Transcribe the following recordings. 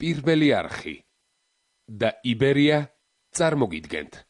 პირველი არხი და იბერია წარმოგიდგენთ.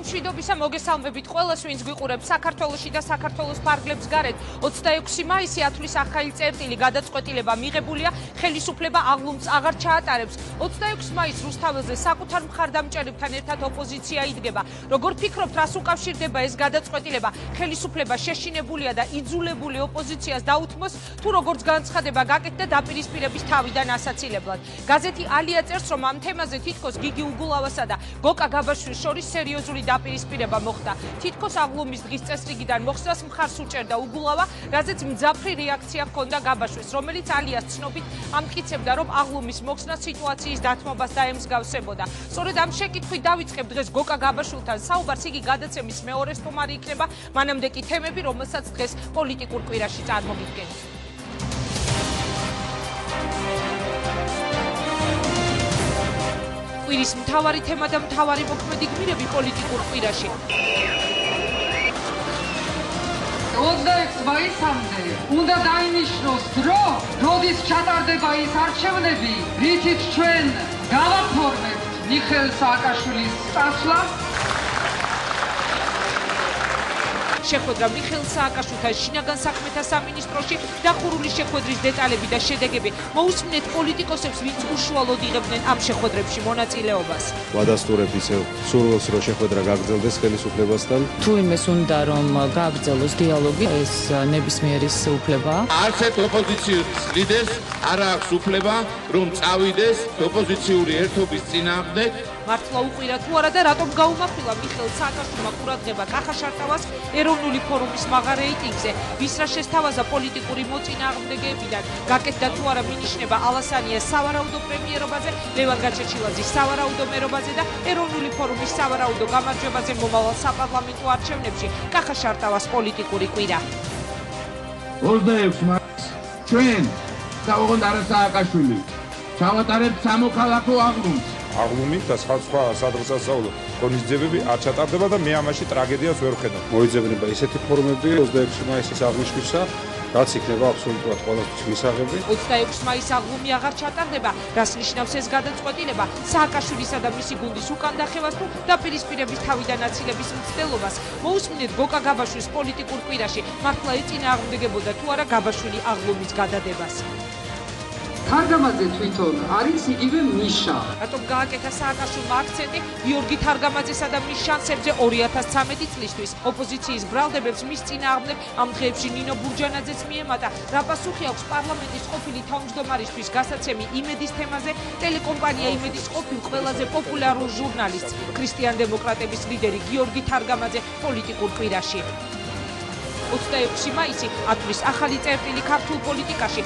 მშვიდობისა მოგესალმებით ყველას, ვინც გვიყურებს საქართველოში და საქართველოს ფარგლებს გარეთ. 26 მაისი ათვლის ახალი წერტილი გადაწყვეტილება მიღებულია, ხელისუფლება აღლუმს აღარ ჩაატარებს. 26 მაისს რუსთაველზე საკუთარ მხარდამჭერებთან ერთად ოპოზიცია იდგება. როგორ ფიქრობთ, რას უკავშირდება ეს გადაწყვეტილება? ხელისუფლება შეშინებულია და იძულებული ოპოზიციას დაუთმოს, თუ როგორც განცხადება გაკეთდა დაპირისპირების თავიდან ასაცილებლად. გაზეთი ალია წერს, რომ ამ თემაზე თითქოს გიგი უგულავასა და გოკა გაბაშვილის შორის სერიოზული დაპირისპირება მოხდა. თითქოს აღლუმის დღის წესრიგიდან მოხსნას მხარს უჭერდა უგულავა, რაზეც მძაფრი რეაქცია ჰქონდა გაბაშვილს, რომელიც ალიას ცნობით ამტკიცებდა, რომ აღლუმის მოხსნა სიტუაციის დათმობას დაემსგავსებოდა. სწორედ ამ შეკითხვით დავიწყებ დღეს გოკა გაბაშვილთან საუბარს, იგი გადაცემის მეორე სტუმარი იქნება, მანამდე კი თემები, რომელსაც დღეს პოლიტიკურ კვირაში წარმოგიდგენთ. კვირის მთავარი თემა და მთავარი მოქმედი გმირები პოლიტიკურ კვირაში. 26 მაისამდე უნდა დაინიშნოს დრო, როდის ჩატარდება ის არჩევნები, რითიც ჩვენ გავაფორმებთ მიხეილ სააკაშვილის წასვლას. შეხვედრა მიხეილ სააკაშვილთან შინაგან საქმეთა სამინისტროში, დახურული შეხვედრის დეტალები და შედეგები. მოусმინეთ პოლიტიკოსებს, ვინც უშუალოდ იღებდნენ ამ შეხვედრებში მონაწილეობას. ვადასტურებ ისევ სურვილს, რომ შეხვედრა გაგრძელდეს ხელისუფლებასთან. თუ იმეს უნდა, რომ გააგრძელოს დიალოგი, ეს ნებისმიერის უფლებაა. არც ერთ ოპოზიციის ლიდერს არ აქვს უფლება, რომ წავიდეს ოპოზიციური ერთობის წინააღმდეგ. მართლა უყვირა თუ არა და რატომ გაუმახვილა მიხეილ სააკაშვილმა ყურადღება კახა შარტავას ეროვნული ფორუმის მაღალ რეიტინგზე, ვის რა შესთავაზა პოლიტიკური მოწინააღმდეგეებიდან, გაკეთდა თუ არა მინიშნება ალასანიას სავარაუდო პრემიერობაზე, ლევან გაჩეჩილაძის სავარაუდო მერობაზე და ეროვნული ფორუმის სავარაუდო გამარჯვებაზე მომავალ საპარლამენტო არჩევნებში. კახა შარტავას პოლიტიკური კვირა. 26 მაისს ჩვენ და ოღონდ არა სააკაშვილი ჩავატარებთ სამოქალაქო აღლუმს. აღლუმი და სხვა სადღესასწაულო ღონისძიებები არ ჩატარდება და მე ამაში ტრაგედიას ვერ ვხედავ. მოიძებნება ისეთი ფორმები 26 მაისის აღნიშვნისა, რაც იქნება აბსოლუტურად ყველასთვის მისაღები. 26 მაისს აღლუმი აღარ ჩატარდება, რას ნიშნავს ეს გადაწყვეტილება? სააკაშვილისა და მისი გუნდის უკან დახევას თუ დაპირისპირების თავიდან აცილების მცდელობას. მოусმინეთ გოკა გაბაშვილის პოლიტიკურ კვირაში, მართლა ეწინააღმდეგებოდა თუ არა გაბაშვილი აღლუმის გადადებას. თარგამაძე თვითონ არის იგივე მიშა. რატომ გააკეთა სააკაშვილმა აქცენტი გიორგი თარგამაძესა და მის შანსებზე 2013 წლისთვის? ოპოზიციის ბრალდებებს მის წინააღმდეგ ამ დღეებში ნინო ბურჯანაძეც მიემატა. რა პასუხი აქვს პარლამენტის ყოფილი თავმჯდომარისთვის გასაცემი იმედის თემაზე? ტელეკომპანია იმედის ყოფილ ყველაზე პოპულარულ ჟურნალისტს, ქრისტიან-დემოკრატების ლიდერი გიორგი თარგამაძე პოლიტიკურ კვირაში. 26 მაისი ათვლის ახალი წერტილი ქართულ პოლიტიკაში.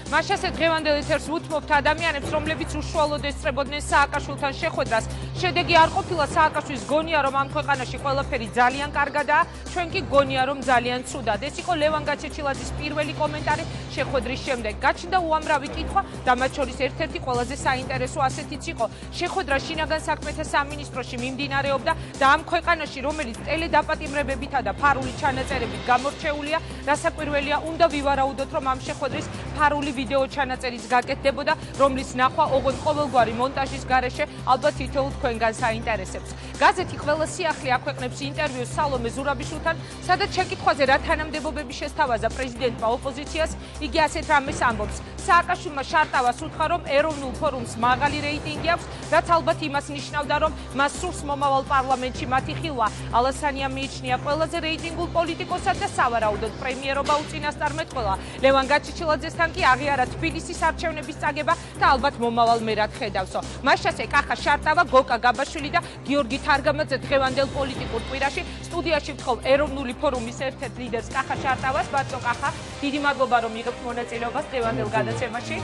მაშასე დღევანდელ ეთერს ვუთმობთ ადამიანებს, რომლებიც უშუალოდ ესწრებოდნენ სააკაშვილთან შეხვედრას. შედეგი არ ყოფილა სააკაშვილის გონია, რომ ამ ქვეყანაში ყველაფერი ძალიან კარგადაა, ჩვენ კი გონია, რომ ძალიან ცუდად. ეს იყო ლევან გაჩეჩილაძის პირველი კომენტარი შეხვედრის შემდეგ. გაჩნდა უამრავი კითხვა და მათ შორის ერთ-ერთი ყველაზე საინტერესო ასეთიც იყო. შეხვედრა შინაგან საქმეთა სამინისტროში მიმდინარეობდა და ამ ქვეყანაში, რომელიც ტელედაპატიმრებებითა და ფარული ჩანაწერებით გამორჩეულია, რასაკვირველია, უნდა ვივარაუდოთ, რომ ამ შეხვედრის ფარული ვიდეო ჩანაწერიც გაკეთდებოდა, რომლის ნახვა ოღონდ ყოველგვარი მონტაჟის გარეშე ალბათ თითოეულ თქვენგან საინტერესებს. გაზეთი ყველა სიახლე აქვეყნებს ინტერვიუს სალომე ზურაბიშვილთან, სადაც შეკითხვაზე რა თანამდებობები შესთავაზა პრეზიდენტმა ოპოზიციას, იგი ასეთ რამეს ამბობს. სააკაშვილმა შარტავას უთხრა, რომ ეროვნულ ფორუმს მაღალი რეიტინგი აქვს, რაც ალბათ იმას ნიშნავდა, რომ მას სურს მომავალ პარლამენტში მათი ხილვა. ალასანიამ მიიჩნია ყველაზე რეიტინგულ პოლიტიკოსად და სავარაუდოდ პრემიერობა უწინასწარმეტყველა. ლევან გაჩიჩილაძესთან კი აღიარა თბილისის არჩევნების წაგება და ალბათ მომავალ მერად ხედავსო. მას შესე კახა შარტავა, გოკა გაბაშვილი და გიორგი თარგამაძე დღევანდელ პოლიტიკურ კვირაში სტუდიაში ვთხოვ ეროვნული ფორუმის ერთ-ერთ ლიდერს კახა შარტავას. ბატონო კახა, დიდი მადლობა რომ იღებთ მონაწილეობას დღევანდელ გადაცემაში.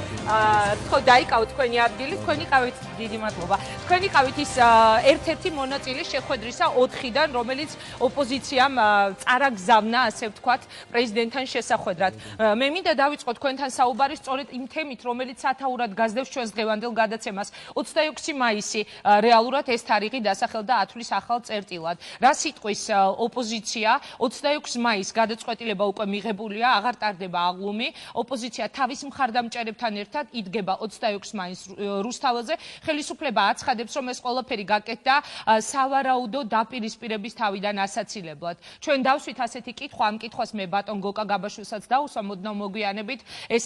თქო დაიკავოთ თქვენი ადგილი, თქვენი ყავით დიდი მადლობა. თქვენი ყავით ის ერთ-ერთი მონაწილე შეხვედრისა 4-დან, რომელიც ოპოზიციამ წარაგზავნა, ასე ვთქვათ, პრეზიდენტთან შესახვედრად. მე მინდა დავიწყო თქვენთან საუბარი სწორედ იმ თემით, რომელიც სათაურად გაზდევს ჩვენს დღევანდელ გადაცემას. 26 მაისი რეალურად ეს თარიღი დასახელდა ათვლის ახალ წერტილად. რა სიტყვის ოპოზიცია 26 მაისს გადაწყვეტილება უკვე მიღებულია, აღარ ტარდება აღლუმი. ოპოზიცია თავის მხარდამჭერებთან ერთად იდგება 26 მაისს რუსთაველზე. ხელისუფლება აცხადებს, რომ ეს ყველაფერი გაკეთდა სავარაუდო დაპირისპირების თავიდან ასაცილებლად. ჩვენ დავსვით ასეთი კითხვა, ამ კითხვას მე ბატონ გოკა გაბაშვილსაც დაუსვა, მოდნავ მოგვიანებით. ეს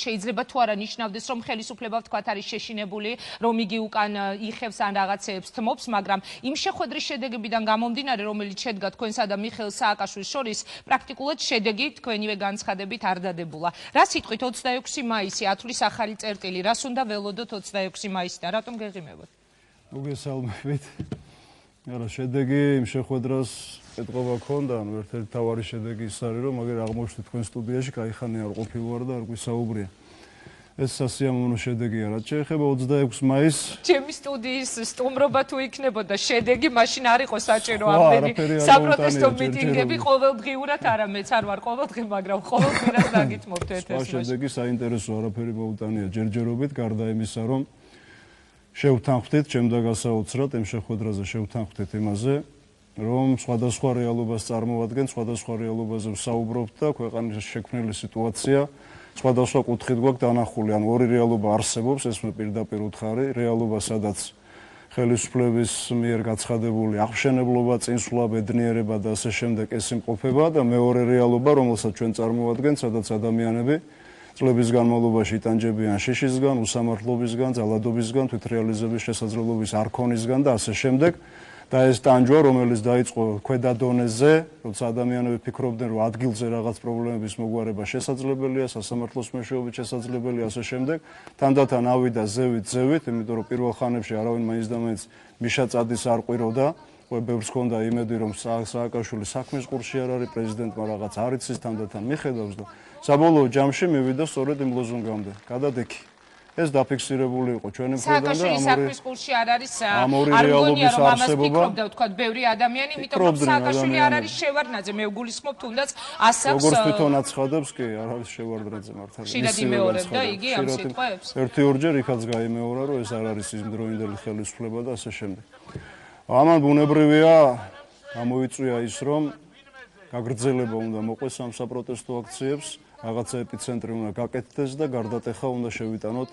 შეიძლება თუ არა ნიშნავდეს, რომ ხელისუფლება ვთქვათ არის შეშინებული, რომ იგი უკან იხევს ან რაღაცეებს თმობს, მაგრამ იმ შეხვედრის შედეგებიდან გამომდინარე, რომელიც შედგა თქვენსა და მიხეილ სააკაშვილის შორის, პრაქტიკულად შედეგი თქვენივე განცხადებით არ დადებულა. რა სიტყვით 26 მაისი ათვლის ახალი წერტილი, რას უნდა ველოდოთ 26 მაისიდან, რატომ გეღიმებოთ? მოგესალმებით. არა, შედეგი იმ შეხვედრას ეტყობა ქონდა, ერთ-ერთი თავარი შედეგი ის არის, რომ მაგერ აღმოჩნდა თქვენ სტუდიაში, кайხანი არ ყოფილვარ და არ გვისაუბრია. ეს სასიამოვნო შედეგია, რაც შეეხება 26 მაისს. ჩემი სტუდიის სტუმრობა თუ იქნებოდა შედეგი, მაშინ არ იყო საჭირო ამდენი საპროტესტო მიტინგები ყოველდღიურად, არა მეც არ ვარ ყოველდღე, მაგრამ ყოველდღურად დაგითმობთ ეთერში. შედეგი საინტერესო არაფერი მოუტანია ჯერჯერობით, გარდა იმისა, რომ შევთანხმდით, ჩემ და გასაოცრად, იმ შეხვედრაზე შევთანხმდით იმაზე, რომ სხვადასხვა რეალობას წარმოადგენთ, სხვადასხვა რეალობაზე ვსაუბრობთ და ქვეყანის შექმნილი სიტუაცია სხვადასხვა კუთხით გვაქვს დანახული, ან ორი რეალობა არსებობს, ეს მე პირდაპირ ვუთხარი, რეალობა, სადაც ხელისუფლების მიერ გაცხადებული აღშენებლობა, წინსვლა, ბედნიერება და ასე შემდეგ ეს იმყოფება და მეორე რეალობა, რომელსაც ჩვენ წარმოადგენთ, სადაც ადამიანები წლების განმავლობაში იტანჯებიან შიშისგან, უსამართლობისგან, ძალადობისგან, თვითრეალიზების შესაძლებლობის არქონისგან და ასე შემდეგ. და ეს ტანჯვა, რომელიც დაიწყო ქვედა დონეზე, როცა ადამიანები ფიქრობდნენ, რომ ადგილზე რაღაც პრობლემების მოგვარება შესაძლებელია, სასამართლოს მეშვეობით შესაძლებელია, ასე შემდეგ, თანდათან ავიდა ზევით, იმიტომ რომ პირველ ხანებში არავინ მაინც და მაინც მიშა წადის არ ყვიროდა, ბევრს ჰქონდა იმედი, რომ სააკაშვილი საქმის ყურში არ არის, პრეზიდენტმა რაღაც არ იცის, თანდათან მიხედავს და საბოლოო ჯამში მივიდა სწორედ იმ ლოზუნგამდე. გადადექი. ეს დაფიქსირებული იყო ჩვენი მხრიდან და სააკაშვილის საქმის ყურში არ არის, არ მგონია რომ ამას ფიქრობდა ვთქვათ ბევრი ადამიანი, იმიტომ რომ სააკაშვილი არ არის შევარდნაძე, მე ვგულისხმობ თუნდაც ასაკს როგორც თვითონ აცხადებს კი, არ არის შევარდნაძე მართალია. ხშირად იმეორებდა იგი ამ სიტყვებს? ერთი-ორჯერ იქაც გაიმეორა, რომ ეს არ არის ის დროინდელი ხელისუფლება და ასე შემდეგ. ამან ბუნებრივია გამოიწვია ის, რომ გაგრძელება უნდა მოყვეს ამ საპროტესტო აქციებს, რაღაცა ეპიცენტრი უნდა გაკეთდეს და გარდატეხა უნდა შევიტანოთ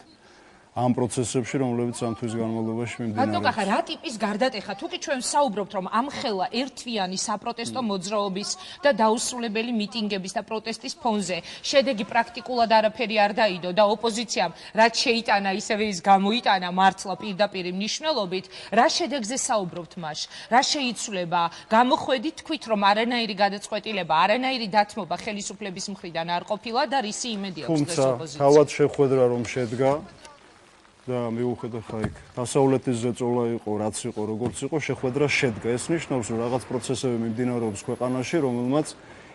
ამ პროცესებში, რომლებიც ამ თვის განმავლობაში მიმდინარეობს. ბატონო კახა, რა ტიპის გარდატეხა? თუკი ჩვენ ვსაუბრობთ, რომ ამხელა ერთვიანი საპროტესტო მოძრაობის და დაუსრულებელი მიტინგების და პროტესტის ფონზე შედეგი პრაქტიკულად არაფერი არ დაიდო და ოპოზიციამ რაც შეიტანა, ისევე ის გამოიტანა მართლა პირდაპირ მნიშვნელობით, რა შედეგზე საუბრობთ მას? რა შეიცვლება? გამოხვედით თქვით, რომ არანაირი გადაწყვეტილება, არანაირი დათმობა ხელისუფლების მხრიდან არ ყოფილა და რისი იმედი აქვს ეს ოპოზიცია? თავად შეხვედრა რომ შედგა და მიუხედავად ხაიქ დასავლეთის ზეწოლა იყო, რაც იყო, როგორც იყო, შეხვედრა შედგა. ეს ნიშნავს, რომ რაღაც პროცესები მიმდინარეობს ქვეყანაში, რომელმაც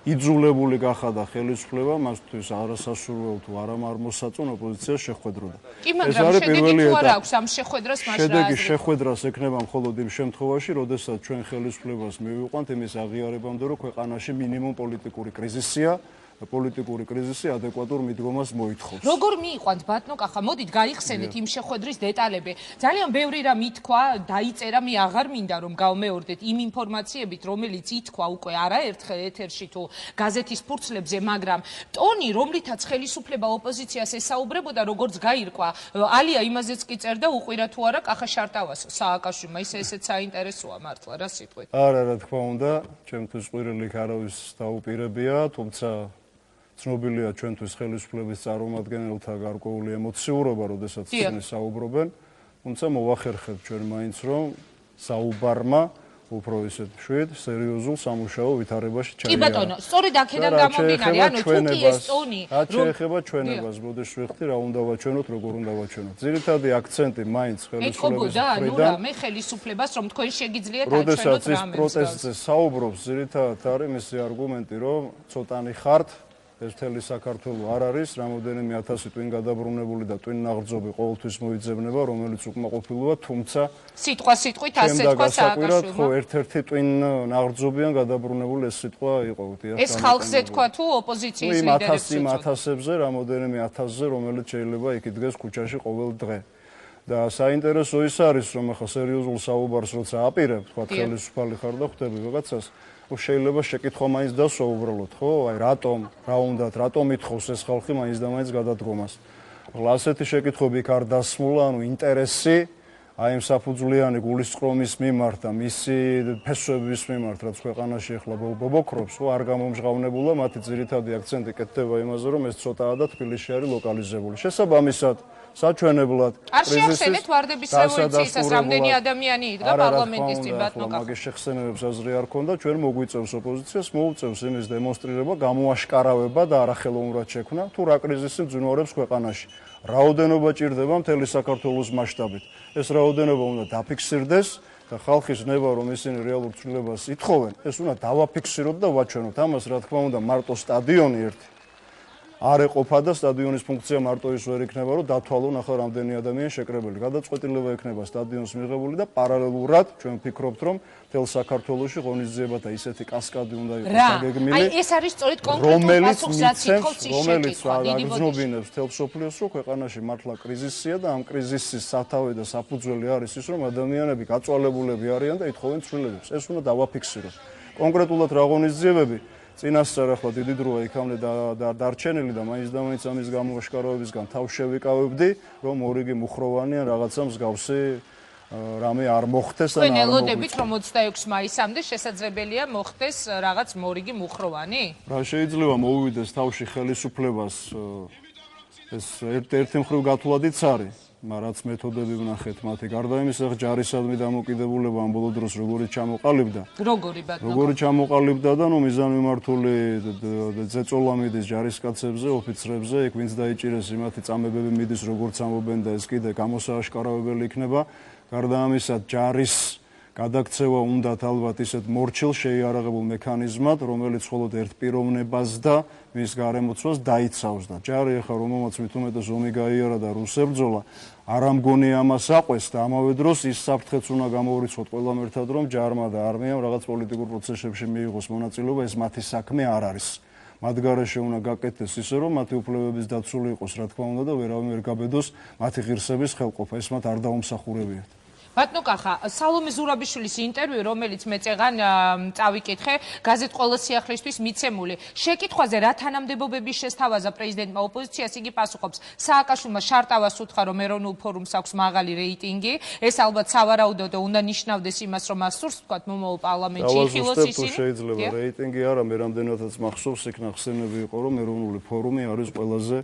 იძულებული გახადა ხელისუფლება მასთვის არასასურველ თუ არამოსაწონ ოპოზიციას შეხვედროდა. კი, მაგრამ შედეგი თუ არა აქვს ამ შეხვედრას მას რა აზრი? შედეგი შეხვედრას ექნება მხოლოდ იმ შემთხვევაში, როდესაც ჩვენ ხელისუფლებას მივიყვანთ იმის აღიარებამდე, რომ ქვეყანაში მინიმუმ პოლიტიკური კრიზისია პოლიტიკური კრიზისი ადეკვატურ მიდგომას მოითხოვს. როგორ მიიყვანთ ბატონო კახა, მოდით გაიხსენეთ იმ შეხვედრის დეტალები. ძალიან ბევრი რამ ითქვა, დაიწერა, მე აღარ მინდა რომ გავმეორდეთ იმ ინფორმაციებით, რომელიც ითქვა უკვე არაერთხელ ეთერში თუ გაზეთის ფურცლებზე, მაგრამ ტონი, რომლითაც ხელისუფლება ოპოზიციას ესაუბრებოდა, როგორც გაირკვა, ალია იმაზეც კი წერდა, უყვირა თუ არა კახა შარტავას სააკაშვილმა, ესეც საინტერესოა მართლა, რა სიტყვით. არა, რა თქმა უნდა, ჩემთვის ყვირილი არავის დაუპირებია, თუმცა ცნობილია ჩვენთვის ხელისუფლების წარმომადგენელთა გარკვეული ემოციურობა, როდესაც ისინი საუბრობენ, თუმცა მოვახერხებთ ჩვენ მაინც რომ საუბარმა უფრო ისეთ მშვიდ, სერიოზულ სამუშაო ვითარებაში კი ბატონო, სწორედ აქედან გამომდინარე, ანუ თუ კი ეს ტონი, რა შეეხება ჩვენებას, მოდი შევხვდი რა უნდა ვაჩვენოთ, როგორ უნდა ვაჩვენოთ. ძირითადი აქცენტი მაინც ხელისუფლების მხრიდან, მე ხელისუფლებას რომ თქვენ შეგიძლიათ აჩვენოთ რამეს. როდესაც ის პროტესტზე საუბრობს, ძირითადად არის მისი არგუმენტი, რომ ცოტანი ხართ ეს მთელი საქართველო არ არის, რამოდენიმე ათასი ტვინ გადაბრუნებული და ტვინ ნაღრձობი ყოველთვის მოიძებნება, რომელიც უკმაყოფილოა, თუმცა სიტყვით ასე თქვა სააკაშვილმა. ხო, ერთ-ერთი ტვინ ნაღრձობიან გადაბრუნებული ეს სიტყვა იყო, დიახ. ეს ხალხზე თქვა თუ ოპოზიციის ლიდერებს? იმ ათასებზე, რამოდენიმე ათასზე, რომელიც შეიძლება იქ იდგეს ქუჩაში ყოველ დღე. და საინტერესო ის არის, რომ ახლა სერიოზულ საუბარს როცა აპირებ, თქვა ხელისუფალი ხარ და ხვდები ვიღაცას, შეიძლება შეკითხვა მაინც დასვა უბრალოდ, ხო? აი რატომ, რა უნდათ, რატომ ითხოვს ეს ხალხი მაინც და მაინც გადადგომას. ახლა ასეთი შეკითხვები იქ არ დასმულა, ანუ ინტერესი აი იმ საფუძვლიანი გულისწყრომის მიმართ და მისი ფესვების მიმართ, რაც ქვეყანაში ახლა ბობოქრობს, ხო, არ გამომჟღავნებულა, მათი ძირითადი აქცენტი კეთდება იმაზე, რომ ეს ცოტაა და თბილისში არის ლოკალიზებული. შესაბამისად, საჩვენებლად არ შეახსენეთ ვარდების რევოლუციისას რამდენი ადამიანი იდგა პარლამენტის წინ ბატონო კახა. მაგის შეხსენებებს აზრი არ ქონდა, ჩვენ მოგვიწევს ოპოზიციას, მოუწევს იმის დემონსტრირება, გამოაშკარავება და არახელოვნურად შექმნა, თუ რა კრიზისი მძვინვარებს ქვეყანაში. რაოდენობა ჭირდება მთელი საქართველოს მასშტაბით. ეს რაოდენობა უნდა დაფიქსირდეს და ხალხის ნება, რომ ისინი რეალურ ცვლილებას ითხოვენ, ეს უნდა დავაფიქსიროთ და ვაჩვენოთ. ამას რა თქმა უნდა მარტო სტადიონი ერთი არ ეყოფა და სტადიონის ფუნქცია მარტო ის ვერ იქნება, რომ დათვალონ ახლა რამდენი ადამიანი შეკრებილი. გადაწყვეტილება ექნება სტადიონს მიღებული და პარალელურად ჩვენ ვფიქრობთ, რომ მთელ საქართველოში ღონისძიებათა ისეთი კასკადი უნდა იყოს დაგეგმილი. აი ეს არის სწორედ კონკრეტულ პასუხს რაც ითხოვს ის შეკითხვა. აგრძნობინებს მთელ სოფლიოს, რომ ქვეყანაში მართლა კრიზისია და ამ კრიზისის სათავე და საფუძველი არის ის, რომ ადამიანები გაწვალებულები არიან და ითხოვენ ცვლილებებს. ეს უნდა დავაფიქსიროთ. კონკრეტულად რა ღონისძიებები წინასწარ ახლა დიდი დროა იქამდე დარჩენილი და მაინც და მაინც ამის გამოაშკარავებისგან თავს შევიკავებდი, რომ ორიგი მუხროვანი ან რაღაცა მსგავსი რამე არ მოხდეს და არ ელოდებით რომ 26 მაისამდე შესაძლებელია მოხდეს რაღაც მორიგი მუხროვანი? რა შეიძლება მოუვიდეს თავში ხელისუფლებას ეს ერთ-ერთი მხრივ გათვლადიც არის. მაგრამ რაც მეთოდები ვნახეთ მათი გარდა იმისა, ჯარისადმი დამოკიდებულება ამ ბოლო დროს როგორი ჩამოყალიბდა. როგორი ჩამოყალიბდა და ნუ მიზანმიმართული ზეწოლა მიდის ჯარისკაცებზე, ოფიცრებზე, იქ ვინც დაიჭირეს იმათი წამებები მიდის როგორც ამობენ და ეს კიდე გამოსააშკარავებელი იქნება. გარდა ამისა ჯარის გადაქცევა უნდათ ალბათ ისეთ მორჩილ შეიარაღებულ მექანიზმად, რომელიც მხოლოდ ერთ პიროვნებას და მის გარემოცვას დაიცავს და ჯარი ახლა რომელმაც მით უმეტეს ომი გაიარა და რუსებრძოლა არ ამგონია ამას აყვეს და ამავე დროს ის საფრთხეც უნდა გამოვრიცხოთ ყველამ ერთად, რომ ჯარმა და არმიამ რაღაც პოლიტიკურ პროცესებში მიიღოს მონაწილეობა, ეს მათი საქმე არ არის. მათ გარეშე უნდა გაკეთდეს ისე, რომ მათი უფლებების დაცული იყოს, რა თქმა უნდა და ვერავინ ვერ გაბედოს მათი ღირსების ხელყოფა, ეს მათ არ დაუმსახურებიათ. ბატონო კახა, სალომე ზურაბიშვილის ინტერვიუ, რომელიც მე წეგან წავიკითხე, გაზეთ ყველა სიახლისთვის მიცემული. შეკითხვაზე რა თანამდებობები შესთავაზა პრეზიდენტმა ოპოზიციას, იგი პასუხობს, სააკაშვილმა შარტავას უთხრა, რომ ეროვნულ ფორუმს აქვს მაღალი რეიტინგი, ეს ალბათ სავარაუდო და უნდა ნიშნავდეს იმას, რომ მას სურს თქვა მომავალ პარლამენტში იხილოს ისინი. შეიძლება რეიტინგი არა, მე რამდენადაც მახსოვს, იქ ნახსენები იყო, რომ ეროვნული ფორუმი არის ყველაზე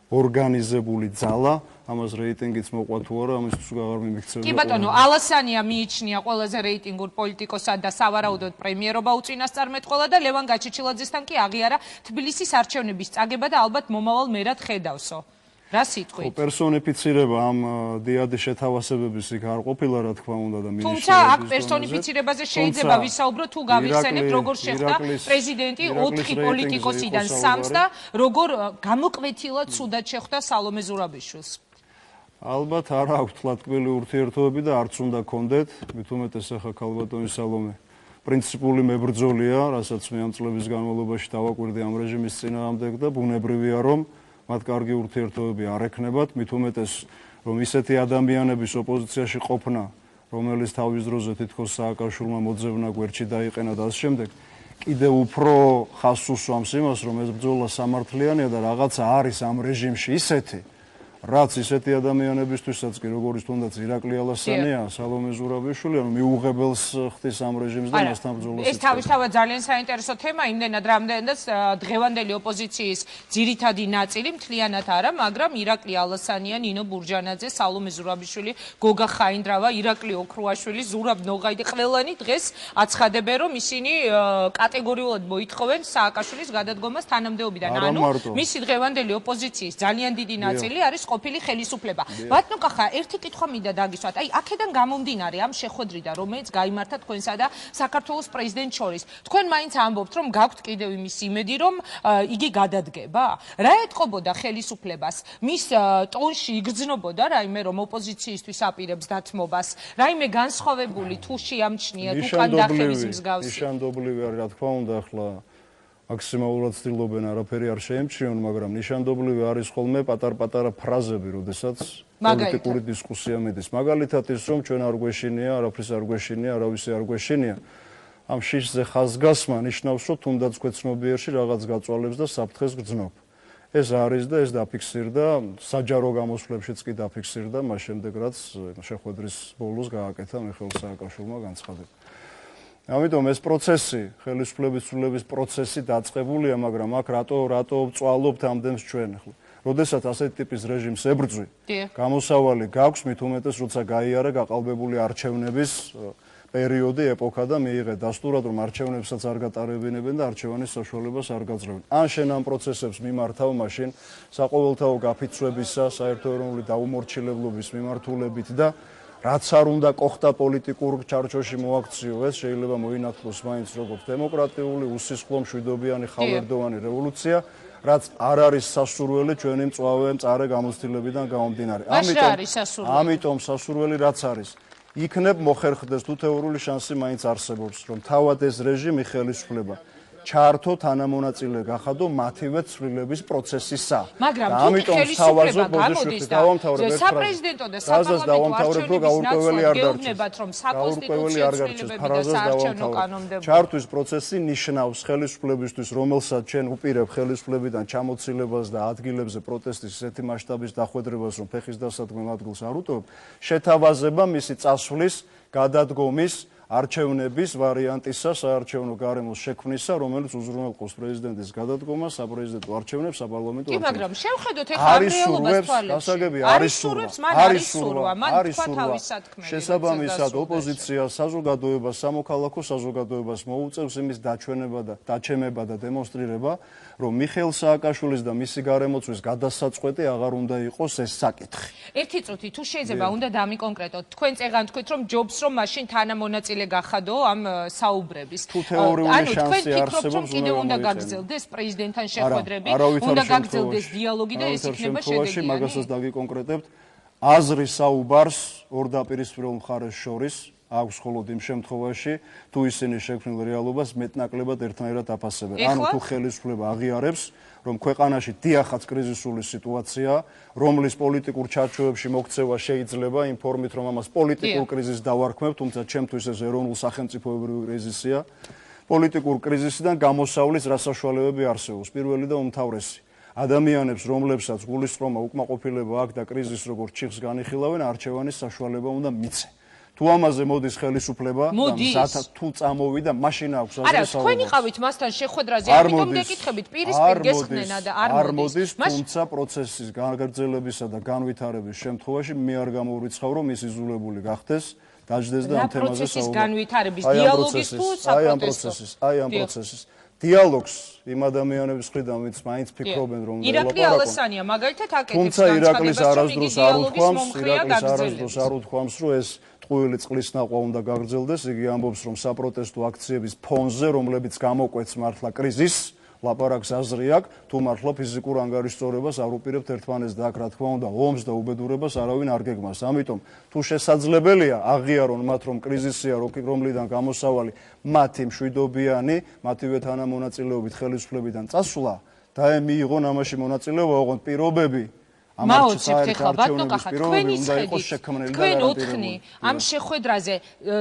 ორგანიზებული ძალა, ამას რეიტინგიც მოყვა თუ არა, ამისთვის აღარ მიმიქცევია. კი ბატონო, ალასანია მიიჩნია ყველაზე რეიტინგურ პოლიტიკოსად და სავარაუდოდ პრემიერობა უწინასწარმეტყველა და ლევან გაჩეჩილაძესთან კი აღიარა თბილისის არჩევნების წაგება და ალბათ მომავალ მერად ხედავსო. რა სიტყვით? პერსონიფიცირება ამ დიადი შეთავაზებების იქ არ ყოფილა, რა თქმა უნდა და მინისტრების. თუმცა აქ პერსონიფიცირებაზე შეიძლება ვისაუბროთ, თუ გავიხსენებთ, როგორ შეხვდა პრეზიდენტი 4 პოლიტიკოსიდან 3-ს და როგორ გამოკვეთილად ცუდად შეხვდა სალომე ზურაბიშვილს. ალბათ არ აქვს თლათქმელი ურთიერთობები და არც უნდა გქონდეთ, მით უმეტეს ახლა ქალბატონი სალომე პრინციპული მებრძოლია, რასაც მე ამ წლების განმავლობაში დავაკვირდი ამ რეჟიმის წინააღმდეგ და ბუნებრივია, რომ მათ კარგი ურთიერთობები არ ექნებათ, მით უმეტეს, რომ ისეთი ადამიანების ოპოზიციაში ყოფნა, რომელიც თავის დროზე თითქოს სააკაშვილმა მოძებნა გვერდში დაიყენა და ამ შემდეგ კიდევ უფრო ხაზს უსვამს იმას, რომ ეს ბრძოლა სამართლიანია და რაღაცა არის ამ რეჟიმში ისეთი, რაც ისეთი ადამიანებისთვისაც კი როგორც თუნდაც ირაკლი ალასანია, სალომე ზურაბიშვილი, ანუ მიუღებელს ხდის ამ რეჟიმს და მასთან ბრძოლას. ეს თავისთავად ძალიან საინტერესო თემა, იმდენად რამდენადაც დღევანდელი ოპოზიციის ძირითადი ნაწილი მთლიანად არა, მაგრამ ირაკლი ალასანია, ნინო ბურჯანაძე, სალომე ზურაბიშვილი, გოგა ხაინდრავა, ირაკლი ოქრუაშვილი, ზურაბ ნოღაიდი ყველანი დღეს აცხადებენ, რომ ისინი კატეგორიულად მოითხოვენ სააკაშვილის გადადგომას თანამდებობიდან. ანუ მისი დღევანდელი ოპოზიციის ძალიან დიდი ნაწილი არის ყოფილი ხელისუფლება. ბატონო კახა, ერთი კითხვა მინდა დაგისვათ. აი, აქედან გამომდინარე ამ შეხვედრიდან, რომელიც გაიმართა თქვენსა და საქართველოს პრეზიდენტს შორის. თქვენ მაინც ამბობთ, რომ გაქვთ კიდევ იმის იმედი, რომ იგი გადადგება? რა ეთყობოდა ხელისუფლებას? მის ტონში იგრძნობოდა რაიმე, რომ ოპოზიციისთვის აპირებს დათმობას? რაიმე განსხვავებული თუ შეამჩნია თუ კანდახების მსგავსი? ნიშანდობლივი არის, რა თქმა უნდა, ახლა მაქსიმალურად ცდილობენ არაფერი არ შეემჩნიონ, მაგრამ ნიშანდობლივი არის ხოლმე პატარ-პატარა ფრაზები, როდესაც პოლიტიკური დისკუსია მიდის. მაგალითად ის, რომ ჩვენ არ გვეშინია, არაფრის არ გვეშინია, არავისი არ გვეშინია. ამ შიშზე ხაზგასმა ნიშნავს, რომ თუნდაც ქვეცნობიერში რაღაც გაწვალებს და საფრთხეს გრძნობ. ეს არის და ეს დაფიქსირდა, საჯარო გამოსვლებშიც კი დაფიქსირდა, მას შემდეგ რაც შეხვედრის ბოლოს გააკეთა მიხეილ სააკაშვილმა განცხადება. ამიტომ ეს პროცესი, ხელისუფლების ცვლილების პროცესი დაწყებულია, მაგრამ აქ რატო ვწვალობთ ამდენს ჩვენ ახლა. როდესაც ასეთი ტიპის რეჟიმს ებრძვი, გამოსავალი გაქვს, მით უმეტეს როცა გაიარა გაყალბებული არჩევნების პერიოდი, ეპოქა და მიიღე დასტურად, რომ არჩევნებსაც არ გატარებინებენ და არჩევანის საშუალებას არ გაძლევენ. ან შენ ამ პროცესებს მიმართავ მაშინ საყოველთაო გაფიცვებისა, საერთო-ეროვნული დაუმორჩილებლობის მიმართულებით და რაც არ უნდა კოხტა პოლიტიკურ ჩარჩოში მოაქციო, ეს შეიძლება მოინათლოს მაინც როგორც დემოკრატიული, უსისხლო მშვიდობიანი ხალხებდოვანი რევოლუცია, რაც არ არის სასურველი ჩვენი მწვავე მწარე გამოცდილებიდან გამომდინარე. ამიტომ სასურველი რაც არის, იქნებ მოხერხდეს თუ თეორიული შანსი მაინც არსებობს, რომ თავად ეს რეჟიმი ხელისუფლება ჩართო თანამონაწილე გახადო მათივე ცვლილების პროცესისა. მაგრამ თუ ხელისუფლება გამოდის და საპრეზიდენტო და საპარლამენტო არჩევნების გეუბნებათ, რომ საკონსტიტუციო ცვლილებები და საარჩევნო კანონმდებლობა. ჩართვის პროცესი ნიშნავს ხელისუფლებისთვის, რომელსაც ჩვენ უპირებ ხელისუფლებიდან ჩამოცილებას და ადგილებზე პროტესტის ისეთი მასშტაბის დახვედრებას, რომ ფეხის დასადგმელ ადგილს არ უტოვებ, შეთავაზება მისი წასვლის, გადადგომის არჩევნების ვარიანტისა, საარჩევნო გარემოს შექმნისა, რომელიც უზრუნველყოფს პრეზიდენტის გადადგომას, საპრეზიდენტო არჩევნებს, საპარლამენტო არჩევნებს. მაგრამ შევხედოთ ახლა ამ რეალობას თვალებში. არის სურვა, მან თქვა თავის სათქმელი. შესაბამისად, ოპოზიცია საზოგადოებას, სამოქალაქო საზოგადოებას მოუწევს იმის დაჩემება და დემონსტრირება, რომ მიხეილ სააკაშვილის და მისი გარემოცვის გადასაწყვეტი აღარ უნდა იყოს ეს საკითხი. ერთი წუთი თუ შეიძლება უნდა დამიკონკრეტოთ. თქვენ წეგან თქვით, რომ ჯობს რომ მაშინ თანამონაწილე გახადო ამ საუბრების. თუ თეორიული შანსი არსებობს, რომ კიდევ უნდა გაგრძელდეს პრეზიდენტთან შეხვედრები, უნდა გაგრძელდეს დიალოგი და ეს იქნება შედეგიანი. მაგასაც დაგიკონკრეტებთ. აზრი საუბარს ორ დაპირისპირებულ მხარეს შორის აქვს მხოლოდ იმ შემთხვევაში, თუ ისინი შექმნილ რეალობას მეტნაკლებად ერთნაირად აფასებენ. ანუ თუ ხელისუფლება აღიარებს, რომ ქვეყანაში დიახაც კრიზისული სიტუაცია, რომლის პოლიტიკურ ჩარჩოებში მოქცევა შეიძლება იმ ფორმით, რომ ამას პოლიტიკურ კრიზისს დავარქმევ, თუმცა ჩემთვის ეს ეროვნულ სახელმწიფოებრივი კრიზისია, პოლიტიკურ კრიზისიდან გამოსავლის რა საშუალებები არსებობს. პირველი და უმთავრესი. ადამიანებს, რომლებსაც გულისწყრომა უკმაყოფილება აქვს და კრიზისს როგორც ჩიხს განიხილავენ, არჩევანის საშუალება უნდა მიცე. თუ ამაზე მოდის ხელისუფლება და მზათა თუ წამოვიდა, მაშინ აქვს აზრი საუბარი. არა, თქვენ იყავით მასთან შეხვედრაზე, ამიტომ გეკითხებით, პირისპირ გესხნენა და არ მოდის. თუმცა პროცესის გაგრძელებისა და განვითარების შემთხვევაში მე არ გამოვრიცხავ, რომ ის იზოლებული გახდეს, დაждდეს და ამ თემაზე საუბარი. პროცესის განვითარების დიალოგის თუ საპროტესტო. აი ამ პროცესის დიალოგს იმ ადამიანების მხრიდან, ვინც მაინც ფიქრობენ, რომ ირაკლი ალასანია მაგალითად აკეთებს თუმცა ირაკლის არასდროს არ უთქვამს, რომ ეს ტყუილი წყლის ნახვა უნდა გაგრძელდეს. იგი ამბობს, რომ საპროტესტო აქციების ფონზე, რომლებიც გამოკვეთს მართლა კრიზისს, ლაპარაკს აზრი აქვს, თუ მართლა ფიზიკურ ანგარიშწორებას არ უპირებთ ერთმანეთს და აქ რა თქმა უნდა ომს და უბედურებას არავინ არ გეგმავს. ამიტომ თუ შესაძლებელია აღიარონ მათ რომ კრიზისია რომლიდან გამოსავალი მათი მშვიდობიანი, მათივე თანამონაწილეობით ხელისუფლებიდან წასვლა და მიიღონ ამაში მონაწილეობა, ოღონდ პირობები მაოცებთ ეხლა ბატონო კახა თქვენი შეხედვით თქვენ ოთხნი ამ შეხვედრაზე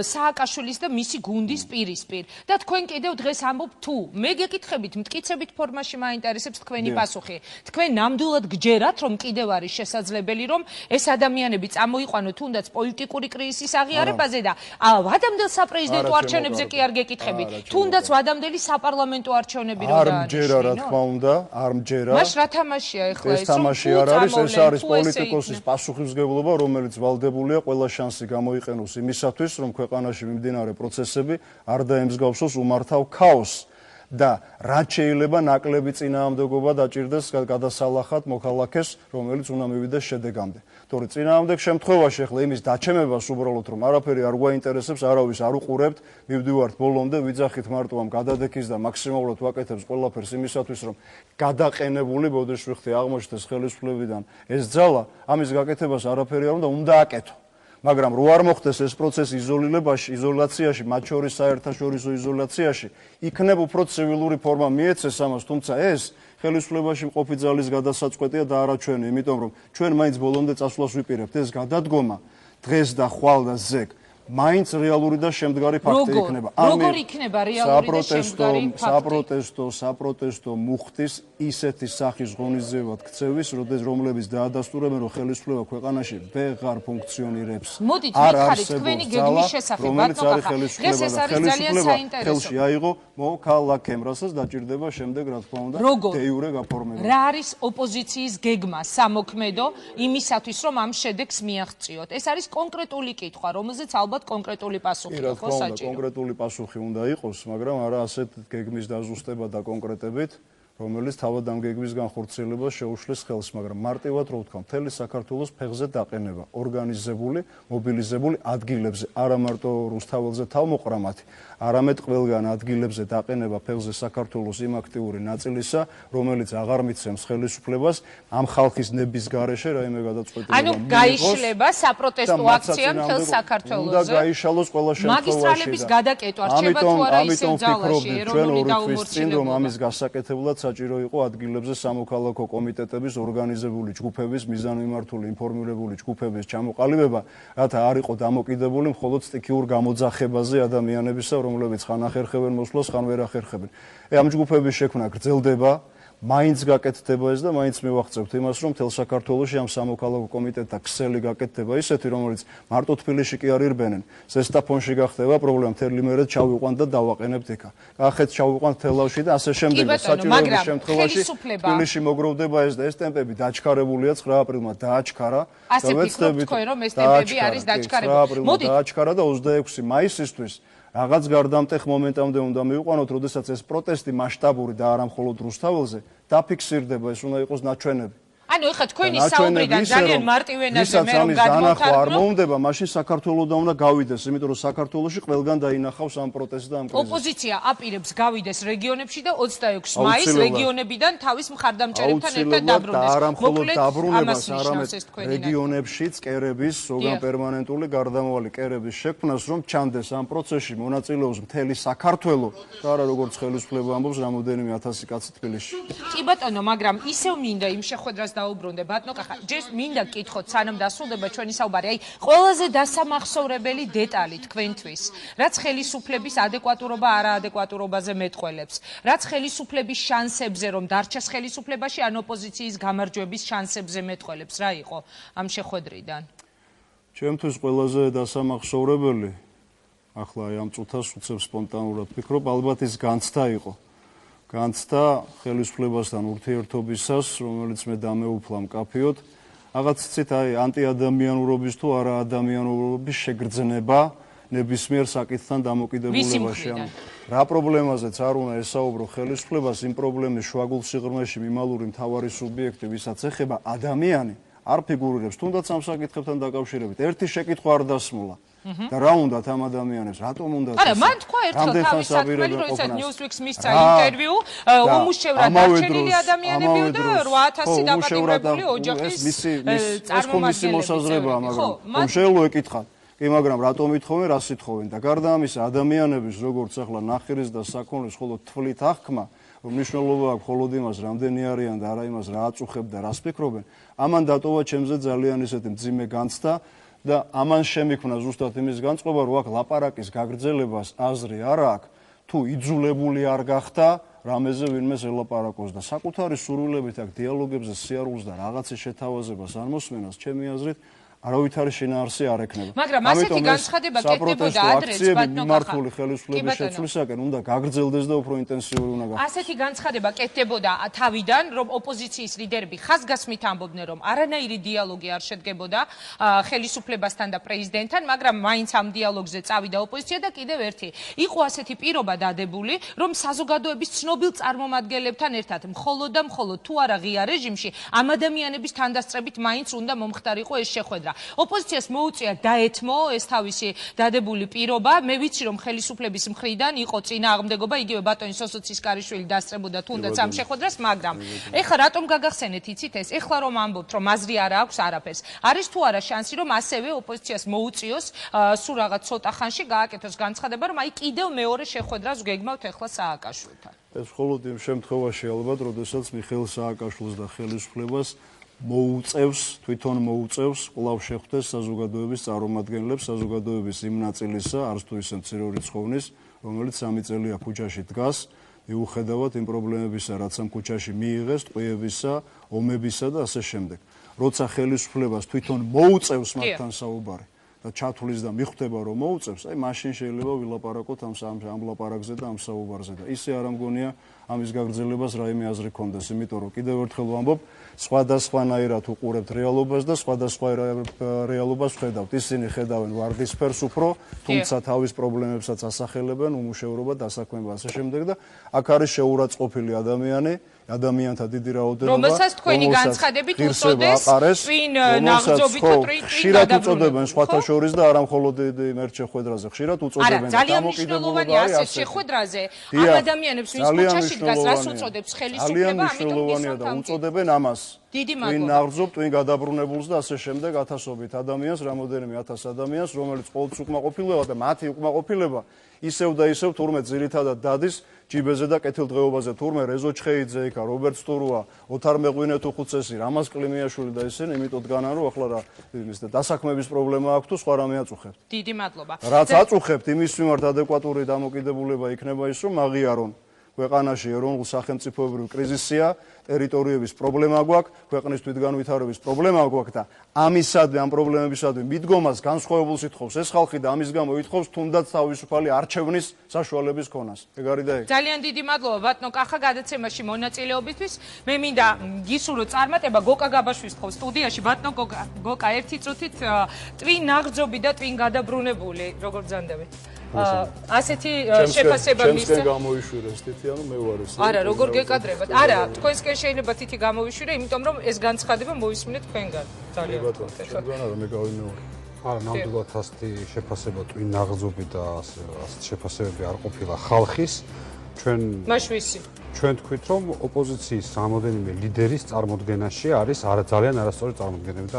სააკაშვილის და მისი გუნდის პირისპირ და თქვენ კიდევ დღეს ამბობთ თუ მე გეკითხებით მტკიცებით ფორმაში მაინტერესებს თქვენი პასუხი თქვენ ნამდვილად გჯერათ რომ კიდევ არის შესაძლებელი რომ ეს ადამიანები წამოიყვანოთ თუნდაც პოლიტიკური კრიზისის აღიარებაზე და ვადამდელ საპრეზიდენტო არჩევნებზე კი არ გეკითხებით თუნდაც ვადამდელი საპარლამენტო არჩევნები რო არ მჯერა რა თქმა უნდა არ მჯერა მას რა თამაშია ეხლა ეს რომ ეს არის პოლიტიკოსის პასუხისმგებლობა, რომელიც ვალდებულია ყველა შანსი გამოიყენოს იმისათვის, რომ ქვეყანაში მიმდინარე პროცესები არ დაემსგავსოს უმართავ ქაოსს და რაც შეიძლება ნაკლები წინააღმდეგობა დაჭირდეს გადასალახად მოქალაქეს, რომელიც უნდა მივიდეს შედეგამდე. თორე წინააღმდეგ შემთხვევაში ახლა იმის დაჩემებას უბრალოდ რომ არაფერი არ გვაინტერესებს, არავის არ უყურებთ, მივდივართ ბოლომდე, ვიძახით მარტო ამ გადადექის და მაქსიმალურად ვაკეთებს ყველაფერს იმისათვის, რომ გადაყენებული ბოდიშვიხთი აღმოჩნდეს ხელისუფლებიდან ეს ძალა, ამის გაკეთებას არაფერი არ უნდა აკეთო. მაგრამ რო არ მოხდეს ეს პროცესი იზოლაციაში, მათ შორის საერთაშორისო იზოლაციაში, იქნებ უფრო ცივილური ფორმა მიეცეს ამას, თუმცა ეს ხელისუფლებაში მყოფი ძალის გადასაწყვეტია და არა ჩვენი, იმიტომ რომ ჩვენ მაინც ბოლომდე წასვლას ვიპირებთ, ეს გადადგომა დღეს და ხვალ და ზეგ მაინც რეალური და შემდგარი ფაქტი იქნება. როგორ იქნება რეალური და შემდგარი ფაქტი? საპროტესტო მუხტის ისეთი სახის ღონისძიებად ქცევის, რომლებიც დაადასტურებენ, რომ ხელისუფლება ქვეყანაში ვეღარ ფუნქციონირებს. მოდით მითხარით თქვენი გეგმის შესახებ, ბატონო კახა. დღეს ეს არის ძალიან საინტერესო. ხელში აიღო მოქალაქემ, რასაც დაჭირდება შემდეგ, რა თქმა უნდა, დე-იურე გაფორმება. რა არის ოპოზიციის გეგმა სამოქმედო იმისათვის, რომ ამ შედეგს მიაღწიოთ? ეს არის კონკრეტული კითხვა, რომელზეც ალბათ კონკრეტული პასუხი იყო საჭირო. კონკრეტული პასუხი უნდა იყოს, მაგრამ არა ასეთ გეგმის დაზუსტება და კონკრეტებით, რომელიც თავად ამ გეგმის განხორციელებას შეუშლის ხელს, მაგრამ მარტივად რო ვთქვა, მთელი საქართველოს ფეხზე დაყენება, ორგანიზებული, მობილიზებული ადგილებზე, არა მარტო რუსთაველზე თავმოყრამათი, არამედ ყველგან ადგილებზე დაყენება ფეხზე საქართველოს იმ აქტიური ნაწილისა, რომელიც აღარ მიცემს ხელისუფლებას ამ ხალხის ნების გარეშე რაიმე გადაწყვეტილება. ანუ გაიშლება საპროტესტო აქცია მთელ საქართველოზე. უნდა გაიშალოს ყველა შემთხვევაში. მაგისტრალების გადაკეტვა რჩება თუ არა ისევ ძალაში, ეროვნული დაუმორჩილება. ამის გასაკეთებლად საჭირო იყო ადგილებზე სამოქალაქო კომიტეტების ორგანიზებული ჯგუფების, მიზანმიმართული ინფორმირებული ჯგუფების ჩამოყალიბება, რათა არ იყო დამოკიდებული მხოლოდ სტიქიურ გამოძახებაზე ადამიანებისა, რომლებიც ხან ახერხებენ მოსვლას, ხან ვერ ახერხებენ. ამ ჯგუფების შექმნა გრძელდება, მაინც გაკეთდება ეს და მაინც მივახცევთ იმას, რომ მთელ საქართველოში ამ სამოქალაქო კომიტეტთა ქსელი გაკეთდება ისეთი, რომელიც მარტო თბილისში კი არ ირბენენ. ზესტაფონში გახდება პრობლემა, მთელი მერე ჩავიყვან და დავაყენებთ იქა. კახეთს ჩავიყვან თელავში და ასე შემდეგ. საჭიროების შემთხვევაში თბილისში მოგროვდება ეს და ეს ტემპები დაჩქარებულია 9 აპრილმა დააჩქარა. ასე ფიქრობთ თქვენ, რომ ეს ტემპები არის დაჩქარებული? მოდით დააჩქარა და 26 მაისისთვის რაღაც გარდამტეხ მომენტამდე უნდა მივიყვანოთ, როდესაც ეს პროტესტი მასშტაბური და არა მხოლოდ რუსთაველზე დაფიქსირდება, ეს უნდა იყოს ნაჩვენები. ანუ ეხლა თქვენი საუბრიდან ძალიან მარტივ ენაზე მე რომ გადმოვთარგმნო, არ მოუნდება, მაშინ საქართველოსდან უნდა გავიდეს, იმიტომ რომ საქართველოში ყველგან დაინახავს ამ პროტესტს და ამ კრიზისს. ოპოზიცია აპირებს გავიდეს რეგიონებში და 26 მაისს რეგიონებიდან თავის მხარდამჭერებთან ერთად დაბრუნდეს. არა მხოლოდ დაბრუნებას, არამედ რეგიონებშიც კერების, ზოგან პერმანენტული გარდამავალი კერების შექმნას, რომ ჩანდეს ამ პროცესში მონაწილეობს მთელი საქართველო და არა როგორც ხელისუფლება ამბობს, რამოდენიმე 1000 კაცი თბილისში. კი ბატონო, მაგრამ ისევ მინდა იმ შეხვედრას დაუბრუნდე ბატონო კახა, ჯერ მინდა გკითხოთ, სანამ დასრულდება ჩვენი საუბარი, აი, ყველაზე დასამახსოვრებელი დეტალი თქვენთვის, რაც ხელისუფლების ადეკვატურობა არაადეკვატურობაზე მეტყველებს, რაც ხელისუფლების შანსებზე, რომ დარჩეს ხელისუფლებაში, ან ოპოზიციის გამარჯვების შანსებზე მეტყველებს, რა იყო ამ შეხვედრიდან? ჩემთვის ყველაზე დასამახსოვრებელი, ახლა აი ამ წუთას უცებ სპონტანურად ვფიქრობ, ალბათ ის განცდა იყო. განცდა ხელისუფლებასთან ურთიერთობისას, რომელიც მე დამეუფლა მკაფიოდ, რაღაც ცით აი ანტიადამიანურობის თუ არაადამიანურობის შეგრძნება ნებისმიერ საკითხთან დამოკიდებულებაში. რა პრობლემაზეც არ უნდა ესაუბრო ხელისუფლებას, იმ პრობლემის შუაგულ სიღრმეში მიმალური მთავარი სუბიექტი, ვისაც ეხება ადამიანი, არ ფიგურირებს თუნდაც ამ საკითხებთან დაკავშირებით ერთი შეკითხვა არ დასმულა და რა უნდათ ამ ადამიანებს რატომ უნდათ არა მან თქვა ერთხელ თავის საქმელი როდესაც Newsweek-ს მისცა ინტერვიუ უმუშევრად დარჩენილი ადამიანებიო და 8000 დაპატიმრებული ოჯახის წარმომადგენლებია მაგრამ შეიძლება ეკითხათ კი მაგრამ რატომ ითხოვენ რას ითხოვენ და გარდა ამისა ადამიანების როგორც ახლა ნახირის და საქონლის ხოლო თვლით აღქმა მნიშვნელობა აქვს მხოლოდ იმას რამდენი არიან და არა იმას რა აწუხებ და რას ფიქრობენ ამან დატოვა ჩემზე ძალიან ისეთი მძიმე განცდა და ამან შემიქმნა ზუსტად იმის განწყობა რომ აქ ლაპარაკის გაგრძელებას აზრი არ აქვს თუ იძულებული არ გახდა რამეზე ვინმეს ელაპარაკოს და საკუთარი სურვილებით აქ დიალოგებზე სიარულს და რაღაცის შეთავაზებას არ მოსმენას ჩემი აზრით არავითარი შინაარსი არ ექნება. მაგრამ ასეთი განცხადება კეთდებოდა ადრეც მართული ხელისუფლების შეცვლისაკენ უნდა გაგრძელდეს და უფრო ინტენსიური უნდა გახდეს. ასეთი განცხადება კეთდებოდა თავიდან, რომ ოპოზიციის ლიდერები ხაზგასმით ამბობდნენ, რომ არანაირი დიალოგი არ შედგებოდა ხელისუფლებასთან და პრეზიდენტთან, მაგრამ მაინც ამ დიალოგზე წავიდა ოპოზიცია და კიდევ ერთი. იყო ასეთი პირობა დადებული, რომ საზოგადოების ცნობილ წარმომადგენლებთან ერთად მხოლოდ და მხოლოდ თუ არა ღია რეჟიმში ამ ადამიანების თანდასწრებით მაინც უნდა მომხდარიყო ეს შეხვედრა. ოპოზიციას მოუწია დაეთმო ეს თავისი დადებული პირობა. მე ვიცი რომ ხელისუფლების მხრიდან იყო წინააღმდეგობა, იგივე ბატონი სოსოცის კარიშვილი დასწრებოდა თუნდაც ამ შეხვედრას, მაგრამ ეხლა რატომ გაგახსენეთ იცით ეს? ეხლა რომ ამბობთ რომ აზრი არ აქვს არაფერს. არის თუ არა შანსი რომ ასევე ოპოზიციას მოუწიოს სულ რაღაც ცოტა ხანში გააკეთოს განცხადება რომ აი კიდევ მეორე შეხვედრას გეგმავთ ეხლა სააკაშვილთან. ეს მხოლოდ იმ შემთხვევაში ალბათ, როდესაც მიხეილ სააკაშვილს და ხელისუფლებას მოუწევს, თვითონ მოუწევს კვლავ შეხვდეს საზოგადოების წარმომადგენლებს, საზოგადოების იმ ნაწილისა, არც თუ ისე მცირე რიცხოვნის, რომელიც 3 წელია ქუჩაში დგას, მიუხედავად იმ პრობლემებისა, რაც ამ ქუჩაში მიიღეს, ტყვიებისა, ომებისა და ასე შემდეგ. როცა ხელისუფლებას თვითონ მოუწევს მათთან საუბარი და ჩათვლის და მიხვდება რომ მოუწევს, აი მაშინ შეიძლება ვილაპარაკოთ ამ ლაპარაკზე და ამ საუბარზე და ისე არ ამგონია ამის გაგრძელებას რაიმე აზრი კონდეს, იმიტომ რომ კიდევ ერთხელ ვამბობ, სხვადასხვანაირად უყურებთ რეალობას და სხვადასხვა რეალობას ხედავთ. ისინი ხედავენ ვარდისფერს უფრო, თუმცა თავის პრობლემებსაც ასახელებენ, უმუშევრობა, დასაქმება ასე შემდეგ და აქ არის შეურაცხყოფილი ადამიანთა დიდი რაოდენობა, რომელსაც თქვენი განცხადებით უწოდეს twin ნაღმზობით თუ twin ხშირად უწოდებენ სხვათა შორის და არა მხოლოდ ერთ შეხვედრაზე, ხშირად უწოდებენ და ძალიან მნიშვნელოვანი ასეთ შეხვედრაზე ამ ადამიანებს ვინც ქუჩაში დგას, რას უწოდებს ხელისუფლება, ამიტომ მნიშვნელოვანია და უწოდებენ ამას. twin ნაღმზობ, twin გადაბრუნებულს და ასე შემდეგ ათასობით ადამიანს, რამოდენიმე 1000 ადამიანს, რომელიც ყოველთვის უკმაყოფილება და მათი უკმაყოფილება ისევ და ისევ თურმე ძირითადად დადის ჯიბეზე და კეთილდღეობაზე თურმე რეზო ჩხეიძე იქა, რობერტ სტურუა, ოთარ მეღვინე თუ ხუცესი, რამაზ კლიმიაშვილი და ისინი იმიტომ დგანან რომ ახლა რა ის დასაქმების პრობლემა აქვს თუ სხვა რამე აწუხებთ. დიდი მადლობა. რაც აწუხებთ იმის მიმართ ადეკვატური დამოკიდებულება იქნება ის რომ აღიარონ ქვეყანაში ეროვნულ სახელმწიფოებრივ კრიზისია, ტერიტორიების პრობლემა გვაქვს, ქვეყნის თვითგანვითარების პრობლემა გვაქვს და ამისადმი ამ პრობლემებისადმი მიდგომას განსხვავებულს ითხოვს ეს ხალხი და ამის გამო ითხოვს თუნდაც თავისუფალი არჩევნის საშუალების ქონას. ეგ არის და ეგ. ძალიან დიდი მადლობა ბატონო კახა გადაცემაში მონაწილეობისთვის. მე მინდა გისურვო წარმატება გოკა გაბაშვილის თხოვ სტუდიაში ბატონო გოკა ერთი წუთით twin ნაღმზობი და twin გადაბრუნებული როგორ ბრძანდებით? ასეთი შეფასება მისცა. ჩემს გამოიშვირეს თითი, ანუ მე ვარ ეს. არა, როგორ გეკადრებათ? არა, თქვენსკენ შეიძლება თითი გამოიშვირე, იმიტომ რომ ეს განცხადება მოვისმინეთ თქვენგან. ძალიან ბატონო, თქვენ არა მე გავიმეორე. არა, ნამდვილად ასეთი შეფასება twin ნაღმზობი და ასეთი შეფასებები არ ყოფილა ხალხის. ჩვენ თქვით რომ ოპოზიციის რამოდენიმე ლიდერის წარმოდგენაში არის ძალიან არასწორი წარმოდგენები და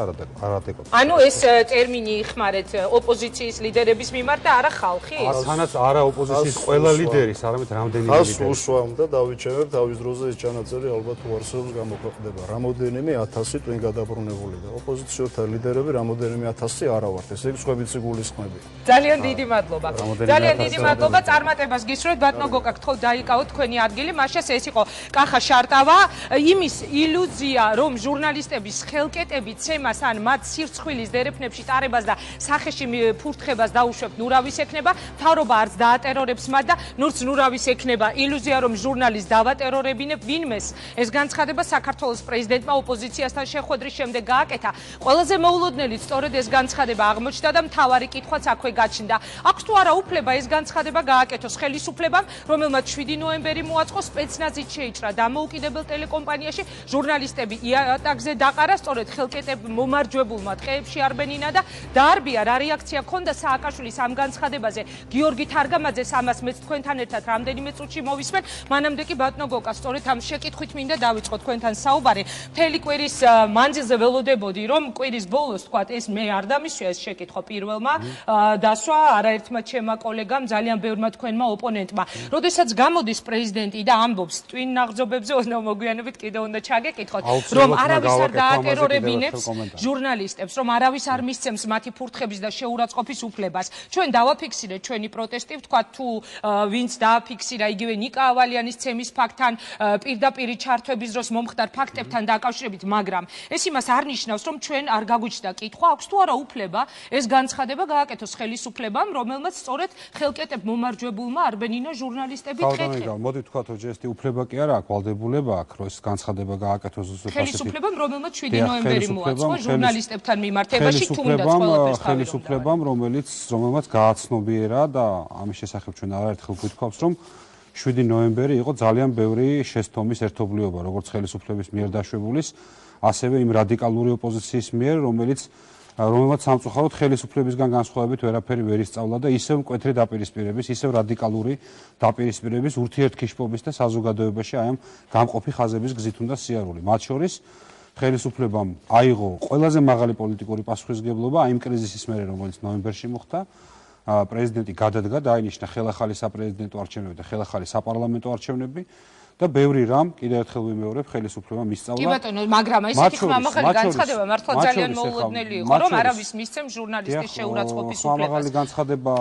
არადეკვატური. ანუ ეს ტერმინი იხმარეთ ოპოზიციის ლიდერების მიმართ და არა ხალხის? სანაც არა ოპოზიციის ყველა ლიდერის, არამედ რამდენიმე ლიდერი. ხალხს უსვამ და დავიჩევებ თავის დროზე ეს ჩანაწერი ალბათ უარსებობს გამოქვეყნდება. რამოდენიმე 1000 twin გადაბრუნებული და ოპოზიციოთა ლიდერები რამოდენიმე 1000 არა ვართ. ეს ხვებიცი გულისხმები. ძალიან დიდი მადლობა. ძალიან დიდი მადლობა წარმატებას გისურვებთ ბატონო გოკა გთხოვ დაიკავოთ თქვენი ადგილი. მაშინ ეს იყო კახა შარტავა. იმის ილუზია, რომ ჟურნალისტების ხელკეტები ცემას ან მათ სირცხვილის დერეფნებში ტარებას და სახეში ფურთხებას დაუშვებთ ნურავის ექნება, მთავრობა არც დაატერორებს მათ და ნურც ნურავის ექნება. ილუზია, რომ ჟურნალისტს დავატერორებინებ ვინმეს. ეს განცხადება საქართველოს პრეზიდენტმა ოპოზიციასთან შეხვედრის შემდეგ გააკეთა. ყველაზე მოულოდნელიც სწორედ ეს განცხადება აღმოჩნდა და მთავარი კითხვაც აქვე გაჩნდა. აქვს თუ არა უფლება ეს განცხადება გააკეთოს ხელისუფლებამ, რომელმაც 7 ნოემბერი მოაწყო სპეციალური ცნაზით შეიჭრა დამოუკიდებელ ტელეკომპანიაში, ჟურნალისტები იატაკზე დაყარა, სწორედ ხელკეტებ მომარჯვებულმა ტყეებში არბენინა და დაარბია რა რეაქცია ქონდა სააკაშვილის ამ განცხადებაზე. გიორგი თარგამაძეს ამას მეც თქვენთან ერთად რამდენიმე წუთში მოვისმენ. მანამდე კი ბატონო გოკა, სწორედ ამ შეკითხვით მინდა დავიწყო თქვენთან საუბარი. მთელი კვირის მანძილზე ველოდებოდი, რომ კვირის ბოლოს თქვათ ეს მე არ დამისვია ეს შეკითხვა პირველმა დასვა არაერთმა ჩემმა კოლეგამ, ძალიან ბევრმა თქვენმა ოპონენტმა. როდესაც გამოდის პრეზიდენტი და ამბობს ტვინ ნაღრძობებზე, მოგვიანებით კიდევ უნდა ჩაგეკითხოთ, რომ არავის არ დაატერორებინებს ჟურნალისტებს, რომ არავის არ მისცემს მათი ფურთხების და შეურაცხყოფის უფლებას. ჩვენ დავაფიქსირეთ ჩვენი პროტესტი, ვთქვათ თუ ვინც დააფიქსირა იგივე ნიკა ავალიანის ცემის ფაქტთან, პირდაპირ ჩართვების დროს მომხდარ ფაქტებთან დაკავშირებით, მაგრამ ეს იმას არ ნიშნავს, რომ ჩვენ არ გაგვიჩნდა კითხვა, აქვს თუ არა უფლება ეს განცხადება გააკეთოს ხელისუფლებამ, რომელმაც სწორედ ხელკეტებ მომარჯვებულმა არბენინა ჟურნალისტები ტყეში. მოდი ვთქვათ, რომ ეს უფლება კი არა აქვს, ვალდებულება აქვს, რომ ეს განცხადება გააკეთოს ზუსტად ასეთი. ხელისუფლებამ, რომელმაც 7 ნოემბერი მოაწყო ჟურნალისტებთან მიმართებაში, თუნდაც ყველაფერს ხელისუფლებამ, რომელმაც გააცნობიერა და ამის შესახებ ჩვენ არაერთხელ გვითქვამს, რომ 7 ნოემბერი იყო ძალიან ბევრი შესთომის ერთობლიობა, როგორც ხელისუფლების მიერ დაშვებულის, ასევე იმ რადიკალური ოპოზიციის მიერ, რომელმაც სამწუხაროდ ხელისუფლებისგან განსხვავებით ვერაფერი ვერ ისწავლა და ისევ მკვეთრი დაპირისპირების, ისევ რადიკალური დაპირისპირების, ურთიერთქიშპობის და საზოგადოებაში აი ამ გამყოფი ხაზების გზით უნდა სიარული. მათ შორის ხელისუფლებამ აიღო ყველაზე მაღალი პოლიტიკური პასუხისმგებლობა აი იმ კრიზისის მერე, რომელიც ნოემბერში მოხდა. პრეზიდენტი გადადგა, დაინიშნა ხელახალი საპრეზიდენტო არჩევნები და ხელახალი საპარლამენტო არჩევნები და ბევრი რამ კიდევ ერთხელ ვიმეორებ ხელისუფლებამ ისწავლა. კი ბატონო, მაგრამ ესეთი ხმამაღალი განცხადება მართლა ძალიან მოულოდნელი იყო, რომ არავის მისცემს ჟურნალისტის შეურაცხყოფის უფლებას. ხმამაღალი განცხადება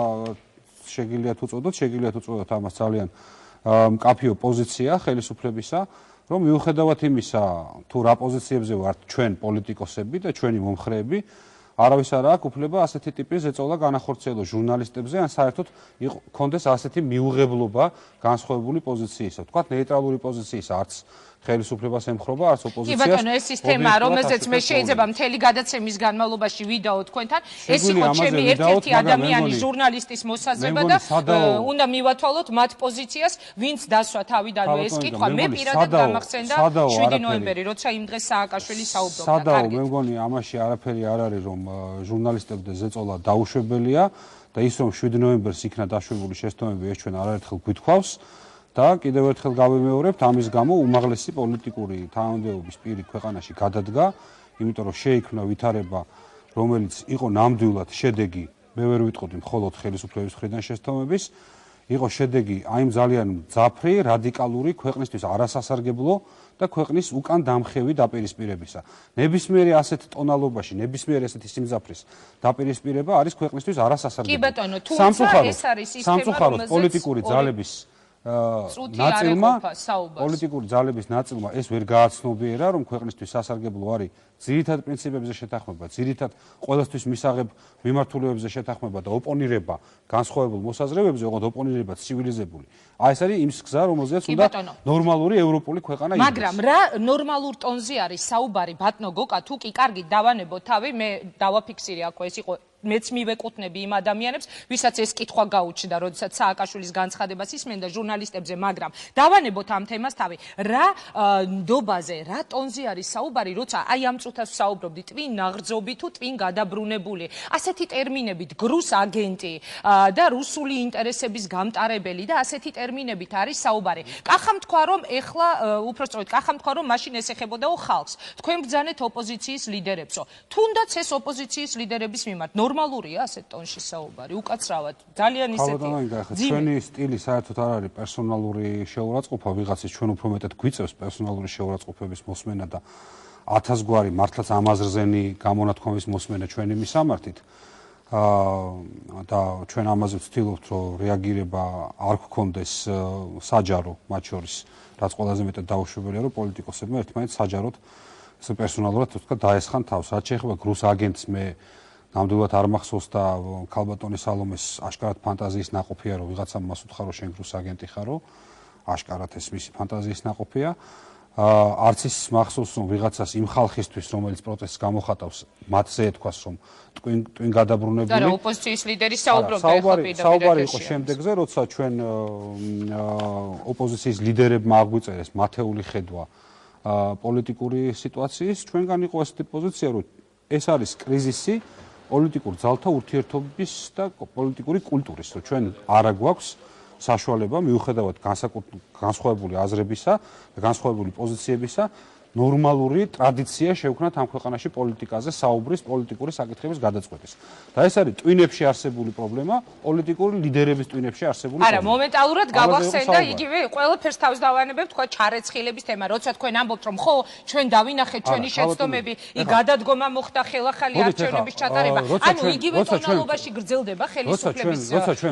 შეგიძლიათ უწოდოთ ამას ძალიან მკაფიო პოზიცია ხელისუფლებისა, რომ მიუხედავად იმისა, თუ რა პოზიციებზე ვართ ჩვენ პოლიტიკოსები და ჩვენი მომხრეები, არავის არ აქვს უფლება ასეთი ტიპის ზეწოლა განახორციელოს ჟურნალისტებზე, ან საერთოდ კონდეს ასეთი მიუღებლობა განსხვავებული პოზიციისა. ვთქვათ, ნეიტრალური პოზიციის არც ხელისუფლებას ემხრობა, არც ოპოზიციას. კი ბატონო, ეს ის თემა, რომელზეც მე შეიძლება მთელი გადაცემის განმავლობაში ვიდაო თქვენთან, ეს იყო ჩემი ერთ-ერთი ადამიანი ჟურნალისტის მოსაზრება და უნდა მივათვალოთ მათ პოზიციას, ვინც დასვა თავიდანვე ეს კითხვა. მე პირადად გამახსენდა 7 ნოემბერი, როცა იმ დღეს სააკაშვილი საუბრობდა. სადაო, მე მგონი ამაში არაფერი არ არის, რომ ჟურნალისტებზე ზეწოლა დაუშვებელია და ის რომ 7 ნოემბერს იქნა დაშვებული შესტომები, ეს ჩვენ არაერთხელ გვითქვავს. და კიდევ ერთხელ გავიმეორებთ, ამის გამო უმაღლესი პოლიტიკური თანამდებობის პირი ქვეყანაში გადადგა, იმიტომ რომ შეიქმნა ვითარება, რომელიც იყო ნამდვილად შედეგი, მე ვერ ვიტყოდი მხოლოდ ხელისუფლების მხრიდან შესთომების, იყო შედეგი აი ამ ძალიან მძაფრი, რადიკალური, ქვეყნისთვის არასასარგებლო და ქვეყნის უკან დამხევი დაპირისპირებისა. ნებისმიერი ასეთ ტონალობაში, ნებისმიერი ასეთი სიმძაფრის დაპირისპირება არის ქვეყნისთვის არასასარგებლო. კი ბატონო, თუმცა ეს არის სისტემა, რომელზეც პოლიტიკური ძალების პოლიტიკური ძალების ნაწილმა ეს ვერ გააცნობიერა, რომ ქვეყნისთვის სასარგებლო არის ძირითად პრინციპებზე შეთანხმება, ძირითად ყველასთვის მისაღებ მიმართულებებზე შეთანხმება და ოპონირება განსხვავებულ მოსაზრებებზე, ოღონდ ოპონირება ცივილიზებული. აი ეს არის იმ გზა, რომელზეც უნდა ნორმალური ევროპული ქვეყანა იყოს. მაგრამ რა ნორმალურ ტონზე არის საუბარი, ბატონო გოკა, თუ კი კარგით დავანებოთ თავი, მე დავაფიქსირე აქ ეს იყო მეც მივეკუთვნები იმ ადამიანებს, ვისაც ეს კითხვა გაუჩნდა, როდესაც სააკაშვილის განცხადებას ისმენდა ჟურნალისტებზე, მაგრამ დავანებოთ ამ თემას თავი. რა ნდობაზე, რა ტონზე არის საუბარი, როცა აი ამ წუთას ვსაუბრობდი ტვინ ნაღრძობი თუ ტვინ გადაბრუნებული. ასეთი ტერმინებით გრუს აგენტი და რუსული ინტერესების გამტარებელი და ასეთი ტერმინებით არის საუბარი. კახამ თქვა, რომ ეხლა უпростоროდ კახამ თქვა, რომ მაშინ ეს ეხებოდაო ხალხს. თქვენ ბრძანეთ ოპოზიციის ლიდერებსო. თუნდაც ეს ოპოზიციის ლიდერების მიმართ ნორმალურია ასეთ ტონში საუბარი, უკაცრავად, ძალიან ისეთი. ჩვენი სტილი საერთოდ არ არის პერსონალური შეურაცხყოფა, ვიღაცის ჩვენ უფრო მეტად გვიწევს პერსონალური შეურაცხყოფების მოსმენა და 1000 გვარი მართლაც ამაზრზენი გამონათქვამის მოსმენა ჩვენი მისამართით. და ჩვენ ამაზე ვცდილობთ, რომ რეაგირება არ გქონდეს საჯარო მათ შორის, რაც ყველაზე მეტად დაუშვებელია, რომ პოლიტიკოსებმა ერთმანეთს საჯაროდ პერსონალურად თქვა დაესხან თავს. რაც შეეხება გრუს აგენტს, მე ნამდვილად არ მახსოვს და ქალბატონი სალომეს აშკარად ფანტაზიის ნაყოფია, რომ ვიღაცამ მას უთხრა, რომ შენ გრუს აგენტი ხარო, აშკარად ეს მისი ფანტაზიის ნაყოფია. არც ის მახსოვს რომ ვიღაცას იმ ხალხისთვის რომელიც პროტესტს გამოხატავს მათზე ეთქვას რომ ტვინ გადაბრუნებული და ოპოზიციის ლიდერი საუბრობდა ეხლა საუბარი იყო შემდეგზე როცა ჩვენ ოპოზიციის ლიდერებმა აგვიწერეს მათეული ხედვა პოლიტიკური სიტუაციის ჩვენგან იყო ესეთი პოზიცია რომ ეს არის კრიზისი პოლიტიკურ ძალთა ურთიერთობის და პოლიტიკური კულტურის რომ ჩვენ არა გვაქვს საშუალება მიუხედავად განსხვავებული აზრებისა და განსხვავებული პოზიციებისა ნორმალური ტრადიცია შეუქმნათ ამ ქვეყანაში პოლიტიკაზე საუბრის პოლიტიკური საკითხების გადაწყვეტის და ეს არის ტვინებში არსებული პრობლემა პოლიტიკური ლიდერების ტვინებში არსებული არა მომენტალურად გავახსენდა იგივე ყველაფერს თავს დავანებებ თქვა ჩარეცხილების თემა როცა თქვენ ამბობთ რომ ხო ჩვენ დავინახეთ ჩვენი შეცდომები იქ გადადგომა მოხდა ხელახალი არჩევნების ჩატარება ანუ იგივე ტონალობაში გრძელდება ხელისუფლების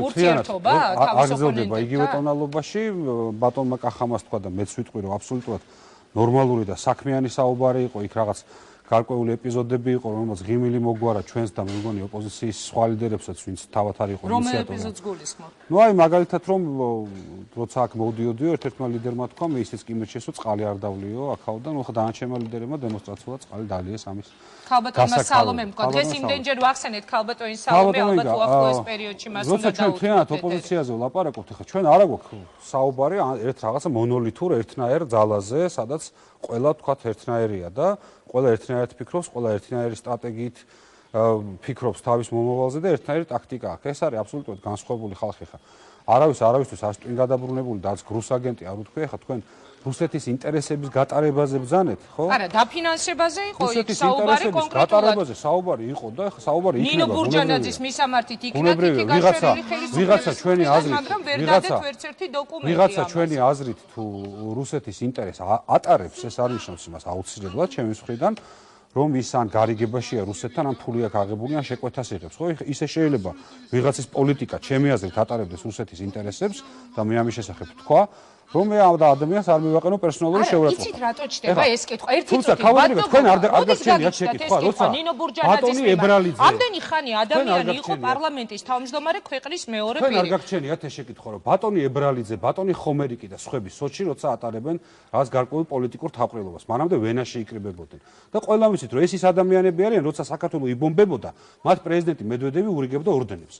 ურთიერთობა თავის ოპონენტებთან იგივე ტონალობაში ბატონმა კახამას თქვა და მეც ვიტყვი რომ აბსოლუტურად ნორმალური და საქმიანი საუბარი იყო იქ რაღაც გარკვეული ეპიზოდები იყო რომელსაც ღიმილი მოგვარა ჩვენს და მე მგონი ოპოზიციის სხვა ლიდერებსაც ვინც თავად არ იყო რომელ ეპიზოდს გულისხმობ ნუ აი მაგალითად რომ როცა აქ მოვდიოდიო ერთ-ერთმა ლიდერმა თქვა მე ისიც კი მეჩესო წყალი არ დავლიო აქაოდან ხო დანარჩენმა ლიდერებმა დემონსტრაციულად წყალი დალიეს ამის ქალბატონმა სალომემ თქვა დღეს იმდენჯერ ვახსენეთ ქალბატონის სალომე ალბათ უახლოეს პერიოდში მას უნდა როცა ჩვენ თვიანად ოპოზიციაზე ვლაპარაკობთ ხა ჩვენ არა გვაქვს საუბარი ერთ რაღაცა მონოლითურ ერთნაირ ძალაზე სადაც ყველა თქვა ერთნაირია და ყველა ერთნაირად ფიქრობს, ყველა ერთნაირი სტრატეგიით ფიქრობს თავის მომავალზე და ერთნაირი ტაქტიკა აქვს. ეს არის აბსოლუტურად განსხვავებული ხალხი ხა. არავისთვის არის ტვინ გადაბრუნებული და არც გრუს აგენტი არ უთქვია ხა თქვენ რუსეთის ინტერესების გატარებაზე ბრძანეთ, ხო? არა, დაფინანსებაზე იყო იქ საუბარი კონკრეტულად. გატარებაზე საუბარი იყო და ხა საუბარი იქნება. ნინო ბურჯანაძის მისამართით იქნა თითი გაშვერილი ხელისუფლების ჩვენი აზრით, მაგრამ ვერ დადეთ ვერცერთი დოკუმენტი. ვიღაცა ჩვენი აზრით თუ რუსეთის ინტერესს ატარებს, ეს არ ნიშნავს იმას აუცილებლად ჩემი მხრიდან რომ ის ან გარიგებაშია რუსეთთან ან ფული აქვს აღებული ან შეკვეთას იღებს ხო ისე შეიძლება ვიღაცის პოლიტიკა ჩემი აზრით ატარებდეს რუსეთის ინტერესებს და მე ამის შესახებ თქვა რომ მე ამ ადამიანს არ მივაყენო პერსონალური შეურაცხყოფა. იცით რატო ჩდება ეს კითხვა? ერთი წუთი თქვენ არ გაგჩენიათ შეკითხვა, როცა ბატონი ებრალიძე ამდენი ხანი ადამიანი იყო პარლამენტის თავმჯდომარე ქვეყნის მეორე პირი. თქვენ არ გაგჩენიათ ეს შეკითხვა, რომ ბატონი ებრალიძე, ბატონი ხომერიკი და სხვები სოჩში როცა ატარებენ რაღაც გარკვეულ პოლიტიკურ თავყრილობას, მანამდე ვენაში იკრიბებოდნენ. და ყველა ვიცით, რომ ეს ის ადამიანები არიან, როცა საქართველო იბომბებოდა, მათ პრეზიდენტი მედვედევი ურიგებდა ორდენებს.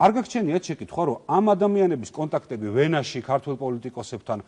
არ გაგჩენიათ შეკითხვა, რომ ამ ადამიანების კონტაქტები ვენაში ქართულ პოლიტიკოსებთან,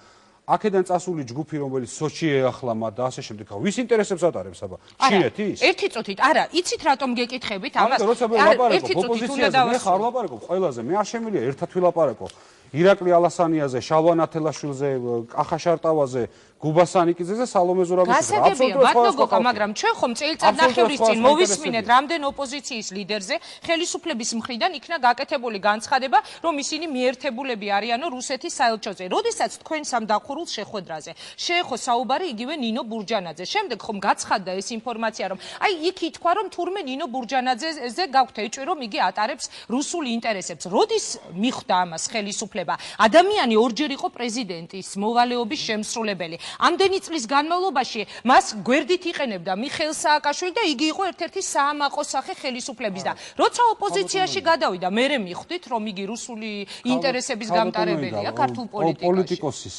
აქედან წასული ჯგუფი, რომელიც სოჩში ეახლამა და ასე შემდეგ, ვის ინტერესებს ატარებს აბა? ჩინეთის? ერთი წუთით, არა, იცით რატომ გეკითხებით ამას? როცა მე ვლაპარაკობ ოპოზიციაზე, მე ხარ ვლაპარაკობ ყველაზე, მე არ შემიძლია ერთად ვილაპარაკო. ირაკლი ალასანიაზე, შალვა ნათელაშვილზე, კახა შარტავაზე, გუბა სანიკიძეზე, სალომე ზურაბაშვილზე. გასაგებია, ბატონო, მაგრამ ჩვენ ხომ წელიწად ნახევრის წინ მოვისმინეთ რამდენ ოპოზიციის ლიდერზე ხელისუფლების მხრიდან იქნა გაკეთებული განცხადება, რომ ისინი მიერთებულები არიანო რუსეთის საელჩოზე. როდესაც თქვენ სამ დახურულს შეხვედრაზე შეეხო საუბარი იგივე ნინო ბურჯანაძე. შემდეგ ხომ გაცხადდა ეს ინფორმაცია, რომ აი იქ ითქვა, რომ თურმე ნინო ბურჯანაძეზე გაქვთ ეჭვი, რომ იგი ატარებს რუსულ ინტერესებს. როდის მიხვდა ამას ხელისუფლება? ადამიანი ორჯერ იყო პრეზიდენტის მოვალეობის შემსრულებელი. ამდენი წლის განმავლობაში მას გვერდით იყენებდა მიხეილ სააკაშვილი და იგი იყო ერთ-ერთი საამაყო სახე ხელისუფლების და როცა ოპოზიციაში გადავიდა, მერე მიხვდით, რომ იგი რუსული ინტერესების გამტარებელია ქართულ პოლიტიკაში. პოლიტიკოსის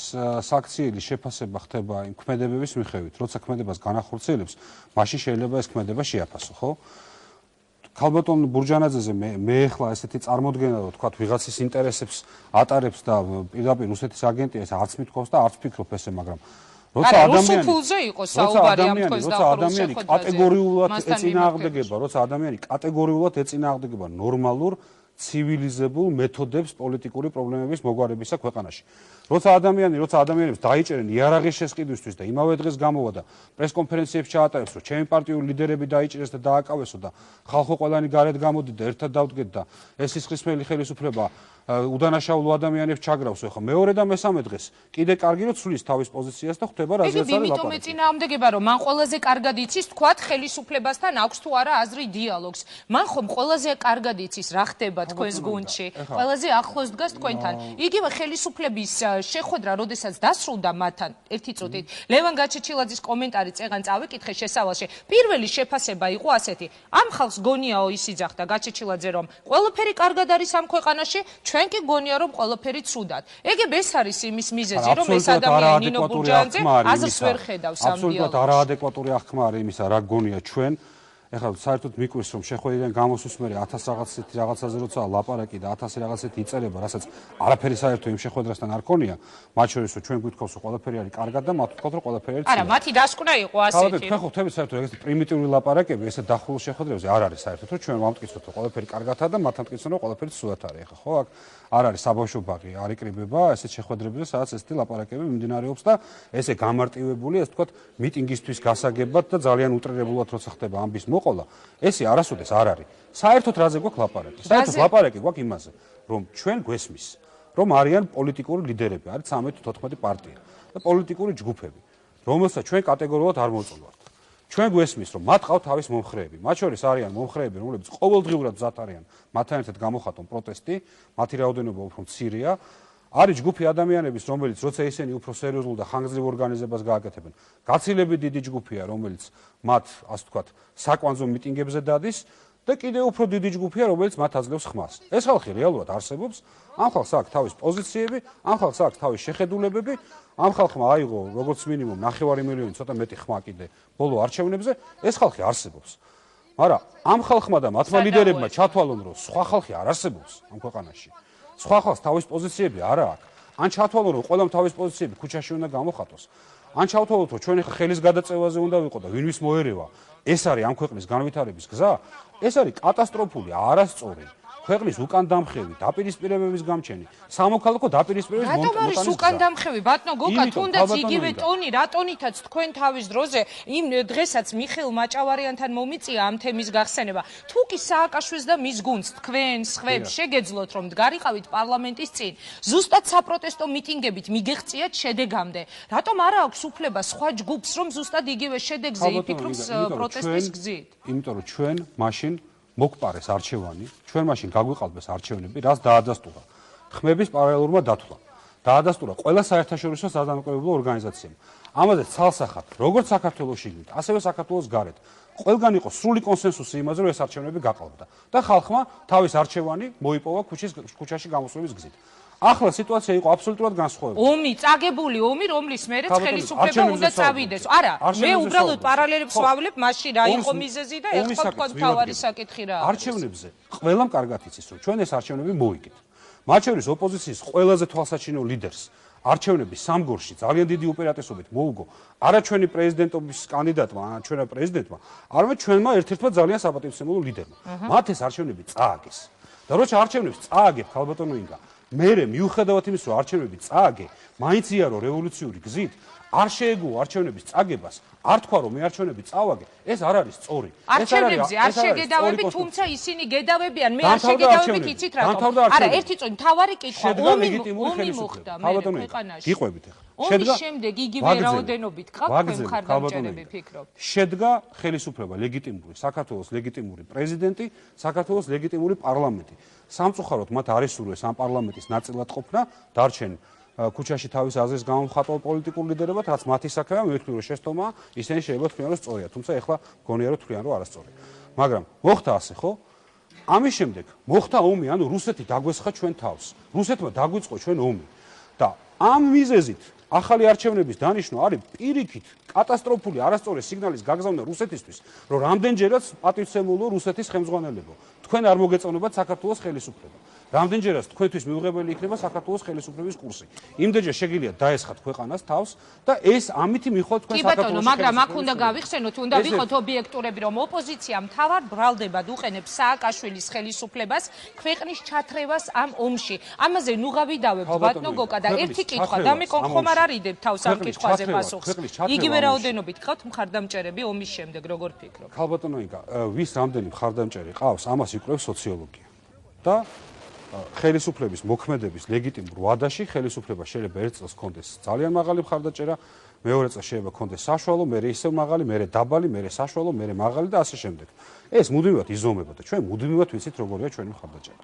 საქციელი შეფასება ხდება იმ ქმედებების მიხედვით, როცა ქმედებას განახორციელებს, მაშინ შეიძლება ეს ქმედება შეაფასო, ხო? ქალბატონ ბურჯანაძეზე მე ახლა ესეთი წარმოდგენა რომ თქვა ვიღაცის ინტერესებს ატარებს და პირდაპირ რუსეთის აგენტია ეს არც მithქვავს და არც ფიქრობ ესე მაგრამ როცა ადამიანი კატეგორიულად ეწინააღმდეგება ნორმალურ ცივილიზებულ მეთოდებს პოლიტიკური პრობლემების მოგვარებისა ქვეყანაში. როცა ადამიანებს დაიჭერენ იარაღის შესყიდვისთვის და იმავე დღეს გამოვა და პრესკონფერენციებს ჩაატარებს, რომ ჩემი პარტიული ლიდერები დაიჭერეს და დააკავესო და ხალხო ყველანი გარეთ გამოდით და ერთად დავდგეთ და ეს სისხლისმელი ხელისუფლება უდანაშაულო ადამიანებს ჩაგრავს, ხო? მეორე და მესამე დღეს კიდე კარგი რომ ცვლის თავის პოზიციას და ხვდება რაზეც არის ლაპარაკი. იმიტომ ეწინააღმდეგება, რომ მან ყველაზე კარგად იცის თქვათ ხელისუფლებასთან აქვს თუ არა აზრი დიალოგს. მან ხომ ყველაზე კარგად იცის რა ხდება თქვენს გუნდში, ყველაზე ახლოს დგას თქვენთან. იგივე ხელისუფლების შეხვედრა, როდესაც დასრულდა მათთან, ერთი წუთით, ლევან გაჩეჩილაძის კომენტარი წეღან წავიკითხე შესავალში. პირველი შეფასება იყო ასეთი: ამ ხალხს გონიაო ის იძახდა გაჩეჩილაძე, რომ ყველაფერი კარგად არის ამ ქვეყანაში, ჩვენ კი გონია რომ ყველაფერი ცუდად. ეგებ ეს არის იმის მიზეზი, რომ ეს ადამიანი ნინო ბურჯანიძე აზრს ვერ ხედავს ამ დიალოგში. აბსოლუტურად არაადეკვატური აღქმა არის იმისა, რა გონია ჩვენ. ეხლა საერთოდ მიკვირს რომ შეხვედრიდან გამოსვლის მერე 1000 რაღაცაზე როცა ლაპარაკი და 1000 რაღაცეთი იწერება, რასაც არაფერი საერთო იმ შეხვედრასთან არ ქონია, მათ შორის რომ ჩვენ გვითხოვს რომ ყველაფერი არის კარგად და მათ ვთქვათ რომ ყველაფერი არის. არა, მათი დასკვნა იყო ასეთი. თავად თქვენ ხო ხვდებით საერთოდ ეგეთი პრიმიტიული ლაპარაკები, ესე დახურულ შეხვედრებზე არ არის საერთოდ, რომ ჩვენ ვამტკიცოთ რომ ყველაფერი კარგადაა და მათ ამტკიცონ რომ ყველაფერი სულად არის. ეხლა ხო აქ არ არის საბავშვო ბაღი, არ იკრიბება ესეთ შეხვედრებზე, სადაც ესეთი ლაპარაკები მიმდინარეობს და ესე გამარტივებული, ესე ვთქვათ, მიტინგისთვის გასაგებად და ძალიან უტრირებულად როცა ხდება ამბის მოყოლა, ესე არასოდეს არ არის. საერთოდ რაზე გვაქვს ლაპარაკი? საერთოდ ლაპარაკი გვაქვს იმაზე, რომ ჩვენ გვესმის, რომ არიან პოლიტიკური ლიდერები, არის 13-14 პარტია და პოლიტიკური ჯგუფები, რომელსაც ჩვენ კატეგორიულად არ მოწონვართ. ჩვენ გვესმის, რომ მათ ყავთ თავის მომხრეები. მათ შორის არიან მომხრეები, რომლებიც ყოველდღიურად მზად არიან მათთან ერთად გამოხატონ პროტესტი, მათი რაოდენობა უფრო მცირეა. არის ჯგუფი ადამიანების, რომელიც როცა ისინი უფრო სერიოზულ და ხანგრძლივ ორგანიზებას გააკეთებენ, გაცილებით დიდი ჯგუფია, რომელიც მათ, ასე ვთქვათ, საკვანძო მიტინგებზე დადის და კიდევ უფრო დიდი ჯგუფია, რომელიც მათ აძლევს ხმას. ეს ხალხი რეალურად არსებობს, ამ ხალხს აქვს თავის პოზიციები, ამ ხალხს აქვს თავის შეხედულებები, ამ ხალხმა აიღო როგორც მინიმუმ 9 მილიონი ცოტა მეტი ხმა კიდე ბოლო არჩევნებზე, ეს ხალხი არსებობს. მაგრამ ამ ხალხმა და მათმა ლიდერებმა ჩათვალონ, რომ სხვა ხალხი არ არსებობს ამ ქვეყანაში. სხვა ხალხს თავის პოზიციები არ აქვს. ან ჩათვალონ, რომ ყველამ თავის პოზიციები ქუჩაში უნდა გამოხატოს. ან ჩავთვალოთ, რომ ჩვენ ახლა ხელის გადაწევაზე უნდა ვიყო და ვინვის მოერევა, ეს არის ამ ქვეყნის განვითარების გზა, ეს არის კატასტროფული, არასწორი. ქვეყნის უკან დამხევი, დაპირისპირებების გამჩენი, სამოქალაქო დაპირისპირების მოტანის გზა. რატომ არის უკან დამხევი, ბატონო გოგა, თუნდაც იგივე ტონი, რატონითაც თქვენ თავის დროზე იმ დღესაც მიხეილ მაჭავარიანთან მომიწია ამ თემის გახსენება. თუ კი სააკაშვილს და მის გუნდს თქვენ სხვებს შეგეძლოთ რომ დგარიყავით პარლამენტის წინ, ზუსტად საპროტესტო მიტინგებით მიგეღწიათ შედეგამდე. რატომ არ აქვს უფლება სხვა ჯგუფს რომ ზუსტად იგივე შედეგზე იფიქროს პროტესტის გზით? იმიტომ რომ ჩვენ მაშინ მოგპარეს არჩევანი, ჩვენ მაშინ გაგვიყალბეს არჩევნები, რაც დაადასტურა ხმების პარალელურმა დათვლამ. დაადასტურა ყველა საერთაშორისო საზანაკოებრივ ორგანიზაციამ. ამაზე ცალსახად, როგორც საქართველოს შიგნით, ასევე საქართველოს გარეთ, ყველგან იყო სრული კონსენსუსი იმაზე, რომ ეს არჩევნები გაყალბდა და ხალხმა თავის არჩევანი მოიპოვა ქუჩაში გამოსვლის გზით. ახლა სიტუაცია იყო აბსოლუტურად განსხვავებული. ომი, წაგებული ომი, რომლის მერე ხელისუფლება უნდა წავიდეს. არა, მე უბრალოდ პარალელებს ვავლებ, მასში რა იყო მიზეზი და ეხლა თქვა თავარი საკითხი რა არის. არჩევნებზე ყველამ კარგად იცის, რომ ჩვენ ეს არჩევნები მოვიგეთ. მათ შორის ოპოზიციის ყველაზე თვალსაჩინო ლიდერს არჩევნების სამგორში ძალიან დიდი უპირატესობით მოუგო არა ჩვენი პრეზიდენტობის კანდიდატმა, არა ჩვენმა პრეზიდენტმა, არამედ ჩვენმა ერთ-ერთმა ძალიან საპატივცემულო ლიდერმა. მათ ეს არჩევნები წააგეს. და როცა არჩევნებს წააგებ, ქალბატონო ინგა, მერე მიუხედავად იმის, რომ არჩევნები წააგე, მაინც იარო რევოლუციური გზით, არ შეეგუო არჩევნების წაგებას, არ თქვა რომ მე არჩევნები წავაგე, ეს არ არის სწორი. არჩევნებზე არ შეგედავები, თუმცა ისინი გედავებიან, მე არ შეგედავებით, იცით რატომ? არა, ერთი წონი, თავარი კითხვა, ომი მოხდა მე ქვეყანაში. გიყვებით ახლა. ომის შემდეგ იგივე რაოდენობით ყავთ მხარდამჭერები, ფიქრობ. შედგა ხელისუფლება ლეგიტიმური, საქართველოს ლეგიტიმური პრეზიდენტი, საქართველოს ლეგიტიმური პარლამენტი. სამწუხაროდ მათ არ ესურვეს ამ პარლამენტის ნაწილად ყოფნა, დარჩენ ქუჩაში თავის აზრის გამომხატველ პოლიტიკურ ლიდერებად, რაც მათი საქმეა, მე ვთქვი რომ შეცდომა, ისინი შეიძლება თქვენ რომ სწორია, თუმცა ეხლა გონია რომ თქვენ რომ არასწორია. მაგრამ მოხდა ასე, ხო? ამის შემდეგ მოხდა ომი, ანუ რუსეთი დაგვესხა ჩვენ თავს. რუსეთმა დაგვიწყო ჩვენ ომი. და ამ მიზეზით ახალი არჩევნების დანიშვნა არის პირიქით კატასტროფული არასწორი სიგნალის გაგზავნა რუსეთისთვის, რომ რამდენჯერაც პატივცემულო რუსეთის ხელმძღვანელობა. თქვენ არ მოგეწონებათ საქართველოს ხელისუფლება. რამდენჯერაც თქვენთვის მიუღებელი იქნება საქართველოს ხელისუფლების კურსი. იმდენჯერ შეგიძლია დაესხათ ქვეყანას თავს და ეს ამით მიხოთ თქვენ საქართველოს. მაგრამ აქ უნდა გავიხსენოთ, უნდა ვიყოთ ობიექტურები, რომ ოპოზიცია მთავარ ბრალდებად უყენებს სააკაშვილის ხელისუფლებას ქვეყნის ჩათრევას ამ ომში. ამაზე ნუ გავიდავებთ ბატონო გოკა და ერთი კითხვა და მე კონხომ არ არიდებ თავს ამ კითხვაზე პასუხს. იგივე რაოდენობით ყავთ მხარდამჭერები ომის შემდეგ, როგორ ფიქრობ? ქალბატონო ინგა, ვის რამდენი მხარდამჭერი ყავს, ამას იკვლევს სოციოლოგია. და ხელისუფლების მოქმედების ლეგიტიმურ ვადაში ხელისუფლება შეიძლება ერთ წელს კონდეს ძალიან მაღალი მხარდაჭერა, მეორე წელს შეიძლება კონდეს საშუალო, მერე ისევ მაღალი, მერე დაბალი, მერე საშუალო, მერე მაღალი და ასე შემდეგ. ეს მუდმივად იზომება და ჩვენ მუდმივად ვიცით როგორია ჩვენი მხარდაჭერა.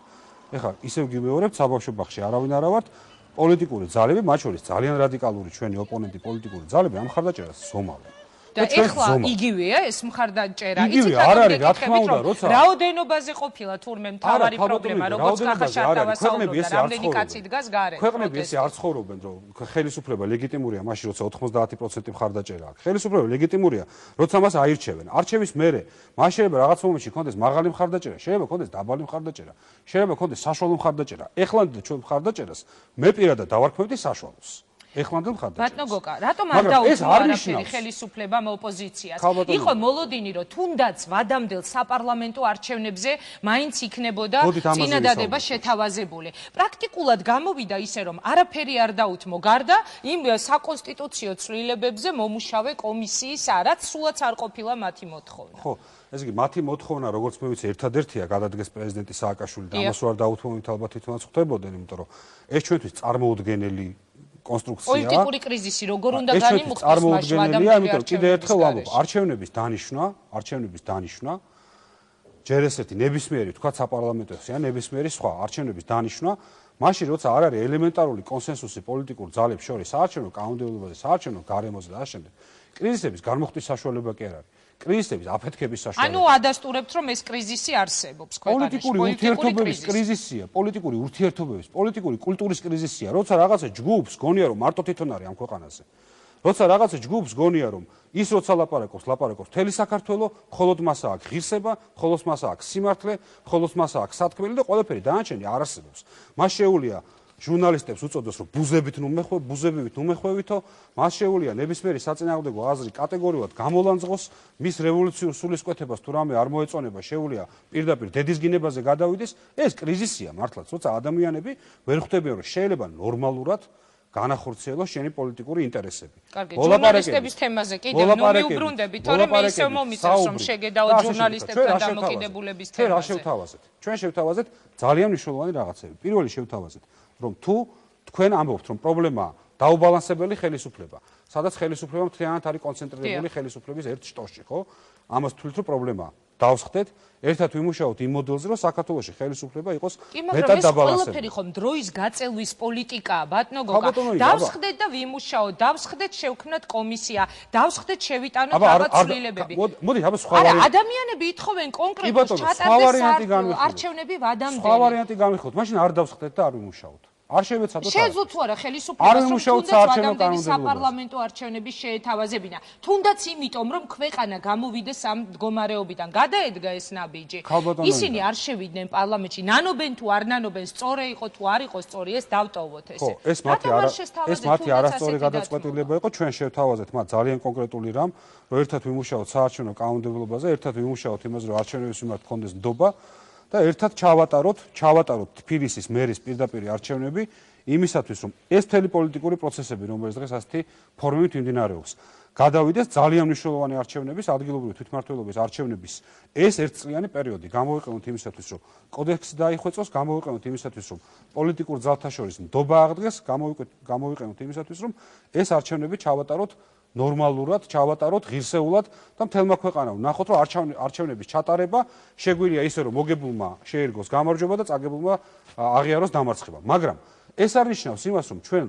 ეხლა ისევ გიმეორებთ, საბავშვო ბაღში არავინ არა ვართ, პოლიტიკური ძალები, მათ შორის ძალიან რადიკალური ჩვენი ოპონენტი პოლიტიკური ძალები ამ მხარდაჭერას ზომავენ. და ეხლა იგივეა ეს მხარდაჭერა. იცით რა არის, რა თქმა უნდა, როცა რაოდენობაზე ყოფილა თურმე მთავარი პრობლემა, როგორც ხახა შარტავა საუბრობდა, რამდენი კაცი დგას გარეთ. ქვეყნები ესე არ ცხოვრობენ, რომ ხელისუფლება ლეგიტიმურია მაშინ, როცა 90% მხარდაჭერა აქვს. ხელისუფლება ლეგიტიმურია, როცა მას აირჩევენ. არჩევის მერე მას შეიძლება რაღაც მომენტში კონდეს მაღალი მხარდაჭერა, შეიძლება კონდეს დაბალი მხარდაჭერა, შეიძლება კონდეს საშუალო მხარდაჭერა. ეხლანდელ ჩვენ მხარდაჭერას მე პირადად დავარქმევდი საშუალოს. ეხლანდელ მხარდაჭერას. ბატონო გოკა, რატომ არ დაუწყო არაფერი ხელისუფლებამ ოპოზიციას? იყო მოლოდინი, რომ თუნდაც ვადამდელ საპარლამენტო არჩევნებზე მაინც იქნებოდა წინადადება შეთავაზებული. პრაქტიკულად გამოვიდა ისე, რომ არაფერი არ დაუთმო გარდა იმ საკონსტიტუციო ცვლილებებზე მომუშავე კომისიისა, რაც სულაც არ ყოფილა მათი მოთხოვნა. ხო, ესე იგი მათი მოთხოვნა, როგორც მე ვიცი, ერთადერთია გადადგეს პრეზიდენტი სააკაშვილი და ამას არ დაუთმობით ალბათ თვითონაც ხდებოდნენ, იმიტომ რომ ეს ჩვენთვის წარმოუდგენელი კონსტრუქცია. პოლიტიკური კრიზისი როგორ უნდა განიმუხტოს მასში ადამიანებია, იმიტომ რომ კიდევ ერთხელ ვამბობ, არჩევნების დანიშვნა, ჯერ ესეთი ნებისმიერი, თქვა საპარლამენტოზე, ან ნებისმიერი სხვა არჩევნების დანიშვნა, მაშინ როცა არ არის ელემენტარული კონსენსუსი პოლიტიკურ ძალებს შორის საარჩევნო კანონმდებლობაზე, საარჩევნო გარემოზე და ამ შემდეგ, კრიზისების გარმოხდის საშუალება კი არ არის. კრიზისების აფეთქების საშუალება. ანუ ადასტურებთ, რომ ეს კრიზისი არსებობს ქვეყანაში. პოლიტიკური ურთიერთობების კრიზისია, პოლიტიკური ურთიერთობების, პოლიტიკური კულტურის კრიზისია. როცა რაღაცა ჯგუფს გონია, რომ მარტო თვითონ არის ამ ქვეყანაზე. როცა რაღაცა ჯგუფს გონია, რომ ის როცა ლაპარაკობს მთელი საქართველო, მხოლოდ მას აქვს ღირსება, მხოლოდ მას აქვს სიმართლე, მხოლოდ მას აქვს სათქმელი და ყველაფერი დანარჩენი არ არსებობს. მას შეუძლია ჟურნალისტებს უწოდოს, რომ ბუზებივით უმეხვევითო, მას შეუძლია ნებისმიერი საწინააღმდეგო აზრი კატეგორიულად გამოლანძღოს, მის რევოლუციურ სულისკვეთებას თუ რამე არ მოეწონება, შეუძლია პირდაპირ დედისგინებაზე გადავიდეს. ეს კრიზისია მართლაც, როცა ადამიანები ვერ ხვდებიან, რომ შეიძლება ნორმალურად განახორციელოს შენი პოლიტიკური ინტერესები. კარგი, ჟურნალისტების თემაზე კიდევ მიუბრუნდები, თორემ მე ისევ მომიწევს, რომ შეგედაოთ ჟურნალისტებთან დამოკიდებულების თემაზე. ჩვენ შევთავაზეთ. ჩვენ შევთავაზეთ ძალიან მნიშვნელოვანი რაღაცები. პირველი შევთავაზეთ, რომ თუ თქვენ ამბობთ, რომ პრობლემაა დაუბალანსებელი ხელისუფლება, სადაც ხელისუფლება მთლიანად არის კონცენტრირებული ხელისუფლების ერთ შტოში, ხო? ამას თვლით, რომ პრობლემაა. დავსხდეთ, ერთად ვიმუშაოთ იმ მოდელზე, რომ საქართველოში ხელისუფლება იყოს მეტად დაბალანსებული. ყველაფერი ხომ დროის გაწელვის პოლიტიკაა, ბატონო გოგა. დავსხდეთ და ვიმუშაოთ, დავსხდეთ შევქმნათ კომისია, დავსხდეთ შევიტანოთ რაღაც ცვლილებები. მოდი, აბა სხვა ვარიანტი. არა, ადამიანები ითხოვენ კონკრეტულ ჩატარდეს არჩევნები ვადამდელი. სხვა ვარიანტი გამიხოთ, მაშინ არ დავსხდეთ და არ ვიმუშაოთ. არ შევეცადოთ. შეძლო თუ არა ხელისუფლებას თუნდაც საპარლამენტო არჩევნების შეეთავაზებინა. თუნდაც იმიტომ, რომ ქვეყანა გამოვიდეს ამ მდგომარეობიდან. გადაედგა ეს ნაბიჯი. ისინი არ შევიდნენ პარლამენტში. ნანობენ თუ არ ნანობენ, სწორი იყო თუ არ იყო სწორი, ეს დავტოვოთ ესე. ეს მათი არასწორი გადაწყვეტილება იყო. ჩვენ შევთავაზეთ მათ ძალიან კონკრეტული რამ, რომ ერთად ვიმუშაოთ საარჩევნო კანონმდებლობაზე, ერთად ვიმუშაოთ იმაზე, რომ არჩევნების მიმართ გქონდეს ნდობა. და ერთად ჩავატაროთ თბილისის მერის პირდაპირ არჩევნები იმისათვის, რომ ეს მთელი პოლიტიკური პროცესები, რომელიც დღეს ასეთი ფორმით მიმდინარეობს, გადავიდეს ძალიან მნიშვნელოვანი არჩევნების, ადგილობრივი თვითმმართველობის არჩევნების ეს ერთწლიანი პერიოდი. გამოვიყენოთ იმისათვის, რომ კოდექსი დაიხვეწოს, გამოვიყენოთ იმისათვის, რომ პოლიტიკურ ძალთა შორის ნდობა აღდგეს, გამოვიყენოთ იმისათვის, რომ ეს არჩევნები ჩავატაროთ ნორმალურად, ჩავატაროთ ღირსეულად და მთელმა ქვეყანამ ვნახოთ, რომ არჩევნების ჩატარება შეგვიძლია ისე, რომ მოგებულმა შეერგოს გამარჯვება და წაგებულმა აღიაროს დამარცხება. მაგრამ ეს არ ნიშნავს იმას, რომ ჩვენ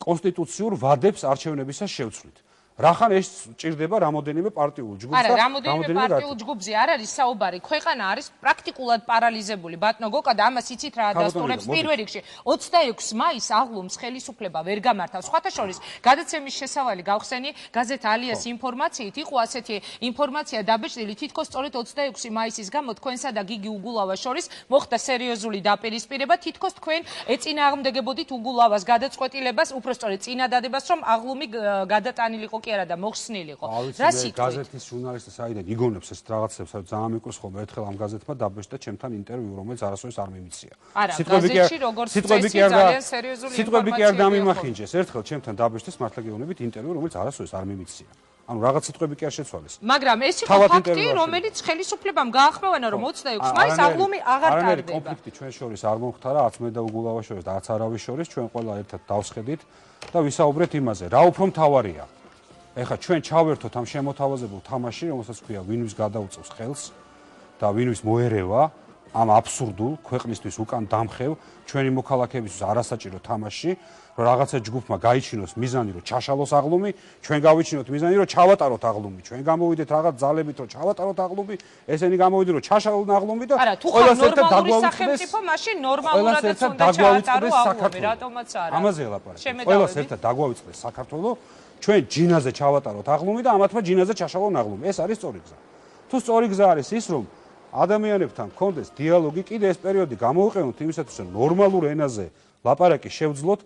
კონსტიტუციურ ვადებს არჩევნებისას შევცვლით. რახან ეს ჭირდება რამოდენიმე პარტიულ ჯგუფს და რამოდენიმე პარტიულ ჯგუფზე არ არის საუბარი. ქვეყანა არის პრაქტიკულად პარალიზებული. ბატონო გოკა და ამას იცით რა ადასტურებს პირველ რიგში 26 მაისს აღლუმს ხელისუფლება ვერ გამართავს. სხვათა შორის გადაცემის შესავალი გავხსენი გაზეთ ალიას ინფორმაციით იყო ასეთი ინფორმაცია დაბეჭდილი თითქოს სწორედ 26 მაისის გამო თქვენსა და გიგი უგულავას შორის მოხდა სერიოზული დაპირისპირება. თითქოს თქვენ ეწინააღმდეგებოდით უგულავას გადაწყვეტილებას, უფრო სწორედ წინადადებას, რომ აღლუმი გადატანილიყო კი არა და მოხსნილიყო. რა სიტყვით? გაზეთის ჟურნალისტი საიდან იგონებს ეს რაღაცებს, საერთოდ ძალიან მიყვარს ხოლმე ერთხელ ამ გაზეთმა დაბეჭდა ჩემთან ინტერვიუ, რომელიც არასოდეს არ მიმიცია. არა, გაზეთში როგორც წესი ძალიან სერიოზული ინფორმაცია. სიტყვები კი არ დამიმახინჯეს. ერთხელ ჩემთან დაბეჭდეს მართლა გეუბნებით ინტერვიუ, რომელიც არასოდეს არ მიმიცია. ანუ რაღაც სიტყვები კი არ შეცვალეს. მაგრამ ეს იყო ფაქტი, რომელიც ხელისუფლებამ გაახმევანა, რომ 26 მაისს აღლუმი აღარ ტარდება. კონფლიქტი ჩვენ შორის არ მომხდარა, არც მე და უგულავა შორის და არც არავის შორის, ჩვენ ყველა ერთად დავსხედით და ვისაუბრეთ იმაზე, რა უფრო მთავარია. ეხლა ჩვენ ჩავერთოთ ამ შემოთავაზებულ თამაში, რომელსაც ქვია ვინვის გადაუწევს ხელს და ვინვის მოერევა, ამ აბსურდულ ქვეყნისთვის უკან დამხევ ჩვენი მოქალაქეებისთვის არასაჭირო თამაში, რომ რაღაცა ჯგუფმა გაიჩინოს მიზანი, რომ ჩაშალოს აღლუმი, ჩვენ გავიჩინოთ მიზანი, რომ ჩავატაროთ აღლუმი. ჩვენ გამოვიდეთ რაღაც ძალებით, რომ ჩავატაროთ აღლუმი, ესენი გამოვიდნენ, რომ ჩაშალონ აღლუმი და ყველას ერთად დაგვაუწყდეს სახელმწიფო, მაშინ ნორმალურადაც უნდა ჩაატარო აღლუმი, რატომაც არა. ამაზე ელაპარაკე. ყველას ერთად დაგვაუწყდეს საქართველოს, ჩვენ ჯინაზე ჩავატაროთ აღლუმი და ამათმა ჯინაზე ჩაშალონ აღლუმი. ეს არის სწორი გზა. თუ სწორი გზა არის ის, რომ ადამიანებთან გქონდეს დიალოგი, კიდე ეს პერიოდი გამოვიყენოთ იმისათვის, რომ ნორმალურ ენაზე ლაპარაკი შევძლოთ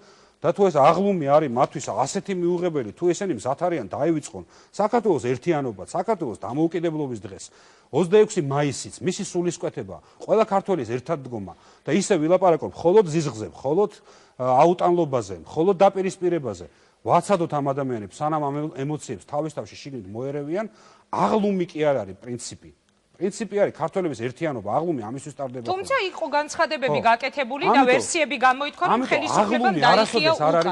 და თუ ეს აღლუმი არის მათთვის ასეთი მიუღებელი, თუ ესენი მზად არიან დაივიწყონ საქართველოს ერთიანობა, საქართველოს დამოუკიდებლობის დღეს, 26 მაისიც, მისი სულისკვეთება, ყველა ქართველის ერთადდგომა და ისე ვილაპარაკობ მხოლოდ ზიზღზე, მხოლოდ აუტანლობაზე, მხოლოდ დაპირისპირებაზე. ვაცადოთ ამ ადამიანებს, სანამ ამ ემოციებს თავის-თავში შიგნით მოერევიან, აღლუმი კი არ არის პრინციპი. პრინციპი არის ქართველების ერთიანობა, აღლუმი ამისთვის ტარდება. თუმცა იყო განცხადებები გაკეთებული და ვერსიები გამოითქვა, რომ ხელისუფლებამ დაიხია უკან,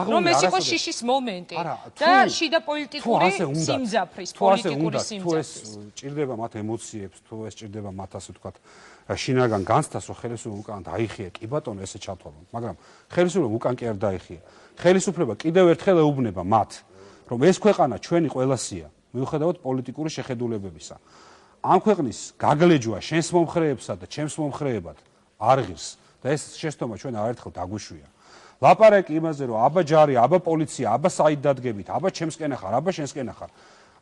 რომ ეს იყო შიშის მომენტი და შიდა პოლიტიკური სიმძაფრის, პოლიტიკური სიმძაფრის. თუ ეს ჭირდება მათ ემოციებს, თუ ეს ჭირდება მათ ასე ვთქვათ, შინაგან განცდას, რომ ხელისუფლება უკან დაიხია, კი ბატონო, ესე ჩავთვალოთ, მაგრამ ხელისუფლება უკან კი არ დაიხია. ხელისუფლება კიდევ ერთხელ ეუბნება მათ, რომ ეს ქვეყანა ჩვენი ყველასია, მიუხედავად პოლიტიკური შეხედულებებისა. ამ ქვეყნის გაგლეჯვა შენს მომხრეებსა და ჩემს მომხრეებად არ ღირს და ეს შეცდომა ჩვენ არაერთხელ დაგვიშვია. ლაპარაკი იმაზე, რომ აბა ჯარი, აბა პოლიცია, აბა საით დადგებით, აბა ჩემსკენ ახარ, აბა შენსკენ ახარ.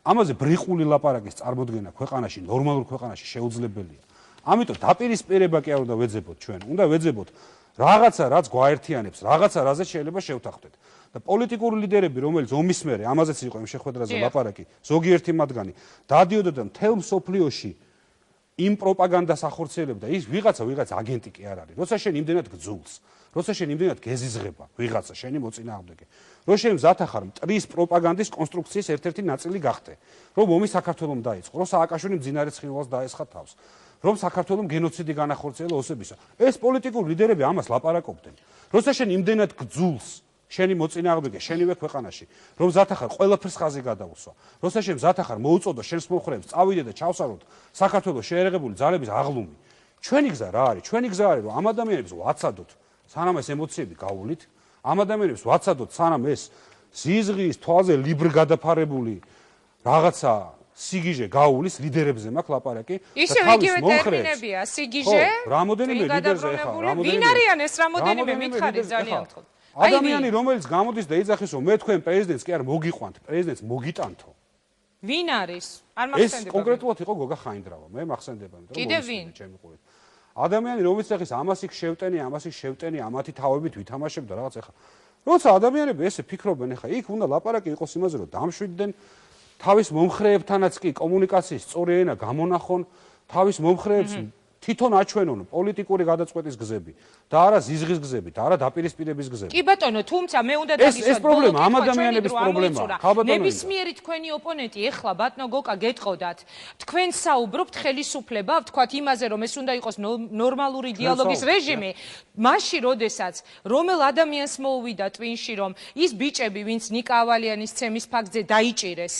ამაზე ბრიყული ლაპარაკის წარმოდგენა ქვეყანაში, ნორმალურ ქვეყანაში შეუძლებელია. ამიტომ დაპირისპირება კი არ უნდა ვეძებოთ ჩვენ, უნდა ვეძებოთ რაღაცა, რაც გვაერთიანებს, რაღაცა, რაზეც შეიძლება შევთანხმდეთ. და პოლიტიკური ლიდერები, რომელიც ომის მერე, ამაზეც იყო იმ შეხვედრაზე ლაპარაკი, ზოგიერთი მათგანი, დადიოდა და მთელ მსოფლიოში იმ პროპაგანდას ახორციელებდა, ის ვიღაცა აგენტი კი არ არის. როცა შენ იმდენად გძულს, როცა შენ იმდენად გეზიზღება ვიღაცა შენი მოწინააღმდეგე, რომ შენ მზად ახარ მტრის პროპაგანდის კონსტრუქციის ერთ-ერთი ნაწილი გახდე, რომ ომი საქართველოს დაიწყო, რომ სააკაშვილი მძინარე ცხინვალს დაესხა თავს, რომ საქართველოს გენოციდი განახორციელა ოსებისა. ეს პოლიტიკური ლიდერები ამას ლაპარაკობდნენ. როცა შენ იმდენად გძულს შენი მოწინააღმდეგე შენივე ქვეყანაში, რომ მზად ახარ ყველაფერს ხაზი გადაუსვა. როცა შენ მზად ახარ მოუწოდო შენს მომხრეებს, წავიდე და ჩავსაროთ საქართველოს შეერაღებული ძალების აღლუმი. ჩვენი გზა რა არის? ჩვენი გზა არის, რომ ამ ადამიანებს ვაცადოთ, სანამ ეს ემოციები გავულით, ამ ადამიანებს ვაცადოთ, სანამ ეს ზიზღის თვალზე ლიბრ გადაფარებული რაღაცა სიგიჟე გაუვლის ლიდერებზე მაქვს ლაპარაკი და თავის მომხრეებია სიგიჟე რამოდენიმე ლიდერზე ეხლა ვინ არიან ეს რამოდენიმე მითხარით ძალიან გთხოვთ ადამიანი რომელიც გამოდის და იძახის რომ მე თქვენ პრეზიდენტს კი არ მოგიყვანთ პრეზიდენტს მოგიტანთო ვინ არის არ მახსენდება ეს კონკრეტულად იყო გოგა ხაინდრავა მე მახსენდება რომ კიდე ვინ ჩემი ყურით ადამიანი რომელიც ეხის ამას იქ შევტენი ამათი თავებით ვითამაშებდა რაღაც ეხლა როცა ადამიანები ესე ფიქრობენ ეხლა იქ უნდა ლაპარაკი იყოს იმაზე რომ დამშვიდდნენ თავის მომხრეებთანაც კი კომუნიკაციის სწორი ენა გამონახონ თავის მომხრეებს თვითონ აჩვენონ პოლიტიკური გადაწყვეტის გზები და არა ზიზღის გზები და არა დაპირისპირების გზები. კი ბატონო, თუმცა მე უნდა დაგისვათ ეს პრობლემა ამ ადამიანების პრობლემაა. ნებისმიერი თქვენი ოპონენტი ეხლა ბატონო გოკა გეტყოდათ. თქვენ საუბრობთ ხელისუფლება, ვთქვათ იმაზე რომ ეს უნდა იყოს ნორმალური დიალოგის რეჟიმი, მაშინ როდესაც რომელ ადამიანს მოუვიდა ტვინში რომ ის ბიჭები, ვინც ნიკა ავალიანის ცემის ფაქტზე დაიჭირეს,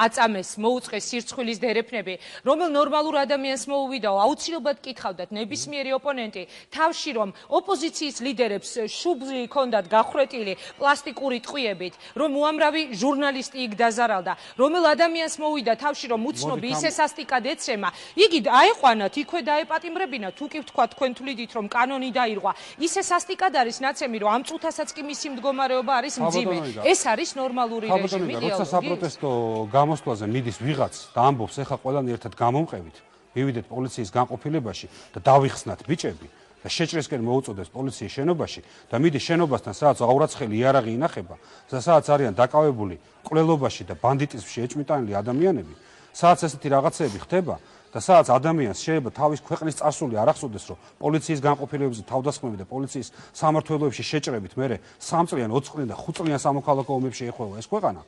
აწამეს, მოუწყეს სირცხვილის დერეფნები, რომელ ნორმალურ ადამიანს მოუვიდაო, აუცილებლად კითხავდათ ნებისმიერი ოპონენტი თავში რომ ოპოზიციის ლიდერებს შუბლი ჰქონდათ გახრეტილი პლასტიკური ტყვიებით, რომ უამრავი ჟურნალისტი იქ დაზარალდა, რომელ ადამიანს მოუვიდა თავში რომ უცნობი ისე სასტიკად ეცემა, იგი აეყვანათ, იქვე დაეპატიმრებინა, თუ კი ვთქვა თქვენ თვლიდით რომ კანონი დაირღვა, ისე სასტიკად არის ნაცემი რომ ამ წუთასაც კი მისი მდგომარეობა არის მძიმე. ეს არის ნორმალური რეჟიმი დიალოგის. როცა საპროტესტო გამოსვლაზე მიდის ვიღაც და ამბობს ეხა ყველანი ერთად გამომყევით, მივიდეთ პოლიციის განყოფილებაში და დავიხსნათ ბიჭები და შეჭრისკენ მოუწოდეს პოლიციის შენობაში და მიდის შენობასთან სადაც აურაცხელი იარაღი ინახება და სადაც არიან დაკავებული მკვლელობაში და ბანდიტიზმში ეჭვმიტანილი ადამიანები სადაც ესეთი რაღაცეები ხდება და სადაც ადამიანს შეიძლება თავის ქვეყნის წარსული არ ახსოვდეს რომ პოლიციის განყოფილებებზე თავდასხმები და პოლიციის სამმართველოებში შეჭრებით მერე 3 წლიან 4 წლიან და 5 წლიან სამოქალაქო ომებში ეხვევა ეს ქვეყანა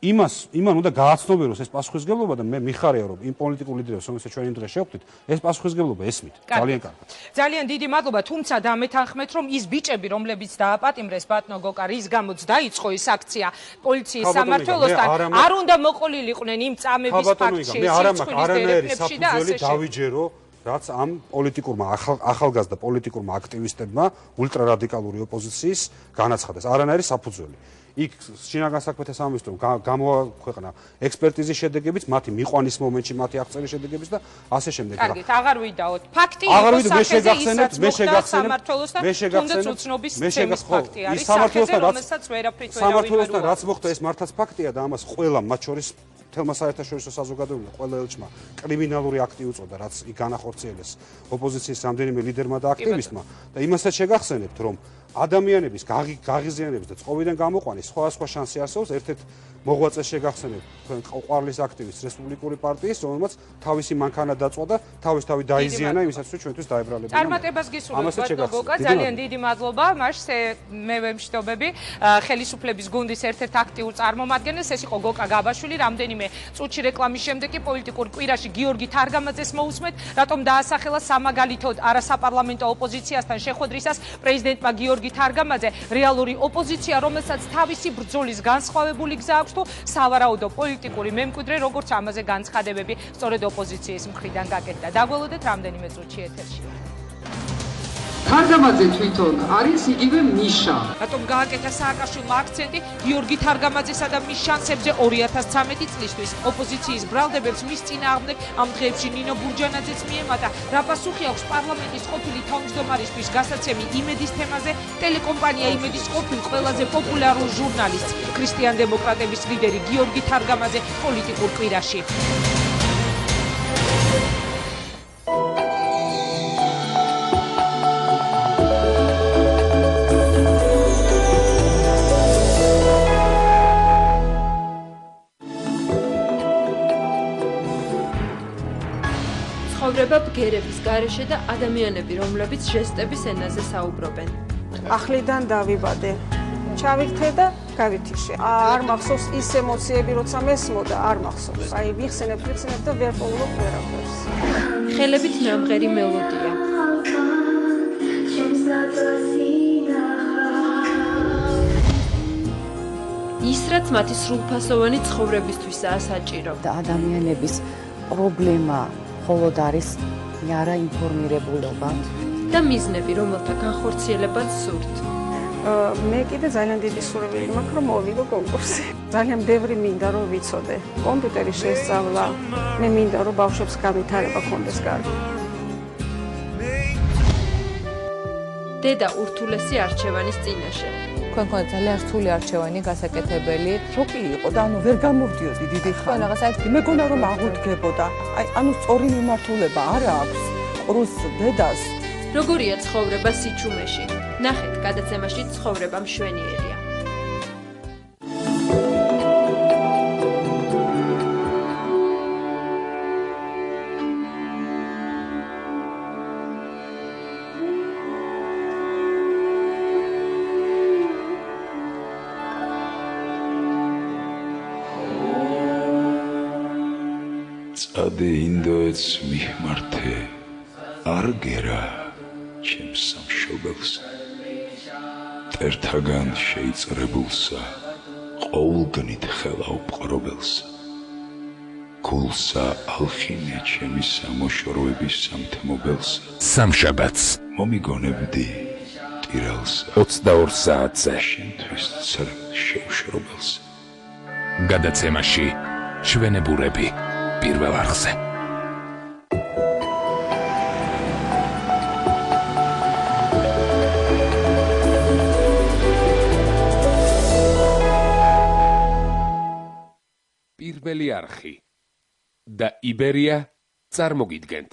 იმან უნდა გააცნობიეროს ეს პასუხისმგებლობა და მე მიხარია რომ იმ პოლიტიკურ ლიდერებს რომელსაც ჩვენ იმ დღეს შევხვდით ეს პასუხისმგებლობა ესმით ძალიან კარგად ძალიან დიდი მადლობა თუმცა დამეთანხმეთ რომ ის ბიჭები რომლებიც დააპატიმრეს ბატონო გოკა რის გამოც დაიწყო ეს აქცია პოლიციის სამმართველოსთან არ უნდა მოყოლილიყვნენ იმ წამების ფაქტში მე არანაირი საფუძველი დავიჯერო რაც ამ პოლიტიკურმა ახალგაზრდა პოლიტიკურმა აქტივისტებმა ულტრარადიკალური ოპოზიციის განაცხადეს. არანაირი საფუძველი. იქ შინაგან საქმეთა სამინისტრომ გამოაქვეყნა ექსპერტიზის შედეგებიც, მათი მიყვანის მომენტში მათი აღწერის შედეგებიც და ასე შემდეგ. კარგით, აღარ ვიდაოთ. ფაქტი იყო სახეზე ისაც მოხდა სამართლოსთან, თუნდაც უცნობის ცემის ფაქტი არის. სახეზე რომელსაც ვერაფრით სამართლოსთან რაც მოხდა ეს მართლაც ფაქტია და ამას ყველა მათ შორის თელმა საერთაშორისო საზოგადოებამ ყველა ელჩმა კრიმინალური აქტი უწოდა, რაც იქ განახორციელეს ოპოზიციის რამდენიმე ლიდერმა და აქტივისტმა და იმასაც შეგახსენებთ, რომ ადამიანების გაღიზიანების და წყობიდან გამოყვანის სხვადასხვა შანსი არსებობს. ერთ-ერთ მოღვაწეს შეგახსენებთ ყვარლის აქტივისტს რესპუბლიკური პარტიის, რომელმაც თავისი მანქანა დაწვა და თავისთავად დაიზიანა იმისათვის, რომ ჩვენთვის დაებრალებინა. წარმატებას გისურვებთ ბატონო გოგა, ძალიან დიდი მადლობა. მასე მე ვემშვიდობები ხელისუფლების გუნდის ერთ-ერთ აქტიურ წარმომადგენელს, ეს იყო გოკა გაბაშვილი. რამდენიმე წუთში რეკლამის შემდეგ კი პოლიტიკურ კვირაში გიორგი თარგამაძეს მოусმეთ, რატომ დაასახელა სამაგალითოდ არასაპარლამენტო ოპოზიციასთან შეხვედრისას პრეზიდენტმა გიორგი თარგამაძე რეალური ოპოზიცია, რომელსაც თავისი ბრძოლის განსხვავებული გზა აქვს თუ სავარაუდო პოლიტიკური მემკვიდრე, როგორც ამაზე განცხადებები სწორედ ოპოზიციის მხრიდან გაკეთდა. დაგველოდეთ რამდენიმე წუთში ეთერში. თარგამაძე თვითონ არის იგივე ნიშა. რატომ გააკეთა სააკაშვილმა აქცენტი გიორგი თარგამაძესა და მის შანსებზე 2013 წლისთვის ოპოზიციის ბრალდებებს მის წინააღმდეგ ამ დღეებში ნინო ბურჯანაძეც მიემატა. რა პასუხი აქვს პარლამენტის ყოფილი თავმჯდომარისთვის გასაცემი იმედის თემაზე? ტელეკომპანია იმედის ყოფილ ყველაზე პოპულარულ ჟურნალისტს ქრისტიან-დემოკრატების ლიდერი გიორგი თარგამაძე პოლიტიკურ კვირაში. ცხოვრება ბგერების გარეშე და ადამიანები, რომლებიც ჟესტების ენაზე საუბრობენ. ახლიდან დავიბადე. ჩავიქთე და გავითიშე. არ მახსოვს ის ემოციები, როცა მესმოდა, არ მახსოვს. აი, ვიხსენებ და ვერ პოულობ ვერაფერს. ხელებით ნამღერი მელოდია. ის რაც მათი სრულფასოვანი ცხოვრებისთვისაა საჭირო. და ადამიანების პრობლემა მხოლოდ არის არაინფორმირებულობა და მიზნები, რომელთა განხორციელებაც სურთ. მე კიდე ძალიან დიდი სურვილი მაქვს, რომ მოვიდო კონკურსი. ძალიან ბევრი მინდა რომ ვიცოდე. კომპიუტერი შესწავლა. მე მინდა რომ ბავშვებს განვითარება ქონდეს კარგი. დედა ურთულესი არჩევანის წინაშე. თქვენ გქონდა ძალიან რთული არჩევანი გასაკეთებელი. შოკი იყო და ანუ ვერ გამოვდიოდი დიდი ხანი. რაღაცა მეგონა რომ აღუდგებოდა. აი ანუ სწორი მიმართულება არ აქვს ყრუს დედას. როგორია ცხოვრება სიჩუმეში? ნახეთ გადაცემაში ცხოვრება მშვენიერია. წადე ინდოეთს მიხმართე არ გერა ჩემს სამშობელს მტერთაგან შეიწრებულსა ყოვლგნით ხელა უპყრობელს გულსა ალხინე ჩემი სამოშოროების სამთმობელს სამშაბათს მომიგონებდი ტირალს 22 საათზე შენთვის ცრემ შევშრობელს გადაცემაში შვენებურები პირველ არხზე. პირველი არხი და იბერია წარმოგიდგენთ.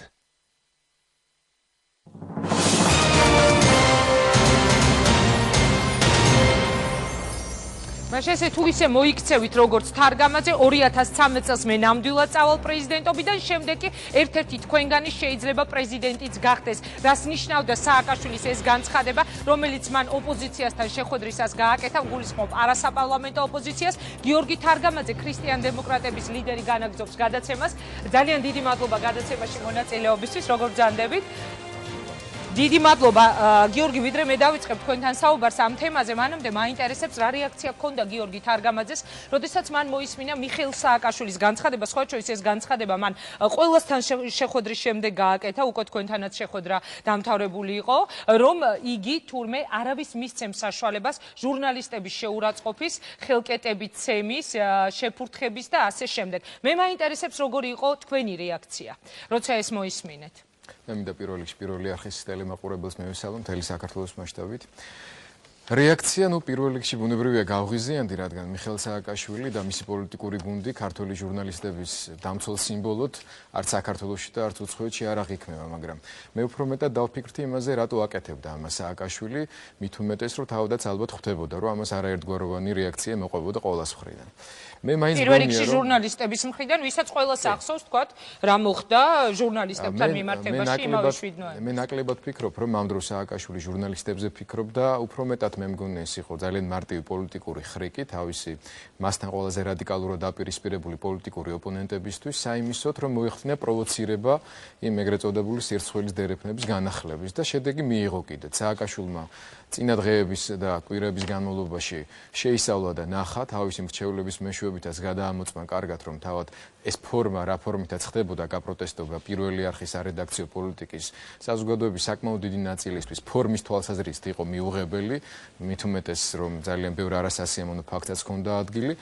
მაშინ თუ ისე მოიქცევით როგორც თარგამაძე 2013 წელს მე ნამდვილად წავალ პრეზიდენტობიდან, შემდეგ კი ერთ-ერთი თქვენგანი შეიძლება პრეზიდენტიც გახდეს. რას ნიშნავდა სააკაშვილის ეს განცხადება, რომელიც მან ოპოზიციასთან შეხვედრისას გააკეთა, გულისხმობ არასაპარლამენტო ოპოზიციას. გიორგი თარგამაძე ქრისტიან-დემოკრატების ლიდერი განაგრძობს გადაცემას. ძალიან დიდი მადლობა გადაცემაში მონაწილეობისთვის, როგორ ბრძანდებით. დიდი მადლობა გიორგი, ვიდრე მე დავიწყებ თქვენთან საუბარს ამ თემაზე, მანამდე მაინტერესებს რა რეაქცია ჰქონდა გიორგი თარგამაძეს, როდესაც მან მოისმინა მიხეილ სააკაშვილის განცხადება, სხვა შორის ეს განცხადება მან ყველასთან შეხვედრის შემდეგ გააკეთა, უკვე თქვენთანაც შეხვედრა დამთავრებული იყო, რომ იგი თურმე არავის მისცემს საშუალებას ჟურნალისტების შეურაცხყოფის, ხელკეტებით ცემის, შეფურთხების და ასე შემდეგ. მე მაინტერესებს როგორი იყო თქვენი რეაქცია, როცა ეს მოისმინეთ. მე მინდა პირველ არხის ტელემაყურებელს მევესალმო მთელი საქართველოს მასშტაბით. რეაქცია, პირველ რიგში ბუნებრივია გავღიზიანდი, რადგან მიხეილ სააკაშვილი და მისი პოლიტიკური გუნდი ქართული ჟურნალისტების დამცველ სიმბოლოდ არც საქართველოში და არც უცხოეთში არ აღიქმება, მაგრამ მე უფრო მეტად დავფიქრდი იმაზე, რატო აკეთებდა ამას სააკაშვილი, მით უმეტეს, რომ თავადაც ალბათ ხვდებოდა, რომ ამას არაერთგვაროვანი რეაქცია მოყვებოდა ყოველას მხრიდან. მე მაინც პირველ რიგში ჟურნალისტების მხრიდან, ვისაც ყველას ახსოვს, თქვათ, რა მოხდა ჟურნალისტებთან მიმართებაში იმავე 7 ნოემბერს. მე ნაკლებად ფიქრობ, რომ ამ დროს სააკაშვილი ჟურნალისტებზე ფიქრობდა, უფრო მეტად მე მგონი ეს იყო ძალიან მარტივი პოლიტიკური ხრიკი თავისი მასთან ყველაზე რადიკალურად დაპირისპირებული პოლიტიკური ოპონენტებისთვის, საიმისოდ, რომ მოიხსნა პროვოცირება იმ ეგრეთ წოდებული სირცხვილის დერეფნების განახლების და შედეგი მიიღო კიდეც. სააკაშვილმა წინა დღეების და კვირების განმავლობაში შეისწავლა და ნახა თავისი მრჩევლების მეშვეობითაც გადაამოწმა კარგად, რომ თავად ეს ფორმა რა ფორმითაც ხდებოდა გაპროტესტობა პირველი არხის არედაქციო პოლიტიკის საზოგადოების საკმაოდ დიდი ნაწილისთვის ფორმის თვალსაზრისით იყო მიუღებელი, მით უმეტეს რომ ძალიან ბევრ არასასიამოვნო ფაქტსაც ჰქონდა ადგილი.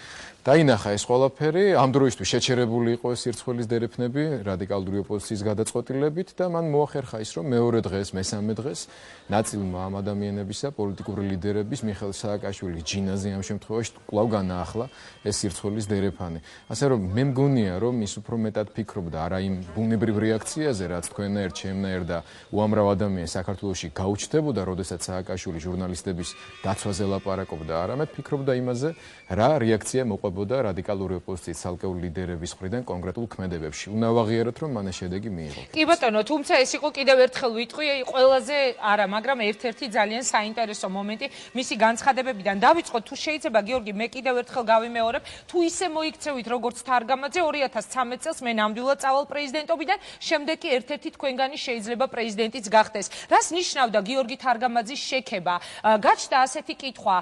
დაინახა ეს ყველაფერი, ამ დროისთვის შეჩერებული იყო ეს სირცხვილის დერეფნები რადიკალური ოპოზიციის გადაწყვეტილებით და მან მოახერხა ის, რომ მეორე დღეს, მესამე დღეს ნაწილმა ამ ადამიანებისა, პოლიტიკური ლიდერების მიხეილ სააკაშვილის ჯინაზე ამ შემთხვევაში კვლავ განაახლა ეს სირცხვილის დერეფანი. ასე რომ მე მგონია, რომ ის უფრო მეტად ფიქრობდა არა იმ ბუნებრივ რეაქციაზე, რაც თქვენნაირ, ჩემნაირ და უამრავ ადამიანს საქართველოში გაუჩნდებოდა, როდესაც სააკაშვილი ჟურნალისტების დაცვაზე ლაპარაკობდა, არამედ ფიქრობდა იმაზე, რა რეაქცია მოყვებოდა რადიკალური ოპოზიციის ცალკეული ლიდერების მხრიდან კონკრეტულ ქმედებებში. უნდა ვაღიაროთ, რომ მან ეს შედეგი მიიღო. კი ბატონო, თუმცა ეს იყო კიდევ ერთხელ ვიტყვი, ყველაზე არა, მაგრამ ერთ-ერთი ძალიან საინტერესო მომენტი მისი განცხადებებიდან. დავიწყოთ, თუ შეიძლება გიორგი, მე კიდევ ერთხელ გავიმეორებ, თუ ისე მოიქცევით როგორც თარგამაძე 2013 წელს მე ნამდვილად წავალ პრეზიდენტობიდან, შემდეგ კი ერთ-ერთი თქვენგანი შეიძლება პრეზიდენტიც გახდეს. რას ნიშნავდა გიორგი თარგამაძის შექება? გაჩნდა ასეთი კითხვა,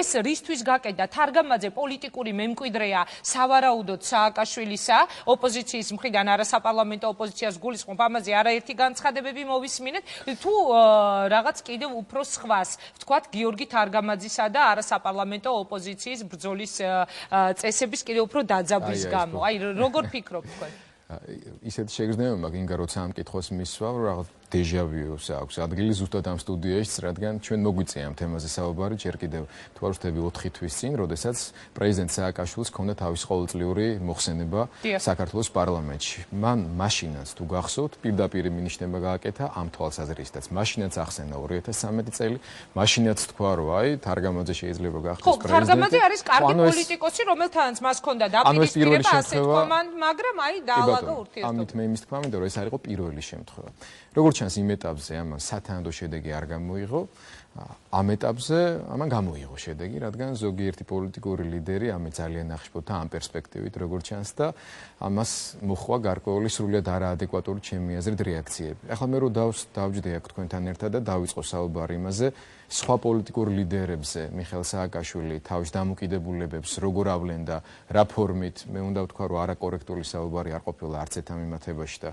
ეს რისთვის გაკეთდა? თარგამაძე პოლიტიკური მემკვიდრეა სავარაუდოდ სააკაშვილისა, ოპოზიციის მხრიდან არასაპარლამენტო ოპოზიციას გულისხმობ, ამაზე არაერთი განცხადებები მოვისმინეთ, თუ რაღაც კიდევ უფრო სხვას, ვთქვათ, გიორგი თარგამაძისა და არასაპარლამენტო ოპოზიციის ბრძოლის წესების კიდევ უფრო დაძაბვის გამო. აი, როგორ ფიქრობთ თქვენ? ისეთი შეგრძნება მაქვს, ინგა როცა ამ კითხვას მისვა, რომ რაღაც დეჟავიუს აქვს ადგილი ზუსტად ამ სტუდიაში, რადგან ჩვენ მოგვიწია ამ თემაზე საუბარი ჯერ კიდევ თუ არ ვთქვი 4 თვის წინ, როდესაც პრეზიდენტ სააკაშვილს ჰქონდა თავისი ყოველწლიური მოხსენება საქართველოს პარლამენტში. მან მაშინაც თუ გახსოვთ, პირდაპირ მინიშნება გააკეთა ამ თვალსაზრისითაც. მაშინაც ახსენა 2013 წელი, მაშინაც თქვა, რომ აი, თარგამაძე შეიძლება გახდეს პრეზიდენტი. ხო, თარგამაძე არის კარგი პოლიტიკოსი, რომელთანაც მას ჰქონდა დაპირისპირება, ასე თქვა, მაგრამ აი დაალაგა ურთიერთობა. ამით მე იმის თქვა მინდა, რომ ეს არ იყო პირველი შემთხვევა. როგორც ჩანს იმ ეტაპზე ამან სათანადო შედეგი არ გამოიღო, ამ ეტაპზე ამან გამოიღო შედეგი, რადგან ზოგიერთი პოლიტიკური ლიდერი ამე ძალიან ახშფოთა ამ პერსპექტივით, როგორც ჩანს და ამას მოხვა გარკვეული სრულიად არაადეკვატური ჩემი აზრით რეაქციები. ახლა მე რო დავჯდე აქ თქვენთან ერთად და დავიწყო საუბარი იმაზე, სხვა პოლიტიკურ ლიდერებზე, მიხეილ სააკაშვილი თავის დამოკიდებულებებს როგორ ავლენდა, რა ფორმით, მე უნდა ვთქვა, რომ არაკორექტული საუბარი არ ყოფილა არც ერთ ამემართებაში და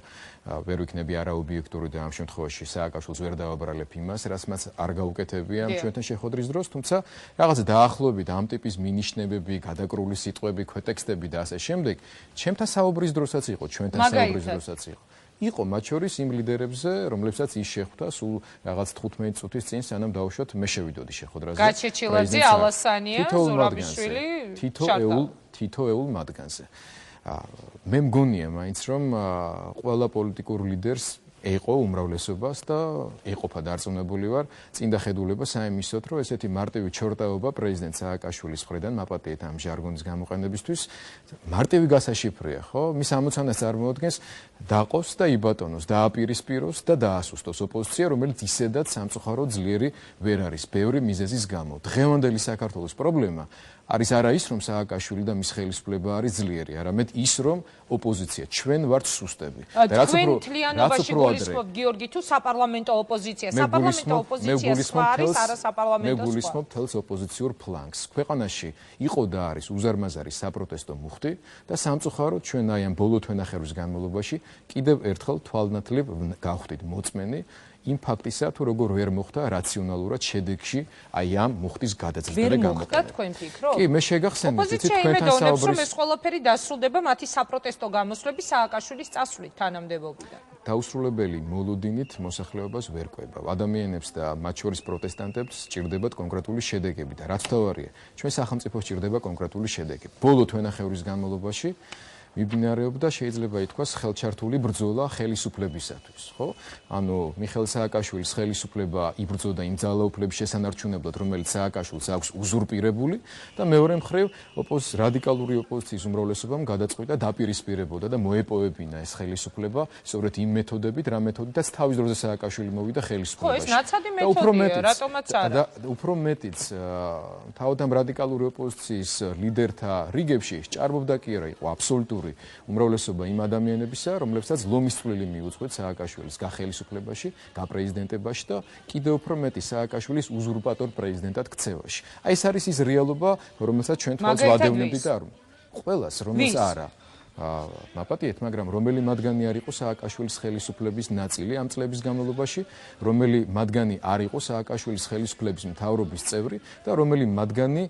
ვერ ვიქნები არაობიექტური და ამ შემთხვევაში სააკაშვილს ვერ დავაბრალებ იმას, რაც მას არ გაუკეთებია ამ ჩვენთან შეხვედრის დროს, თუმცა რაღაც დაახლოებით ამ ტიპის მინიშნებები, გადაკრული სიტყვები, ქვეტექსტები და ასე შემდეგ, ჩემთან საუბრის დროსაც იყო, ჩვენთან საუბრის დროსაც იყო. იყო მათ შორის იმ ლიდერებზე, რომლებსაც ის შეხვდა სულ რაღაც 15 წუთის წინ, სანამ დავუშვათ მე შევიდოდი შეხვედრაზე. გაჩეჩილაძე, ალასანია, ზურაბიშვილი, თითოეულ მათგანზე. მე მგონია მაინც რომ ყველა პოლიტიკურ ლიდერს ეყო უმრავლესობას და ეყოფა დარწმუნებული ვარ წინდა ხედულება საიმისოდ, რომ ესეთი მარტივი ჩორტაობა პრეზიდენტ სააკაშვილის მხრიდან მაპატიეთ ამ ჟარგონის გამოყენებისთვის მარტივი გასაშიფრია, ხო? მის ამოცანას წარმოადგენს დაყოს და იბატონოს, დააპირისპიროს და დაასუსტოს ოპოზიცია, რომელიც ისედაც სამწუხაროდ ძლიერი ვერ არის ბევრი მიზეზის გამო. დღევანდელი საქართველოს პრობლემა არის არა ის, რომ სააკაშვილი და მის ხელისუფლება არის ძლიერი, არამედ ის, რომ ოპოზიცია ჩვენ ვართ სუსტები. თქვენ თლიანობაში გულისხმობთ გიორგი თუ საპარლამენტო ოპოზიცია? საპარლამენტო ოპოზიცია სხვა არის, არა საპარლამენტო სხვა. მე გულისხმობ თელს ოპოზიციურ ფლანგს. ქვეყანაში იყო და არის უზარმაზარი საპროტესტო მუხტი და სამწუხაროდ ჩვენ აი ამ ბოლო თვენახევრის განმავლობაში კიდევ ერთხელ თვალნათლებ გავხდით მოწმენი იმ ფაქტისა, თუ როგორ ვერ მოხდა რაციონალურად შედეგში აი ამ მუხტის გადაჭრა და გამოყენება. ვერ მოხდა თქვენ ფიქრობთ? კი, მე შეგახსენებთ, ოპოზიცია იმედოვნებს, რომ ეს ყველაფერი დასრულდება მათი საპროტესტო გამოსვლების სააკაშვილის წასვლით თანამდებობიდან. დაუსრულებელი მოლოდინით მოსახლეობას ვერ ყვება. ადამიანებს და მათ შორის პროტესტანტებს სჭირდებათ კონკრეტული შედეგები და რაც თავარია, ჩვენ სახელმწიფოს სჭირდება კონკრეტული შედეგები. ბოლო თვენახევრის განმავლობაში მიმდინარეობდა შეიძლება ითქვას ხელჩართული ბრძოლა ხელისუფლებისათვის, ხო? ანუ მიხეილ სააკაშვილის ხელისუფლება იბრძოდა იმ ძალაუფლების შესანარჩუნებლად, რომელიც სააკაშვილს აქვს უზურპირებული და მეორე მხრივ რადიკალური ოპოზიციის უმრავლესობამ გადაწყვიტა დაპირისპირებოდა და მოეპოვებინა ეს ხელისუფლება სწორედ იმ მეთოდებით, რა მეთოდითაც თავის დროზე სააკაშვილი მოვიდა ხელისუფლებაში. ხო, ეს ნაცადი მეთოდია, რატომაც არა. და უფრო მეტიც, თავად ამ რადიკალური ოპოზიციის ლიდერთა რიგებში ჭარბობდა კი არა, იყო აბსოლუტური უმრავლესობა იმ ადამიანებისა, რომლებსაც ლომის წვლილი მიუძღვეთ სააკაშვილის გახელისუფლებაში, გაპრეზიდენტებაში და კიდევ უფრო მეტი სააკაშვილის უზურპატორ პრეზიდენტად ქცევაში. აი ეს არის ის რეალობა, რომელსაც ჩვენ თვალს ვადევნებდით და არ ყველას, რომელსაც არა მაპატიეთ, მაგრამ რომელი მათგანი არ იყო სააკაშვილის ხელისუფლების ნაწილი ამ წლების განმავლობაში, რომელი მათგანი არ იყო სააკაშვილის ხელისუფლების მთავრობის წევრი და რომელი მათგანი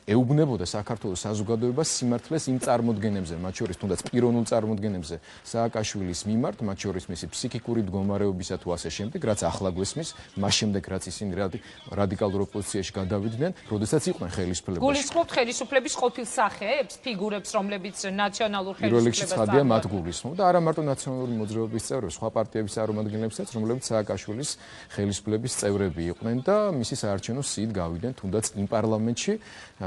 ეუბნებოდა საქართველოს საზოგადოებას სიმართლეს იმ წარმოდგენებზე, მათ შორის თუნდაც პიროვნულ წარმოდგენებზე სააკაშვილის მიმართ, მათ შორის მისი ფსიქიკური მდგომარეობისა თუ ასე შემდეგ, რაც ახლა გვესმის, მას შემდეგ რაც ისინი რადიკალურ ოპოზიციაში გადავიდნენ, როდესაც იყვნენ ხელისუფლებაში. გულისხმობთ ხელისუფლების ყოფილ სახეებს, ფიგურებს, რომლებიც ნაციონალურ ხელისუფლებას წარუდგებენ? მათ გულისხმობ და არა მარტო ნაციონალური მოძრაობის წევრებს, სხვა პარტიების წარმომადგენლებსაც, რომლებიც სააკაშვილის ხელისუფლების წევრები იყვნენ და მისი საარჩევნო სიით გავიდნენ თუნდაც იმ პარლამენტში,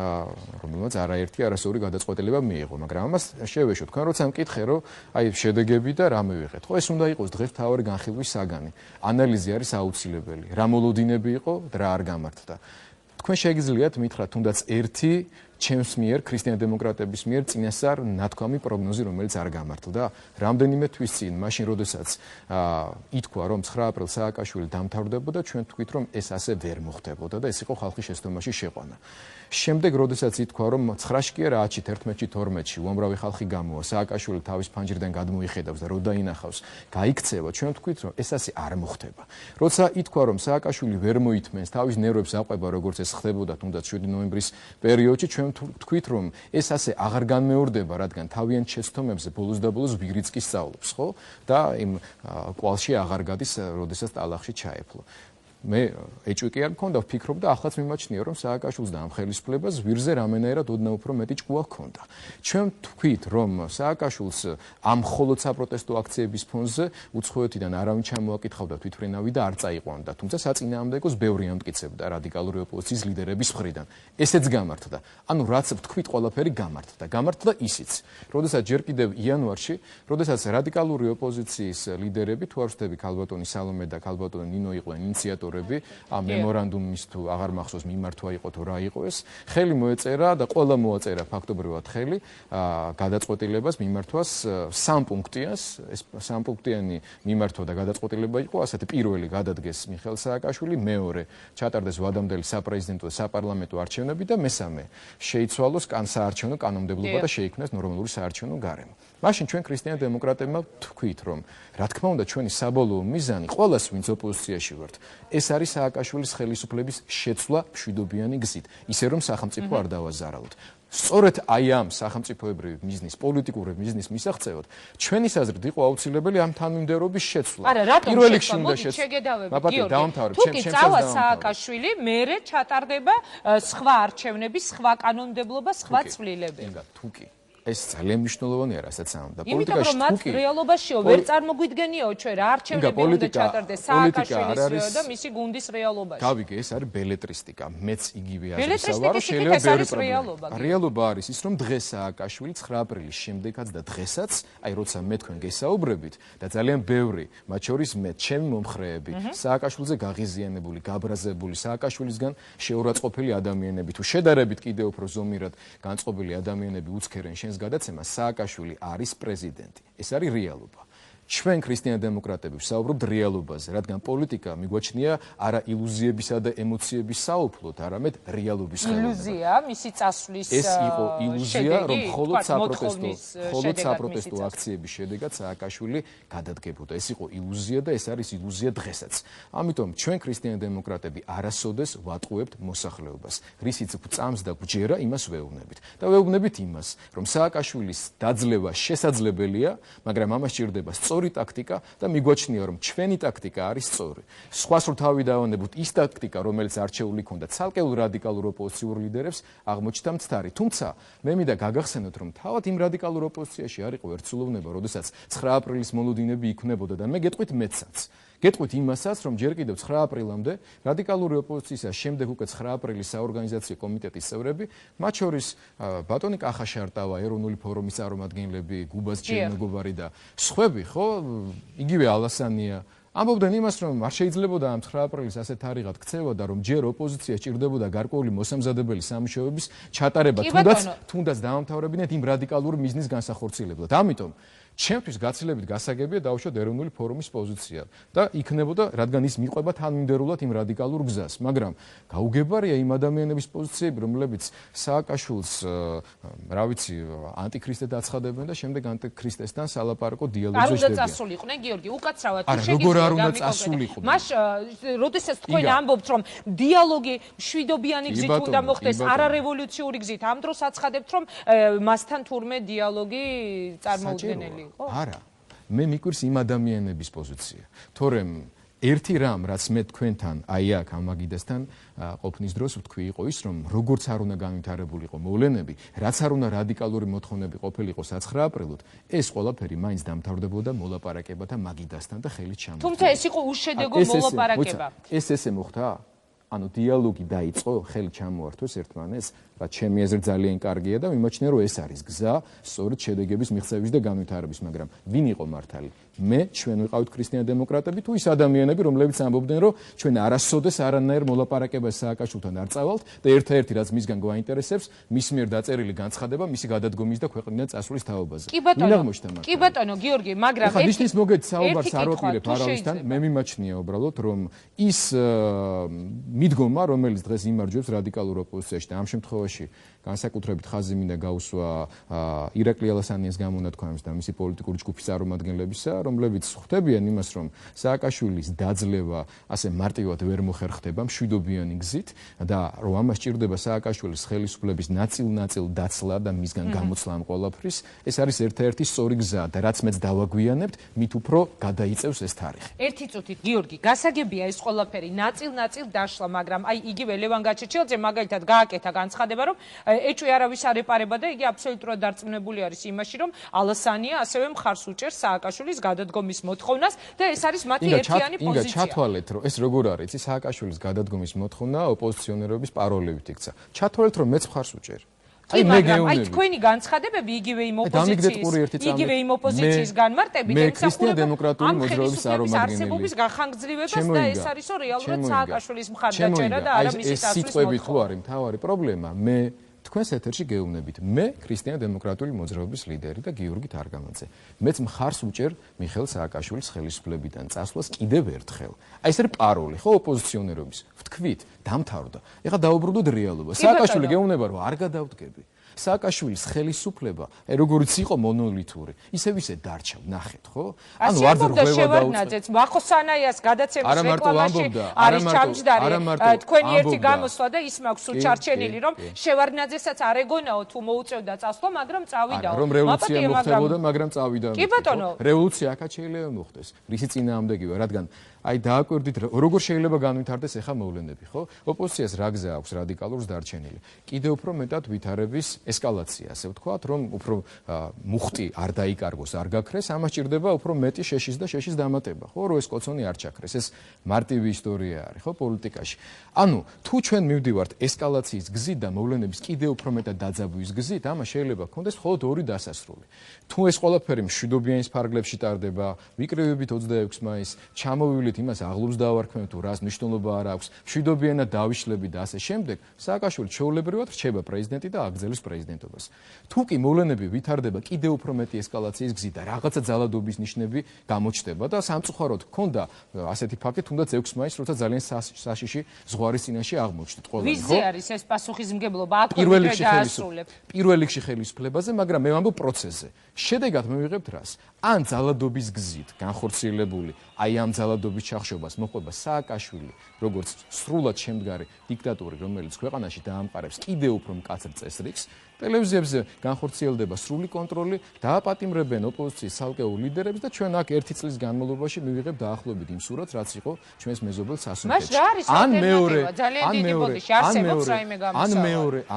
რომელმაც არაერთი არასწორი გადაწყვეტილება მიიღო, მაგრამ ამას შევეშო. თქვენ როცა მკითხე, რომ აი შედეგები და რა მივიღეთ. ხო, ეს უნდა იყოს დღეს თავარი განხილვის საგანი. ანალიზი არის აუცილებელი. რა მოლოდინები იყო და რა არ გამართდა. თქვენ შეგიძლიათ მითხრათ თუნდაც ერთი ჩემს მიერ ქრისტიან-დემოკრატების მიერ წინასწარ ნათქვამი პროგნოზი, რომელიც არ გამართლდა. რამდენიმე თვის წინ, მაშინ როდესაც ითქვა, რომ 9 აპრილს სააკაშვილი დამთავრდებოდა, ჩვენ თქვით, რომ ეს ასე ვერ მოხდებოდა და ეს იყო ხალხის შეცდომაში შეყვანა. შემდეგ, როდესაც ითქვა, რომ 9-ში კი არა, 10-ში, 11-ში, 12-ში უამრავი ხალხი გამოვა, სააკაშვილი თავის ფანჯრიდან გადმოიხედავს და რო დაინახავს, გაიქცევა, ჩვენ თქვით, რომ ეს ასე არ მოხდება. როცა ითქვა, რომ სააკაშვილი ვერ მოითმენს, თავის ნერვებს აყვება, როგორც ეს ხდებოდა თუნდაც 7 ნოემბრის პერიოდში, ჩვენ თქვით, რომ ეს ასე აღარ განმეორდება, რადგან თავიანთ შეცდომებზე ბოლოს და ბოლოს ვიღრიც კი სწავლობს, ხო? და იმ კვალში აღარ გადის, როდესაც ტალახში ჩაეფლო. მე ეჭვი არ მქონდა, ვფიქრობ და ახლაც მიმაჩნია, რომ სააკაშვილს და ამ ხელისუფლებას ვირზე რამენაერად ოდნავ უფრო მეტი ჭკუა ჰქონდა. ჩვენ თქვით, რომ სააკაშვილს ამ მხოლოდ საპროტესტო აქციების ფონზე უცხოეთიდან არავინ ჩამოაკითხავდა თვითმფრინავი და არ წაიყვანდა, თუმცა საწინააღმდეგოს ბევრი ამტკიცებდა რადიკალური ოპოზიციის ლიდერების მხრიდან. ესეც გამართდა. ანუ რაც თქვით, ყველაფერი გამართდა. გამართდა ისიც. როდესაც ჯერ კიდევ იანვარში, როდესაც რადიკალური ოპოზიციის ლიდერები, თუ არ ვცდები, ქალბატონი სალომე და ქალბატონი ნინო იყვნენ ინიციატორები ამ მემორანდუმის თუ აღარ მახსოვს მიმართვა იყო თუ რა იყო ეს, ხელი მოეწერა და ყველა მოაწერა ფაქტობრივად ხელი გადაწყვეტილებას მიმართვას 3 პუნქტიანს, ეს 3 პუნქტიანი მიმართვა და გადაწყვეტილება იყო ასეთი: პირველი გადადგეს მიხეილ სააკაშვილი, მეორე ჩატარდეს ვადამდელი საპრეზიდენტო და საპარლამენტო არჩევნები და მესამე შეიცვალოს საარჩევნო კანონმდებლობა და შეიქმნას ნორმალური საარჩევნო გარემო. მაშინ ჩვენ ქრისტიან-დემოკრატებმა თქვით, რომ რა თქმა უნდა ჩვენი საბოლოო მიზანი ყველას, ვინც ოპოზიციაში ვართ, ეს არის სააკაშვილის ხელისუფლების შეცვლა მშვიდობიანი გზით, ისე რომ სახელმწიფო არ დავაზარალოთ. სწორედ აი ამ სახელმწიფოებრივი მიზნის, პოლიტიკური მიზნის მისაღწევად, ჩვენი აზრით იყო აუცილებელი ამ თანმიმდევრობის შეცვლა. არა, რატომ შეგედავებით, გიორგი? თუ კი წავა სააკაშვილი, მერე ჩატარდება სხვა არჩევნები, სხვა კანონმდებლობა, სხვა ცვლილებები. თუ კი ეს ძალიან მნიშვნელოვანია, რასაც ამბობ. და იმიტომ რომ მათ რეალობაშიო ვერ წარმოგვიდგენიაო ჩვენ რა არჩევნები უნდა ჩატარდეს სააკაშვილისო და მისი გუნდის რეალობაში. გავიგე, ეს არის ბელეტრისტიკა. მეც იგივე აზრისაა, რომ შეიძლება ბევრი პრობლემა. რეალობა არის ის, რომ დღეს სააკაშვილი 9 აპრილის შემდეგაც და დღესაც, აი როცა მე თქვენ გესაუბრებით და ძალიან ბევრი, მათ შორის მე, ჩემი მომხრეები, სააკაშვილზე გაღიზიანებული, გაბრაზებული, სააკაშვილისგან შეურაცხყოფილი ადამიანები, თუ შედარებით კიდევ უფრო ზომიერად განწყობილი ადამიანები უცქერენ შენს გადაცემას, სააკაშვილი არის პრეზიდენტი. ეს არის რეალობა. ჩვენ ქრისტიან დემოკრატები ვსაუბრობთ რეალობაზე, რადგან პოლიტიკა მიგვაჩნია არა ილუზიებისა და ემოციების საუფლოდ, არამედ რეალობის ხელოვნება. ილუზია, მისი წასვლის ეს იყო ილუზია, რომ მხოლოდ საპროტესტო აქციების შედეგად სააკაშვილი გადადგებოდა. ეს იყო ილუზია და ეს არის ილუზია დღესაც. ამიტომ ჩვენ ქრისტიან დემოკრატები არასოდეს ვატყუებთ მოსახლეობას. რისიც გვწამს და გვჯერა, იმას ვეუბნებით. და ვეუბნებით იმას, რომ სააკაშვილის დაძლევა შესაძლებელია, მაგრამ ამას სჭირდება სწორი ტაქტიკა და მიგვაჩნია, რომ ჩვენი ტაქტიკა არის სწორი. სხვას რო თავი დავანებოთ ის ტაქტიკა, რომელიც არჩეული ქონდა ცალკეულ რადიკალურ ოპოზიციურ ლიდერებს, აღმოჩნდა მცდარი. თუმცა მე მინდა გაგახსენოთ, რომ თავად იმ რადიკალურ ოპოზიციაში არ იყო ერთსულოვნება, როდესაც 9 აპრილის მოლოდინები იქმნებოდა და მე გეტყვით მეცაც. გეტყვით იმასაც, რომ ჯერ კიდევ 9 აპრილამდე რადიკალური ოპოზიციის შემდეგ უკვე 9 აპრილის საორგანიზაციო კომიტეტის წევრები, მათ შორის ბატონი კახაშარტავა, ეროვნული ფორუმის წარმომადგენლები, გუბას ჯერმეგოვარი და სხვები, ხო, იგივე ალასანია ამბობდნენ იმას, რომ არ შეიძლებოდა ამ 9 აპრილის ასეთ თარიღად ქცევოდა, რომ ჯერ ოპოზიცია სჭირდებოდა გარკვეული მოსამზადებელი სამუშაოების ჩატარება, თუნდაც დაამთავრებინეთ იმ რადიკალური მიზნის განსახორციელებლად. ამიტომ ჩემთვის გაცილებით გასაგებია დავუშვათ ეროვნული ფორუმის პოზიცია და იქნებოდა, რადგან ის მიყვება თანმიმდევრულად იმ რადიკალურ გზას, მაგრამ გაუგებარია იმ ადამიანების პოზიციები, რომლებიც სააკაშვილს, რა ვიცი, ანტიქრისტად აცხადებენ და შემდეგ ანტიქრისტესთან სალაპარაკო დიალოგზე არ უნდა წასულიყვნენ, გიორგი, უკაცრავად თუ შეგიძლია. როგორ არ უნდა წასულიყვნენ? მას როდესაც თქვენ ამბობთ, რომ დიალოგი მშვიდობიანი გზით უნდა მოხდეს, არარევოლუციური გზით, ამ დროს აცხადებთ, რომ მასთან თურმე დიალოგი წარმოუდგენელი. არა, მე მიკვირს იმ ადამიანების პოზიცია. თორემ ერთი რამ, რაც მე თქვენთან აი აქ ამ მაგიდასთან ყოფნის დროს ვთქვი იყო ის, რომ როგორც არ უნდა განვითარებულიყო მოვლენები, რაც არ უნდა რადიკალური მოთხოვნები ყოფილიყო 9 აპრილოთ, ეს ყველაფერი მაინც დამთავრდებოდა მოლაპარაკებათა მაგიდასთან და ხელით ჩამოყალიბდა. თუმცა ეს იყო უშედეგო მოლაპარაკება. ესე მოხდა? ანუ დიალოგი დაიწყო, ხელი ჩამოართვეს ერთმანეთს, რაც ჩემი აზრით ძალიან კარგია და მიმაჩნია, რომ ეს არის გზა სწორედ შედეგების მიღწევის და განვითარების, მაგრამ ვინ იყო მართალი? მე, ჩვენ ვიყავით ქრისტიან დემოკრატები თუ ის ადამიანები, რომლებიც ამბობდნენ, რომ ჩვენ არასოდეს არანაირ მოლაპარაკებას სააკაშვილთან არ წავალთ და ერთ-ერთი რაც მისგან გვაინტერესებს, მის მიერ დაწერილი განცხადება მისი გადადგომის და ქვეყნიდან წასვლის თაობაზე. კი ბატონო, გიორგი, მაგრამ ნიშნის მოგეთ საუბარს არ ვაპირებ არავისთან, მე მიმაჩნია უბრალოდ, რომ ის მიდგომა, რომელიც დღეს იმარჯვებს რადიკალურ ოპოზიციაში და ამ შემთხვევაში განსაკუთრებით ხაზი მინდა გაუსვა ირაკლი ალასანიას გამონათქვამის და მისი პოლიტიკური ჯგუფის წარმომადგენლებისა, რომლებიც ხვდებიან იმას, რომ სააკაშვილის დაძლევა ასე მარტივად ვერ მოხერხდება მშვიდობიანი გზით და რომ ამას სჭირდება სააკაშვილის ხელისუფლების ნაწილ-ნაწილ დაცლა და მისგან გამოცლა ამ ყველაფრის, ეს არის ერთ-ერთი სწორი გზა და რაც მეც დავაგვიანებთ, მით უფრო გადაიწევს ეს თარიღი. ერთი წუთით, გიორგი, გასაგებია ეს ყველაფერი ნაწილ-ნაწილ დაშლა, მაგრამ აი იგივე ლევან გაჩეჩილაძე მაგალითად გააკეთა განცხადება, რომ ეჭვი არავის არ ეპარება და იგი აბსოლუტურად დარწმუნებული არის იმაში, რომ ალასანია ასევე მხარს უჭერს სააკაშვილის გადადგომის მოთხოვნას და ეს არის მათი ერთიანი პოზიცია. ინგა ჩათვალეთ, რომ ეს როგორ არის, ის სააკაშვილის გადადგომის მოთხოვნა ოპოზიციონერების პაროლებით იქცა. ჩათვალეთ, რომ მეც მხარს უჭერ. აი მაგრამ აი თქვენი განცხადებები იგივე იმ ოპოზიციის განმარტებით ემსახურება ამ ხელისუფლების არსებობის გახანგრძლივებას და ეს არისო რეალურად სააკაშვილის მხარდაჭერა და არა მისი წასვლის სიტყვები თუ არის მთავარი პრობლემა, მე თქვენს ეთერში გეუბნებით, მე ქრისტიან დემოკრატიული მოძრაობის ლიდერი და გიორგი თარგამაძე. მეც მხარს უჭერ მიხეილ სააკაშვილის ხელისუფლებიდან წასვლას კიდევ ერთხელ. აი ეს არის პაროლი, ხო, ოპოზიციონერობის. ვთქვით, დამთავრდა. ეხლა დაუბრუნდოთ რეალობა. სააკაშვილი გეუბნება, რომ არ გადავდგები. სააკაშვილის ხელისუფლება, როგორც იყო მონოლითური, ისევ ისე დარჩა, ნახეთ, ხო? ანუ არ ზრდება დაუწყეთ. ვახოსანაიას გადაცემის რეკლამაში არის ჩამჯდარი თქვენი ერთი გამოსვლა და ის მაქვს უჩარჩენილი, რომ შევარდნაძესაც არ ეგონაო თუ მოუწევდა წასვლა, მაგრამ წავიდაო. რომ რევოლუცია მოხდებოდა, მაგრამ წავიდა. კი ბატონო. რევოლუცია აქაც შეიძლება მოხდეს. რისი წინააღმდეგია, რადგან აი დააკვირდით როგორ შეიძლება განვითარდეს ახლა მოვლენები, ხო? ოპოზიციას რა გზა აქვს რადიკალურს დარჩენილი. კიდევ უფრო მეტად ვითარების ესკალაცია, ასე ვთქვათ, რომ უფრო მუხტი არ დაიკარგოს, არ გაქრეს, ამას ჭირდება უფრო მეტი შეშის და შეშის დამატება, ხო, რომ ეს კოცონი არ ჩაქრეს. ეს მარტივი ისტორია არის, ხო, პოლიტიკაში. ანუ თუ ჩვენ მივდივართ ესკალაციის გზით და მოვლენების კიდევ უფრო მეტად დაძაბვის გზით, ამას შეიძლება გქონდეს მხოლოდ ორი დასასრული. თუ ეს ყველაფერი მშვიდობიანის ფარგლებში ტარდება, ვიკრიბებით 26 მაისს, ჩამოვივლით იმას აღლუბს დავარქმევთ თუ რას მნიშვნელობა არ აქვს, მშვიდობიანად დავიშლებით და ასე შემდეგ, სააკაშვილი ჩვეულებრივად რჩება პრეზიდენტი და აგრძელებს პრეზიდენტობას. თუ კი მოვლენები ვითარდება კიდევ უფრო მეტი ესკალაციის გზით და რაღაცა ძალადობის ნიშნები გამოჩნდება და სამწუხაროდ გქონდა ასეთი ფაქტი, თუნდაც 6 მაისს, როცა ძალიან საშიში ზღვარის წინაშე აღმოჩნდით ყველანი, ხო? ვიზე არის ეს პასუხისმგებლობა? აქ დაასრულებ. პირველ რიგში ხელისუფლებაზე, მაგრამ მე ვამბობ პროცესზე. შედეგად მივიღებთ რას? ან ძალადობის გზით განხორციელებული, აი ამ ძალადობის ჩახშობას მოყვება სააკაშვილი, როგორც სრულად შემდგარი დიქტატორი, რომელიც ქვეყანაში დაამყარებს კიდევ უფრო მკაცრ წესრიგს, ტელევიზიებზე განხორციელდება სრული კონტროლი, დააპატიმრებენ ოპოზიციის ცალკეულ ლიდერებს და ჩვენ აქ 1 წლის განმავლობაში მივიღებთ დაახლოებით იმ სურათს, რაც იყო ჩვენს მეზობელ სასუნთქეთში.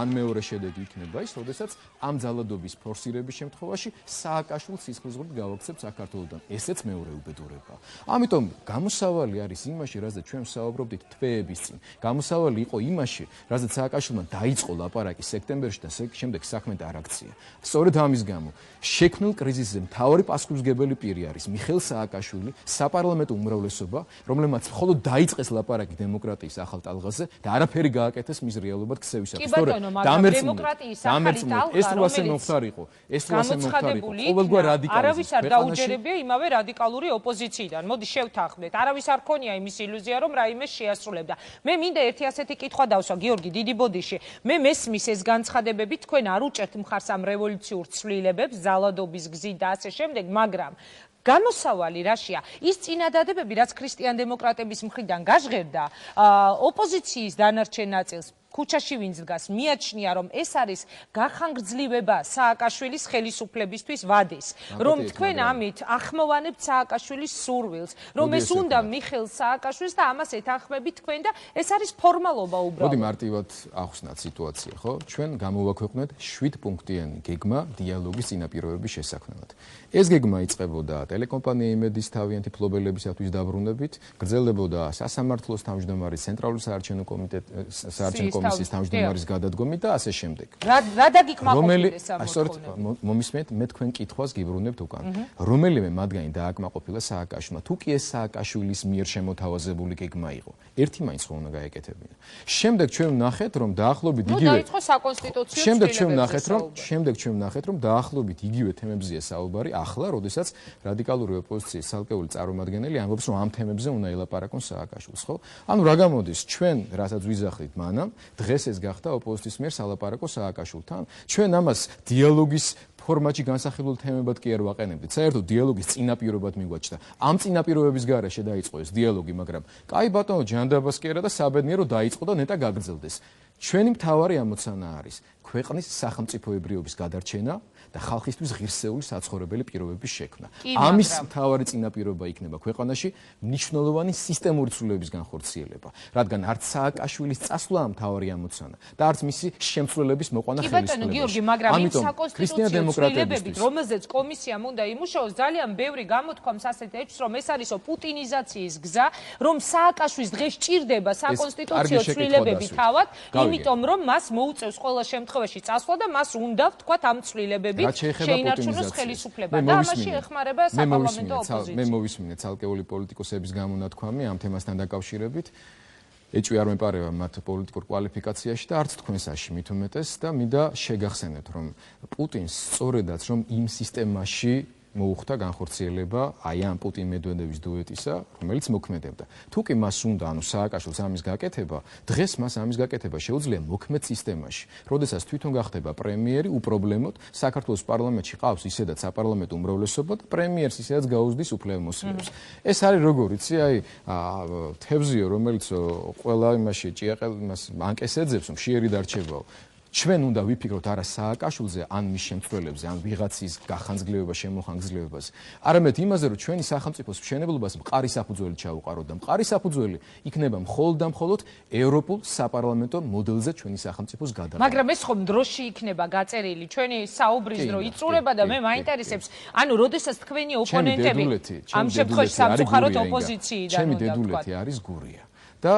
ან მეორე შედეგი იქნება ის, როდესაც ამ ძალადობის ფორსირების შემთხვევაში სააკაშვილს სისხლისღვრით გავაქცევთ საქართველოსთან. ესეც მეორე უბედურება. ამიტომ გამოსავალი არის იმაში, რაზეც ჩვენ ვსაუბრობდით თვეების წინ. გამოსავალი იყო იმაში, რაზეც სააკაშვილმა დაიწყო ლაპარაკი სექტემბერში და შემდეგ საქმე და არ აქცია. სწორედ ამის გამო შექმნილ კრიზისზე მთავარი პასუხისმგებელი პირი არის მიხეილ სააკაშვილი, საპარლამენტო უმრავლესობა, რომლებმაც მხოლოდ დაიწყეს ლაპარაკი დემოკრატიის ახალ ტალღაზე და არაფერი გააკეთეს მის რეალობად ქცევისათვის. სწორედ დემოკრატიის ახალი ტალღა, ეს რო ასე მომხდარ იყო, ეს რო ასე მომხდარ იყო, ყოველგვარ რადიკალიზმს არავის არ დაუჯერებია იმავე რადიკალური ოპოზიციიდან. მოდი შევთანხმდეთ. არავის არ ქონია იმის ილუზია, რომ რაიმე შეასრულებდა. მე მინდა ერთი ასეთი კითხვა დავსვა, გიორგი, დიდი ბოდიში. მე მესმის ეს განცხადებები თქვენ არ უჭერთ მხარს ამ რევოლუციურ ცვლილებებს, ძალადობის გზით და ასე შემდეგ, მაგრამ გამოსავალი რაშია? ის წინადადებები, რაც ქრისტიან დემოკრატების მხრიდან გაჟღერდა, ოპოზიციის დანარჩენ ნაწილს ქუჩაში ვინც დგას, მიაჩნია, რომ ეს არის გახანგრძლივება სააკაშვილის ხელისუფლებისთვის ვადის, რომ თქვენ ამით ახმოვანებთ სააკაშვილის სურვილს, რომ ეს უნდა მიხეილ სააკაშვილს და ამას ეთანხმებით თქვენ და ეს არის ფორმალობა უბრალოდ. მოდი მარტივად ახსნათ სიტუაცია, ხო? ჩვენ გამოვაქვეყნეთ 7 პუნქტიანი გეგმა დიალოგის წინაპირობების შესაქმნელად. ეს გეგმა იწყებოდა ტელეკომპანია იმედის თავიანთი ფლობელებისათვის დაბრუნებით, გრძელდებოდა სასამართლოს თავმჯდომარის ცენტრალური საარჩევნო კომისიის თავმჯდომარის გადადგომით და ასე შემდეგ. რა დაგიკმაყოფილეს ამ მოთხოვნები? მომისმენთ, მე თქვენ კითხვას გიბრუნებთ უკან. რომელიმე მათგანი დააკმაყოფილა სააკაშვილმა, თუ კი ეს სააკაშვილის მიერ შემოთავაზებული გეგმა იყო. ერთი მაინც ხო უნდა გაეკეთებინა. შემდეგ ჩვენ ვნახეთ, რომ დაახლოებით იგივე დაიწყო საკონსტიტუციო შემდეგ ჩვენ ვნახეთ, რომ დაახლოებით იგივე თემებზეა საუბარი ახლა, როდესაც რადიკალური ოპოზიციის ცალკეული წარმომადგენელი ამბობს, რომ ამ თემებზე უნდა ელაპარაკონ სააკაშვილს, ხო? ანუ რა გამოდის, ჩვენ რასაც ვიზახდით მანამ, დღეს ეს გახდა ოპოზიციის მიერ სალაპარაკო სააკაშვილთან. ჩვენ ამას დიალოგის ფორმატში განსახილულ თემებად კი არ ვაყენებდით. საერთოდ დიალოგის წინაპირობად მიგვაჩნდა. ამ წინაპირობების გარეშე დაიწყო ეს დიალოგი, მაგრამ კაი ბატონო ჯანდაბასკერა და საბედნიერო დაიწყო და ნეტა გაგრძელდეს. ჩვენი მთავარი ამოცანა არის ქვეყნის სახელმწიფოებრიობის გადარჩენა და ხალხისთვის ღირსეული საცხოვრებელი პირობების შექმნა. ამის მთავარი წინაპირობა იქნება ქვეყანაში მნიშვნელოვანი სისტემური ცვლილებების განხორციელება, რადგან არც სააკაშვილის წასვლა მთავარი ამოცანა და არც მისი შემცვლელების მოყვანა ხელისუფლებაში. გიორგი, მაგრამ იმ საკონსტიტუციო ცვლილებებით, რომელზეც კომისიამ უნდა იმუშაოს, ძალიან ბევრი გამოთქვამს ასეთ ეჭვს, რომ ეს არისო პუტინიზაციის გზა, რომ სააკაშვილს დღეს ჭირდება საკონსტიტუციო ცვლილებები თავად, იმიტომ რომ მას მოუწევს ყველა შემთხვევაში წასვლა და მას უნდა ვთქვათ ამ ცვლილებებით შეინარჩუნოს ხელისუფლება და ამაში ეხმარება საპარლამენტო ოპოზიცია. მე მოვისმინე ცალკეული პოლიტიკოსების გამონათქვამი ამ თემასთან დაკავშირებით. ეჭვი არ მეპარება მათ პოლიტიკურ კვალიფიკაციაში და არც თქვენსაში მით უმეტეს და მინდა შეგახსენეთ, რომ პუტინს სწორედაც რომ იმ სისტემაში მოუხდა განხორციელება აი ამ პუტინ-მედვედევის დუეტისა, რომელიც მოქმედებდა. თუ კი მას უნდა, ანუ სააკაშვილს ამის გაკეთება, დღეს მას ამის გაკეთება შეუძლია მოქმედ სისტემაში. როდესაც თვითონ გახდება პრემიერი, უპრობლემოდ საქართველოს პარლამენტში ყავს ისედაც საპარლამენტო უმრავლესობა და პრემიერს ისედაც გაუზდის უფლებამოსილებს. ეს არის როგორ იცი, აი თევზიო, რომელიც ყველა იმაში ჭიაყელ იმას ანკეს ეძებს, მშიერი დარჩებაო. ჩვენ უნდა ვიფიქროთ არა სააკაშვილზე, ან მის შემცველებზე, ან ვიღაცის გახანძგლებება, შემოხანგრძლივებას, არამედ იმაზე, რომ ჩვენი სახელმწიფოს მშენებლობას მყარი საფუძველი ჩაუყაროთ და მყარი საფუძველი იქნება მხოლოდ და მხოლოდ ევროპულ საპარლამენტო მოდელზე ჩვენი სახელმწიფოს გადაყენება. მაგრამ ეს ხომ დროში იქნება გაწერილი, ჩვენი საუბრის დრო იწურება და მე მაინტერესებს, ანუ როდესაც თქვენი ოპონენტები ამ შემთხვევაში სამწუხაროდ ოპოზიციიდან ჩემი დედულეთი არის გურია და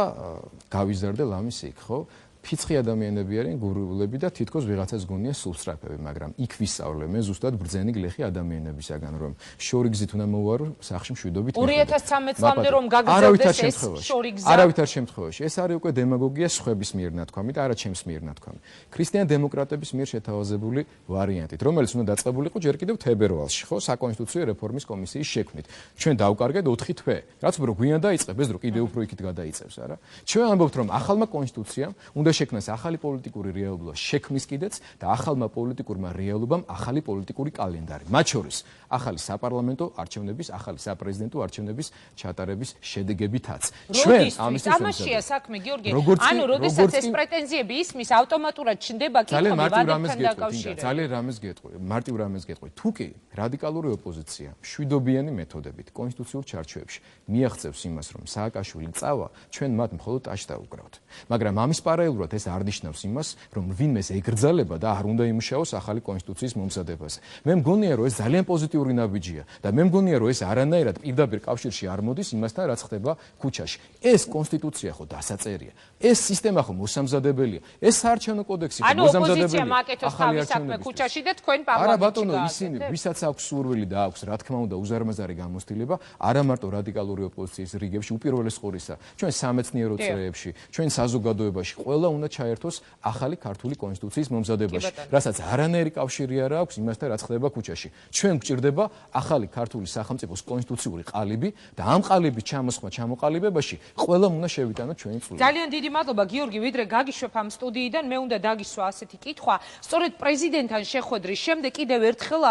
გავიზარდე ლამის იქ, ხო? ფიცხი ადამიანები არიან გურულები და თითქოს ვიღაცას გონია სულსწრაფები, მაგრამ იქ ვისწავლე მე ზუსტად ბრძენი გლეხი ადამიანებისაგან, რომ შორიგზით უნდა მოვარო სახში მშვიდობით. 2013 წლამდე რომ გაგრძელდეს ეს შორიგზა. არავითარ შემთხვევაში. ეს არის უკვე დემაგოგია სხვების მიერ ნათქვამი და არა ჩემს მიერ ნათქვამი. ქრისტიან დემოკრატების მიერ შეთავაზებული ვარიანტით, რომელიც უნდა დაწყებულიყო ჯერ კიდევ თებერვალში, ხო, საკონსტიტუციო რეფორმის კომისიის შექმნით. ჩვენ დავკარგეთ 4 თვე, რაც უფრო გვიან დაიწყებს, რომ კიდევ უფრო იქით გადაიწევს, არა? ჩვენ ამბობთ, რომ ახალმა კონსტიტუციამ უნდა შექმნას ახალი პოლიტიკური რეალობა, შექმნის კიდეც და ახალმა პოლიტიკურმა რეალობამ ახალი პოლიტიკური კალენდარი. მათ შორის ახალი საპარლამენტო არჩევნების, ახალი საპრეზიდენტო არჩევნების ჩატარების შედეგებითაც. ჩვენ ამისთვის ამაშია საქმე, გიორგი. ანუ როდესაც ეს პრეტენზიები ისმის, ავტომატურად ჩნდება კითხვები ვადებთან დაკავშირებით. ძალიან რამეს გეტყვი, მარტივ რამეს გეტყვი. თუ კი რადიკალური ოპოზიცია მშვიდობიანი მეთოდებით კონსტიტუციურ ჩარჩოებში მიაღწევს იმას, რომ სააკაშვილი წავა, ჩვენ მათ მხოლოდ ტაშს დავუკრავთ. მაგრამ ამის პარალელურად ეს არ ნიშნავს იმას, რომ ვინმეს ეკრძალება და არ უნდა იმუშაოს ახალი კონსტიტუციის მომზადებაზე. მე მგონია, რომ ეს ძალიან პოზიტიური ნაბიჯია და მე მგონია, რომ ეს არანაირად პირდაპირ კავშირში არ მოდის იმასთან, რაც ხდება ქუჩაში. ეს კონსტიტუცია ხო დასაწერია. ეს სისტემა ხო მოსამზადებელია. ეს საარჩევნო კოდექსი ხო მოსამზადებელია. ანუ ოპოზიცია მაკეთოს თავის საქმე ქუჩაში და თქვენ პარლამენტში. არა ბატონო, ისინი, ვისაც აქვს სურვილი და აქვს, რა თქმა უნდა, უზარმაზარი გამოცდილება, არა მარტო რადიკალური ოპოზიციის რიგებში, უპირველეს ყოვლისა, ჩვენ სამეცნიერო წრეებში, ჩვენ საზოგადოებაში ყველა უნდა ჩაერთოს ახალი ქართული კონსტიტუციის მომზადებაში, რასაც არანაირი კავშირი არ აქვს იმასთან, რაც ხდება ქუჩაში. ჩვენ გვჭირდება ახალი ქართული სახელმწიფოს კონსტიტუციური ყალიბი და ამ ყალიბის ჩამოსხმა ჩამოყალიბებაში ყველამ უნდა შევიტანოთ ჩვენი წვლილი. ძალიან დიდი მადლობა გიორგი, ვიდრე გაგიშვებ ამ სტუდიიდან, მე უნდა დაგისვა ასეთი კითხვა. სწორედ პრეზიდენტთან შეხვედრის შემდეგ კიდევ ერთხელ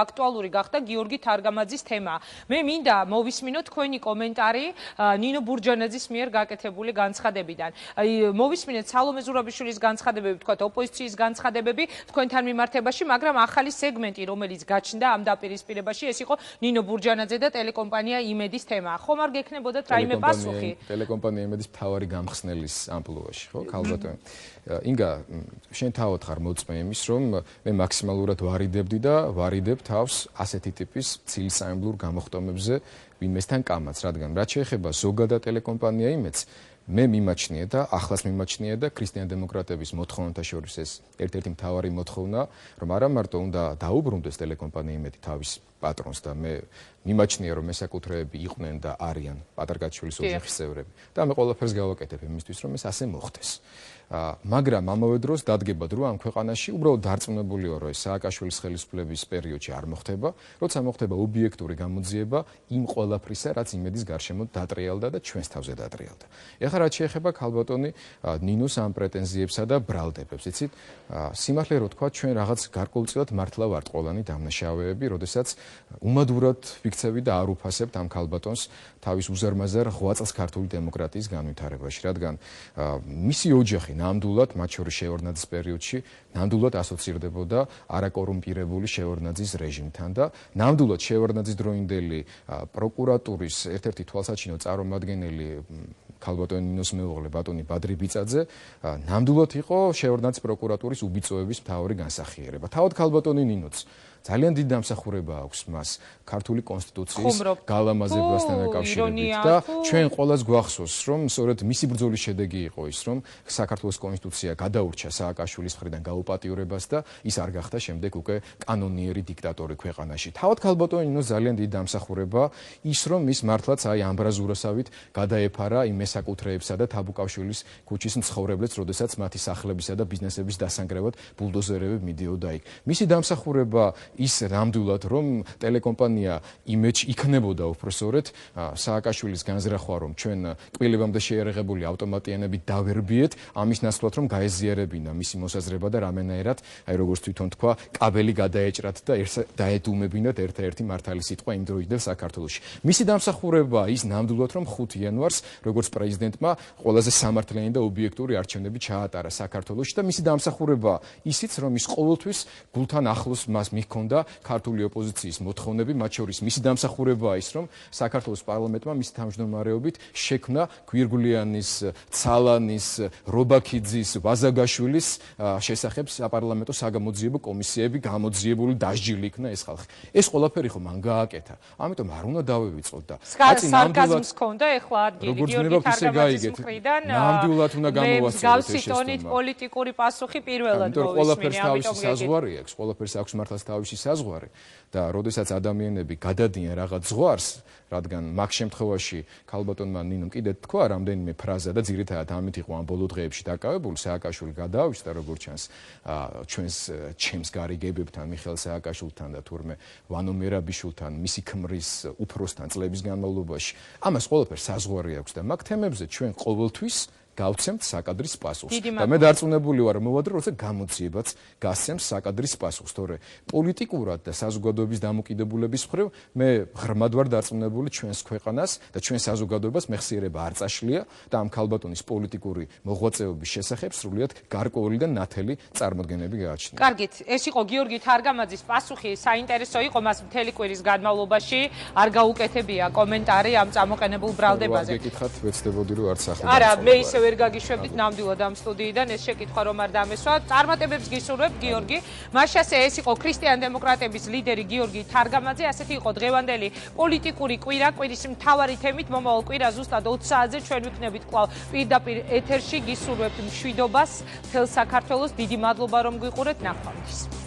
აქტუალური გახდა გიორგი თარგამაძის თემა. მე მინდა მოვისმინოთ თქვენი კომენტარი ნინო ბურჯანაძის მიერ გაკეთებული განცხადებიდან. მოვისმინეთ სალომე ზურაბიშვილის განცხადებები, თქვათ ოპოზიციის განცხადებები თქვენთან მიმართებაში, მაგრამ ახალი სეგმენტი, რომელიც გაჩნდა ამ დაპირისპირებაში, ეს იყო ნინო ბურჯანაძე და ტელეკომპანია იმედის თემა. ხომ არ გექნებოდათ რაიმე პასუხი? ტელეკომპანია იმედის მთავარი გამხსნელის ამპლუაში, ხო, ქალბატონი. ინგა, შენ თავად ხარ მოწმე იმის, რომ მე მაქსიმალურად ვარიდებდი და ვარიდებ თავს ასეთი ტიპის ცილისაემბლურ გამოხტომებზე ვინმესთან კამათს, რადგან რაც შეეხება ზოგადად ტელეკომპანია იმედს, მე მიმაჩნია და ახლაც მიმაჩნია და ქრისტიან დემოკრატების მოთხოვნათა შორის ეს ერთ-ერთი მთავარი მოთხოვნა, რომ არა მარტო უნდა დაუბრუნდეს ტელეკომპანია იმედი თავის პატრონს და მე მიმაჩნია, რომ მესაკუთრეები იყვნენ და არიან პატარგაჩვილის ოჯახის წევრები და მე ყველაფერს გავაკეთებ იმისთვის, რომ ეს ასე მოხდეს. მაგრამ ამავე დროს დადგება დრო ამ ქვეყანაში უბრალოდ დარწმუნებულია, რომ ეს სააკაშვილის ხელისუფლების პერიოდში არ მოხდება, როცა მოხდება ობიექტური გამოძიება იმ ყველაფრისა, რაც იმედის გარშემო დატრიალდა და ჩვენს თავზე დატრიალდა. ეხლა რაც შეეხება ქალბატონი ნინოს ამ პრეტენზიებსა და ბრალდებებს, იცით, სიმართლე რო თქვა, ჩვენ რაღაც გარკვეულწილად მართლა ვართ ყველანი დამნაშავეები, როდესაც უმადურად ვიქცევი და არ უფასებთ ამ ქალბატონს თავის უზარმაზარ 8 წელს ქართული დემოკრატიის განვითარებაში, რადგან მისი ოჯახი ნამდვილად, მათ შორის შევარდნაძის პერიოდში, ნამდვილად ასოცირდებოდა არაკორუმპირებული შევარდნაძის რეჟიმთან და ნამდვილად შევარდნაძის დროინდელი პროკურატურის ერთ-ერთი თვალსაჩინო წარმომადგენელი ქალბატონი ნინოს მეუღლე ბატონი ბადრი ბიწაძე ნამდვილად იყო შევარდნაძის პროკურატურის უბიწოების მთავარი განსახიერება. თავად ქალბატონი ნინოც ძალიან დიდი დამსახურება აქვს მას ქართული კონსტიტუციის გალამაზებასთან დაკავშირებით და ჩვენ ყველას გვახსოვს, რომ სწორედ მისი ბრძოლის შედეგი იყო ის, რომ საქართველოს კონსტიტუცია გადაურჩა სააკაშვილის მხრიდან გაუპატიურებას და ის არ გახდა შემდეგ უკვე კანონიერი დიქტატორი ქვეყანაში. თავად ქალბატონი ნინოს ძალიან დიდი დამსახურება ის, რომ ის მართლაც აი ამბრაზურასავით გადაეფარა იმ მესაკუთრეებსა და თაბუკავშირის ქუჩის მცხოვრებლებს, როდესაც მათი სახლებისა და ბიზნესების დასანგრევად ბულდოზერები მიდიოდა იქ. მისი დამსახურება ის ნამდვილად რომ ტელეკომპანია იმეჯი იქნებოდა უბრალოდ სააკაშვილის განზრახვა რომ ჩვენ კბილებამდე შეერაღებული ავტომატიანებით დავერბიეთ ამის ნაცვლად რომ გაეზიარებინა მისი მოსაზრება და რამენაერად აი როგორც თვითონ თქვა კაბელი გადაეჭრათ და დაედუმებინათ ერთ-ერთი მართალი სიტყვა იმ დროიდან საქართველოში მისი დამსახურება ის ნამდვილად რომ 5 იანვარს როგორც პრეზიდენტმა ყველაზე სამართლიანი და ობიექტური არჩევნები ჩაატარა საქართველოში და მისი დამსახურება ისიც რომ ის ყოველთვის გულთან ახლოს მას მიჰქონდა ქართული ოპოზიციის მოთხოვნები მათ შორის მისი დამსახურებაა ის რომ საქართველოს პარლამენტმა მის თავმჯდომარეობით შექმნა გვირგვლიანის ცალანის რობაქიძის ვაზაგაშვილის შესახებ საპარლამენტო საგამოძიებო კომისიები გამოძიებული დასჯილი იქნა ეს ხალხი ეს ყველაფერი ხო მან გააკეთა ამიტომ არ უნდა დავივიწყოთ და სარკაზმს ჰქონდა ეხლა ადგილი გიორგი თარგამაძის მხრიდან ნამდვილად უნდა გამოვასწოროთ ეს გასიტონით პოლიტიკური პასუხი პირველად ყველაფერს თავისი საზღვარი აქვს ყველაფერს აქვს მართლაც თავისი საზღვარი და როდესაც ადამიანები გადადიან რაღაც ზღვარს რადგან მაგ შემთხვევაში ქალბატონმა ნინომ კიდე თქვა რამდენიმე ფრაზა და ძირითადად ამით იყო ამ ბოლო დღეებში დაკავებული სააკაშვილი გადაავიდა როგორც ჩანს ჩემს გარიგებებთან მიხეილ სააკაშვილთან და თურმე ვანო მერაბიშვილთან მისი ქმრის უფროსთან წლების განმავლობაში ამას ყველაფერს საზღვარი აქვს და მაგ თემებზე ჩვენ ყოველთვის გავცემთ საკადრის პასუხს და მე დარწმუნებული ვარ მოვადრო როცა გამოძიებაც გასცემს საკადრის პასუხს თორე პოლიტიკურად და საზოგადოების დამოკიდებულების მხრივ მე ღრმად ვარ დარწმუნებული ჩვენს ქვეყანას და ჩვენ საზოგადოებას მეხსიერება არ წაშლია და ამ ქალბატონის პოლიტიკური მოღვაწეობის შესახებ სრულიად გარკვეული და ნათელი წარმოდგენები გააჩნია. კარგით, ეს იყო გიორგი თარგამაძის პასუხი, საინტერესო იყო მას მთელი კვირის განმავლობაში არ გაუკეთებია კომენტარი ამ წამოყენებულ ბრალდებაზე. გეკითხათ, ვეცდებოდი რომ არც ახლა. არა, მე ისე ვერ გაგიშვებდით ნამდვილად ამ სტუდიიდან ეს შეკითხვა რომ არ დამესვა. წარმატებებს გისურვებთ გიორგი. მაშასე ეს იყო ქრისტიან-დემოკრატების ლიდერი გიორგი თარგამაძე. ასეთი იყო დღევანდელი პოლიტიკური კვირა. კვირის მთავარი თემით მომავალ კვირას ზუსტად 20 საათზე ჩვენ ვიქნებით კვლავ პირდაპირ ეთერში. გისურვებთ მშვიდობას მთელ საქართველოს. დიდი მადლობა რომ გვიყურეთ. ნახვამდის.